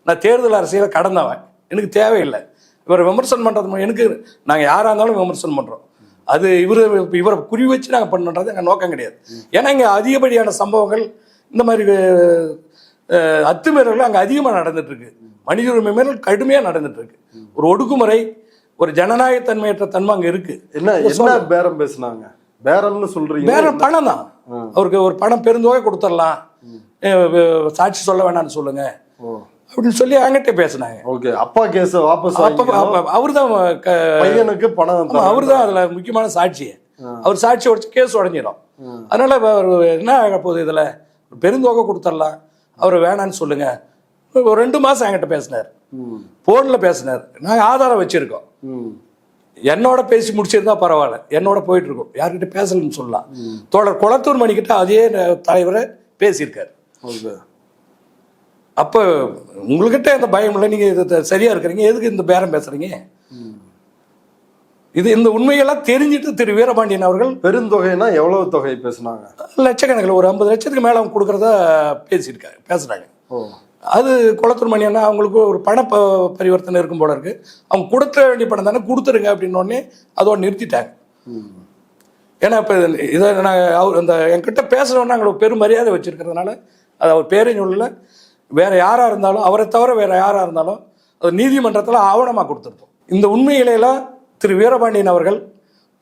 நான் தேர்தல் அரசியலை கடந்தவன், எனக்கு தேவையில்லை இவர் விமர்சனம் பண்ணுறது. எனக்கு நாங்கள் யாராக இருந்தாலும் விமர்சனம் பண்ணுறோம், அது இவரை குறி வச்சு நாங்கள் பண்ணுறது எங்கள் நோக்கம் கிடையாது. ஏன்னா இங்கே அதிகப்படியான சம்பவங்கள் இந்த மாதிரி அத்துமீறல்கள் அங்கே அதிகமாக நடந்துட்டுருக்கு, மனித உரிமை மீறல் கடுமையாக நடந்துட்டுருக்கு. ஒரு ஒடுக்குமுறை, ஒரு ஜனநாயகத்தன்மையற்ற தன்மை அங்கே இருக்கு. என்ன பேரம் பேசினாங்க? பேரம்னு சொல்றீங்க? பேரம் பணம் தான். அவருக்கு ஒரு பணம் பெருந்தொகை கொடுத்துடலாம், சாட்சி சொல்ல வேணாம்னு சொல்லுங்க அப்படின்னு சொல்லி என்கிட்ட பேசினாங்க. ஓகே, அப்பா கேஸ் வாபஸ் அவர் தான் பையனுக்கு பணம், அவர் தான் அதுல முக்கியமான சாட்சி. அவர் சாட்சி உடச்சு கேஸ் உடஞ்சிடும். அதனால என்ன ஆக போகுது, இதுல பெருந்தொகை கொடுத்துடலாம், அவர் வேணான்னு சொல்லுங்க. ஒரு 2 மாசம் என்கிட்ட பேசினார், போன்ல பேசினார், நாங்க ஆதாரம் வச்சிருக்கோம். என்னோட பேசி முடிச்சிருந்தா பரவாயில்ல, என்னோட போயிட்டு இருக்கோம், யார்கிட்ட பேசலன்னு சொல்லலாம். தோழர் குளத்தூர் மணிக்கிட்ட அதே தலைவரை பேசியிருக்காரு. அப்ப உங்ககிட்ட இந்த பயம் இல்லை, நீங்க இது சரியா இருக்கிறீங்க, எதுக்கு இந்த பேரம் பேசுறீங்க? இது இந்த உண்மையெல்லாம் தெரிஞ்சுட்டு திரு வீரபாண்டியன் அவர்கள் பெருந்தொகைனா எவ்வளவு தொகை பேசினாங்க? லட்சக்கணக்கில் ஒரு 50 லட்சத்துக்கு மேல அவங்க கொடுக்கறதா பேசுறாங்க. அது குளத்தூர் மணி அண்ணா அவங்களுக்கு ஒரு பண பரிவர்த்தனை இருக்கும் போல இருக்கு. அவங்க கொடுக்க வேண்டிய பணம் தானே கொடுத்துருங்க அப்படின்னோடனே அதோட நிறுத்திட்டாங்க. ஏன்னா இப்போ இதை நான் அவர் அந்த என்கிட்ட பேசுகிறவன்னா எங்களுக்கு பெரும் மரியாதை வச்சுருக்கிறதுனால அது அவர் பேரையும் சொல்லல, வேறு யாராக இருந்தாலும் அவரை தவிர வேறு யாராக இருந்தாலும் அது நீதிமன்றத்தில் ஆவணமாக கொடுத்துருப்போம். இந்த உண்மையிலெல்லாம் திரு வீரபாண்டியன் அவர்கள்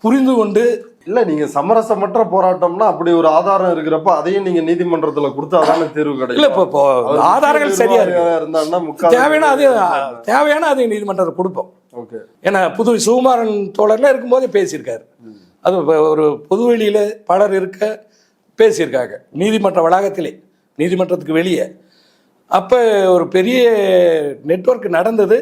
புரிந்து கொண்டு, இல்ல நீங்க சமரசமற்ற போராட்டம்னா அப்படி ஒரு ஆதாரம் இருக்கிறப்ப அதையும் நீங்க நீதிமன்றத்துல கொடுத்தாதான தீர்வு கிடைக்கும். இல்லை இப்போ ஆதாரங்கள் சரியா இருந்தாங்கன்னா தேவையான அதை நீதிமன்றத்தில் கொடுப்போம். ஓகே. ஏன்னா புதுவை சுகுமாரன் தோழர்ல இருக்கும்போதே பேசியிருக்காரு. அது ஒரு பொதுவெளியில் பலர் இருக்க பேசியிருக்காங்க, நீதிமன்ற வளாகத்திலே, நீதிமன்றத்துக்கு வெளியே. அப்போ ஒரு பெரிய நெட்வொர்க் நடந்தது.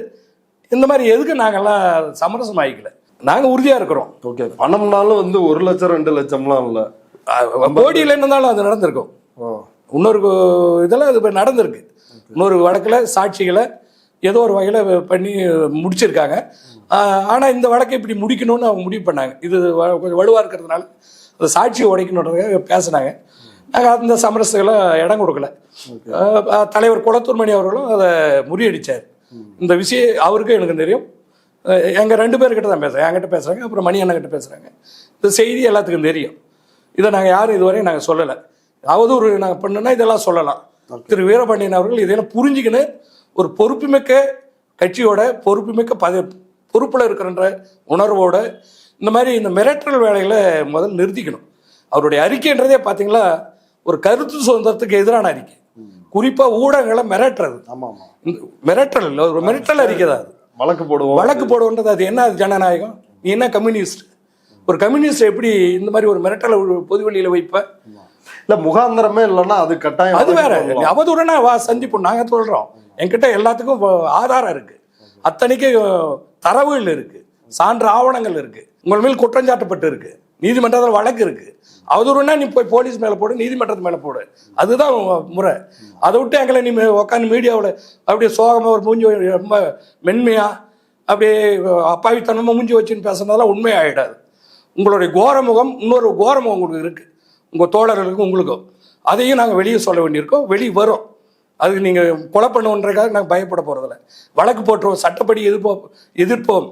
இந்த மாதிரி எதுக்கு நாங்கள்லாம் சமரசம் ஆகிக்கல, நாங்கள் உறுதியாக இருக்கிறோம். ஓகே. பணம்னாலும் 1 லட்சம் 2 லட்சம்லாம் இல்லை, கோடியில் இருந்தாலும் அது நடந்திருக்கும். இன்னொரு இதெல்லாம் இது நடந்திருக்கு. இன்னொரு வழக்கில் சாட்சிகளை ஏதோ ஒரு வகையில் பண்ணி முடிச்சிருக்காங்க. ஆனால் இந்த வழக்கை இப்படி முடிக்கணும்னு அவங்க முடிவு பண்ணாங்க. இது கொஞ்சம் வலுவாக இருக்கிறதுனால அந்த சாட்சியை உடைக்கணுன்றதுக்காக பேசினாங்க. நாங்கள் அந்த சமரசங்களை இடம் கொடுக்கல. தலைவர் குளத்தூர் மணி அவர்களும் அதை முறியடித்தார். இந்த விஷயம் அவருக்கும் எனக்கு தெரியும். எங்கள் 2 பேர்கிட்ட தான் பேசுகிறேன், என்கிட்ட பேசுகிறாங்க, அப்புறம் மணி அண்ணங்கிட்ட பேசுகிறாங்க. இந்த செய்தி எல்லாத்துக்கும் தெரியும். இதை நாங்கள் யாரும் இதுவரையும் நாங்கள் சொல்லலை. அவதூறு நாங்கள் பண்ணோன்னா இதெல்லாம் சொல்லலாம். திரு வீரபாண்டியன் அவர்கள் இதெல்லாம் புரிஞ்சுக்கின்னு ஒரு பொறுப்புமிக்க கட்சியோட பொறுப்புமிக்க பொறுப்பில் இருக்கிறன்ற உணர்வோட இந்த மாதிரி இந்த மிரட்டல் வேலைகளை முதல்ல நிறுத்திக்கணும். அவருடைய அறிக்கைன்றதே பார்த்தீங்களா ஒரு கருத்து சுதந்திரத்துக்கு எதிரான அறிக்கை. குறிப்பாக ஊடகங்களை மிரட்டுறது. மிரட்டல் இல்லை, ஒரு மிரட்டல் அறிக்கை தான் அது. வழக்கு போடுவோன்றது அது என்ன ஜனநாயகம்? நீ என்ன கம்யூனிஸ்ட்? ஒரு கம்யூனிஸ்ட் எப்படி இந்த மாதிரி ஒரு மிரட்டலை பொதுவெளியில் வைப்ப? இல்லை முகாந்திரமே இல்லைன்னா அது கட்டாயம், அது வேற. அவதூறனா சந்திப்போம் நாங்கள் சொல்கிறோம். என்கிட்ட எல்லாத்துக்கும் ஆதாரம் இருக்கு, அத்தனைக்கு தரவுகள் இருக்கு, சான்று ஆவணங்கள் இருக்கு, உங்கள் மேல் குற்றஞ்சாட்டப்பட்டு இருக்கு, நீதிமன்றத்தில் வழக்கு இருக்கு. அவதூறுனா நீ போய் போலீஸ் மேலே போடு, நீதிமன்றத்து மேலே போடு, அதுதான் முறை. அதை விட்டு எங்களை நீ உட்காந்து மீடியாவில் அப்படியே சோகமாக ஒரு மூஞ்சி ரொம்ப மென்மையா அப்படியே அப்பாவித்தனமாக மூஞ்சி வச்சுன்னு பேசுனதெல்லாம் உண்மையாகிடாது. உங்களுடைய கோரமுகம், இன்னொரு கோரமுகம் உங்களுக்கு இருக்குது, உங்கள் தோழர்களுக்கும் உங்களுக்கும். அதையும் நாங்கள் வெளியே சொல்ல வேண்டியிருக்கோம். வெளியே வரும். அதுக்கு நீங்கள் கொலை பண்ணுன்றதுக்காக நாங்கள் பயப்பட போகிறதில்ல. வழக்கு போட்டுருவோம், சட்டப்படி எதிர்ப்போம்,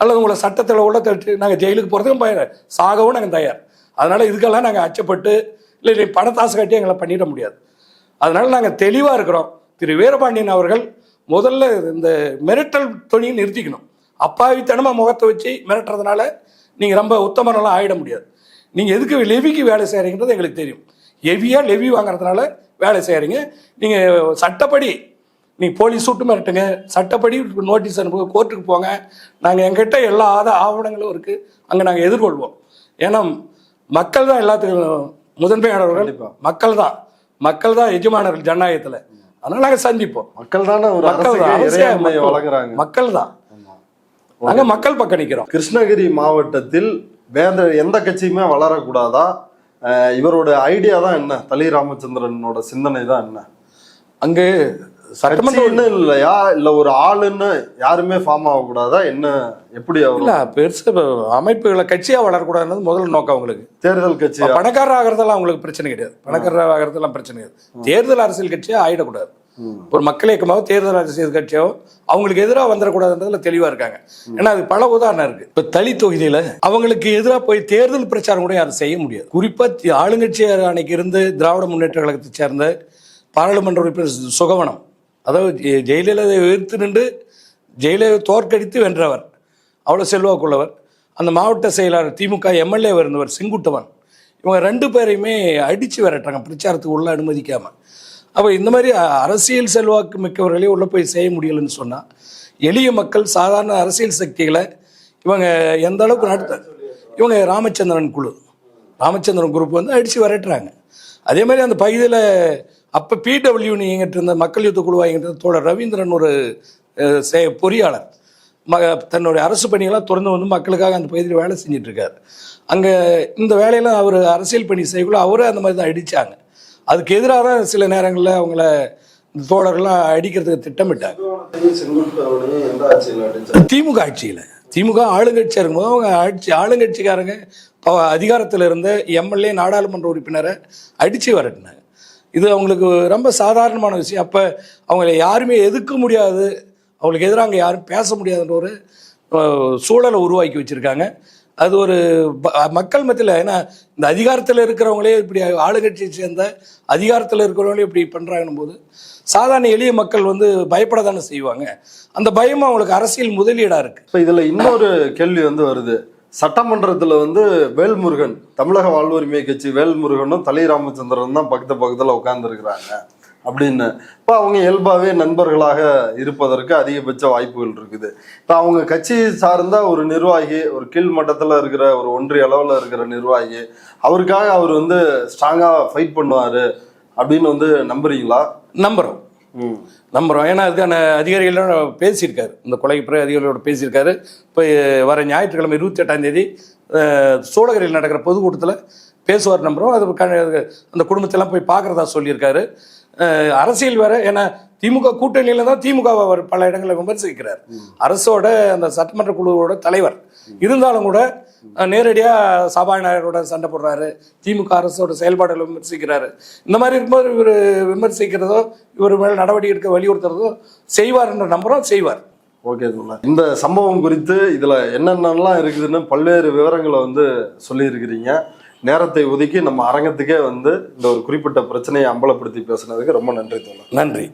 அல்லது உங்களை சட்டத்தில் உள்ள தட்டு நாங்கள் ஜெயிலுக்கு போகிறதுக்கும் சாகவும் நாங்கள் தயார். அதனால் இதுக்கெல்லாம் நாங்கள் அச்சப்பட்டு இல்லை பணத்தாசை கட்டி எங்களை பண்ணிட முடியாது. அதனால் நாங்கள் தெளிவாக இருக்கிறோம். திரு வீரபாண்டியன் அவர்கள் முதல்ல இந்த மிரட்டல் தொழில் நிறுத்திக்கணும். அப்பாவித்தனமாக முகத்தை வச்சு மிரட்டுறதுனால நீங்கள் ரொம்ப உத்தமரெல்லாம் ஆகிட முடியாது. நீங்கள் எதுக்கு லெவிக்கு வேலை செய்கிறீங்கிறது எங்களுக்கு தெரியும். ஹெவியாக லெவி வாங்குறதுனால வேலை செய்கிறீங்க. நீங்கள் சட்டப்படி நீங்கள் போலீஸ் விட்டு மிரட்டுங்க, சட்டப்படி நோட்டீஸ் அனுப்புங்க, கோர்ட்டுக்கு போங்க. நாங்கள் எங்கிட்ட எல்லா ஆவணங்களும் இருக்குது, அங்கே நாங்கள் எதிர்கொள்வோம். ஏன்னா மக்கள் தான் எல்லாத்துக்கும் முதன்மையானவர்கள். மக்கள் தான் எஜமானர்கள் ஜனநாயகத்தில். அதனால் நாங்கள் சந்திப்போம். மக்கள் தான் நாங்கள் மக்கள் பக்கம் நிற்கிறோம். கிருஷ்ணகிரி மாவட்டத்தில் வேற எந்த கட்சியுமே வளரக்கூடாதா? இவரோட ஐடியா தான் என்ன? தலி ராமச்சந்திரனோட சிந்தனை தான் என்ன? அங்கு சட்டமன்றம் இல்லையா, இல்ல ஒரு ஆளுன்னு யாருமே ஃபார்ம் ஆகக்கூடாதா? என்ன எப்படி இல்ல பெருசு அமைப்புகளை கட்சியா வளரக்கூடாதுன்னு முதல் நோக்கம் அவங்களுக்கு. தேர்தல் கட்சி பணக்காரர் ஆகிறதெல்லாம் அவங்களுக்கு பிரச்சனை கிடையாது. பணக்காரர் ஆகிறதெல்லாம் பிரச்சனை கிடையாது. தேர்தல் அரசியல் கட்சியா ஆயிடக்கூடாது. ஒரு மக்கள் இயக்கமாக தேர்தல் அரசியல் கட்சியோ அவங்களுக்கு எதிராக வந்துடக்கூடாதுன்றதுல தெளிவா இருக்காங்க. ஏன்னா அது பல உதாரணம் இருக்கு. இப்ப தளி தொகுதியில அவங்களுக்கு எதிராக போய் தேர்தல் பிரச்சாரம் கூட அதை செய்ய முடியாது. குறிப்பா ஆளுங்கட்சி அன்னைக்கு இருந்து திராவிட முன்னேற்ற கழகத்தை சேர்ந்த பாராளுமன்ற உறுப்பினர் சுகவனம், அதாவது ஜெயலலிதா எதிர்த்து நின்று ஜெயலலிதா தோற்கடித்து வென்றவர், அவ்வளோ செல்வாக்குள்ளவர். அந்த மாவட்ட செயலாளர் திமுக எம்எல்ஏ இருந்தவர் செங்குட்டவன். இவங்க 2 பேரையுமே அடித்து விரட்டுறாங்க பிரச்சாரத்துக்கு உள்ள அனுமதிக்காமல். அப்போ இந்த மாதிரி அரசியல் செல்வாக்கு மிக்கவர்களே உள்ளே போய் செய்ய முடியலைன்னு சொன்னால் எளிய மக்கள் சாதாரண அரசியல் சக்திகளை இவங்க எந்த அளவுக்கு நடத்த, இவங்க ராமச்சந்திரன் குரூப் வந்து அடித்து விரட்டுறாங்க. அதே மாதிரி அந்த பகுதியில் அப்போ பிடபிள்யூன்னு இயங்கிட்டு இருந்த மக்கள் யுத்த குழுவாக இயங்கிட்டு இருந்த தோழர் ரவீந்திரன் ஒரு பொறியாளர் தன்னுடைய அரசு பணிகளாக தொடர்ந்து வந்து மக்களுக்காக அந்த பகுதியில் வேலை செஞ்சிட்ருக்கார். அங்கே இந்த வேலையெல்லாம் அவர் அரசியல் பணி செய்யக்குள்ள அவரே அந்த மாதிரி தான் அடித்தாங்க. அதுக்கு எதிராக தான் சில நேரங்களில் அவங்கள இந்த தோழர்கள்லாம் அடிக்கிறதுக்கு திட்டமிட்டாங்க. திமுக ஆட்சியில், திமுக ஆளுங்கட்சியாக இருக்கும்போது அவங்க ஆளுங்கட்சிக்காரங்க அதிகாரத்தில் இருந்த எம்எல்ஏ நாடாளுமன்ற உறுப்பினரை அடித்து விரட்டினாங்க. இது அவங்களுக்கு ரொம்ப சாதாரணமான விஷயம். அப்போ அவங்களை யாருமே எதிர்க்க முடியாது, அவங்களுக்கு எதிராக அங்கே யாரும் பேச முடியாதுன்ற ஒரு சூழலை உருவாக்கி வச்சுருக்காங்க. அது ஒரு மக்கள் மத்தியில், ஏன்னா இந்த அதிகாரத்தில் இருக்கிறவங்களே இப்படி, ஆளுங்கட்சியை சேர்ந்த அதிகாரத்தில் இருக்கிறவங்களே இப்படி பண்ணுறாங்கன்னும் போது சாதாரண எளிய மக்கள் வந்து பயப்பட தானே செய்வாங்க. அந்த பயம் அவங்களுக்கு அரசியல் முதலீடாக இருக்குது. இப்போ இதில் இன்னொரு கேள்வி வந்து வருது. சட்டமன்றத்தில் வந்து வேல்முருகன், தமிழக வாழ்வுரிமை கட்சி வேல்முருகனும் தலி ராமச்சந்திரன் தான் பக்கத்தில் உட்கார்ந்துருக்கிறாங்க அப்படின்னு. இப்போ அவங்க இயல்பாகவே நண்பர்களாக இருப்பதற்கு அதிகபட்ச வாய்ப்புகள் இருக்குது. இப்போ அவங்க கட்சி சார்ந்த ஒரு நிர்வாகி, ஒரு கீழ் மட்டத்தில் இருக்கிற ஒரு ஒன்றிய அளவில் இருக்கிற நிர்வாகி, அவருக்காக அவர் வந்து ஸ்ட்ராங்காக ஃபைட் பண்ணுவார் அப்படின்னு வந்து நம்புறீங்களா? நம்புகிறோம். ஏன்னா அதுக்கான அதிகாரிகளோட பேசியிருக்காரு, இந்த கொலைக்கு பிறகு அதிகாரிகளோட பேசியிருக்காரு. இப்போ வர ஞாயிற்றுக்கிழமை 28ஆம் தேதி சூளகிரியில் நடக்கிற பொதுக்கூட்டத்தில் பேசுவார் நம்புகிறோம். அது அந்த குடும்பத்தெல்லாம் போய் பார்க்குறதா சொல்லியிருக்காரு. அரசியல் வேற, ஏன்னா திமுக கூட்டணியில தான் திமுகவை அவர் பல இடங்களில் விமர்சிக்கிறார். அரசோட அந்த சட்டமன்ற குழுவோட தலைவர் இருந்தாலும் கூட நேரடியாக சபாநாயகரோட சண்டை போடுறாரு, திமுக அரசோட செயல்பாடுகளை விமர்சிக்கிறாரு. இந்த மாதிரி இருக்கும்போது இவர் விமர்சிக்கிறதோ இவர் மேலே நடவடிக்கை எடுக்க வலியுறுத்துறதோ செய்வார் என்ற நம்புகிறோம், செய்வார். ஓகே தோழர், இந்த சம்பவம் குறித்து இதில் என்னென்னலாம் இருக்குதுன்னு பல்வேறு விவரங்களை வந்து சொல்லியிருக்கிறீங்க. நேரத்தை ஒதுக்கி நம்ம அரங்கத்துக்கே வந்து இந்த ஒரு குறிப்பிட்ட பிரச்சனையை அம்பலப்படுத்தி பேசுனதுக்கு ரொம்ப நன்றி தோழர். நன்றி.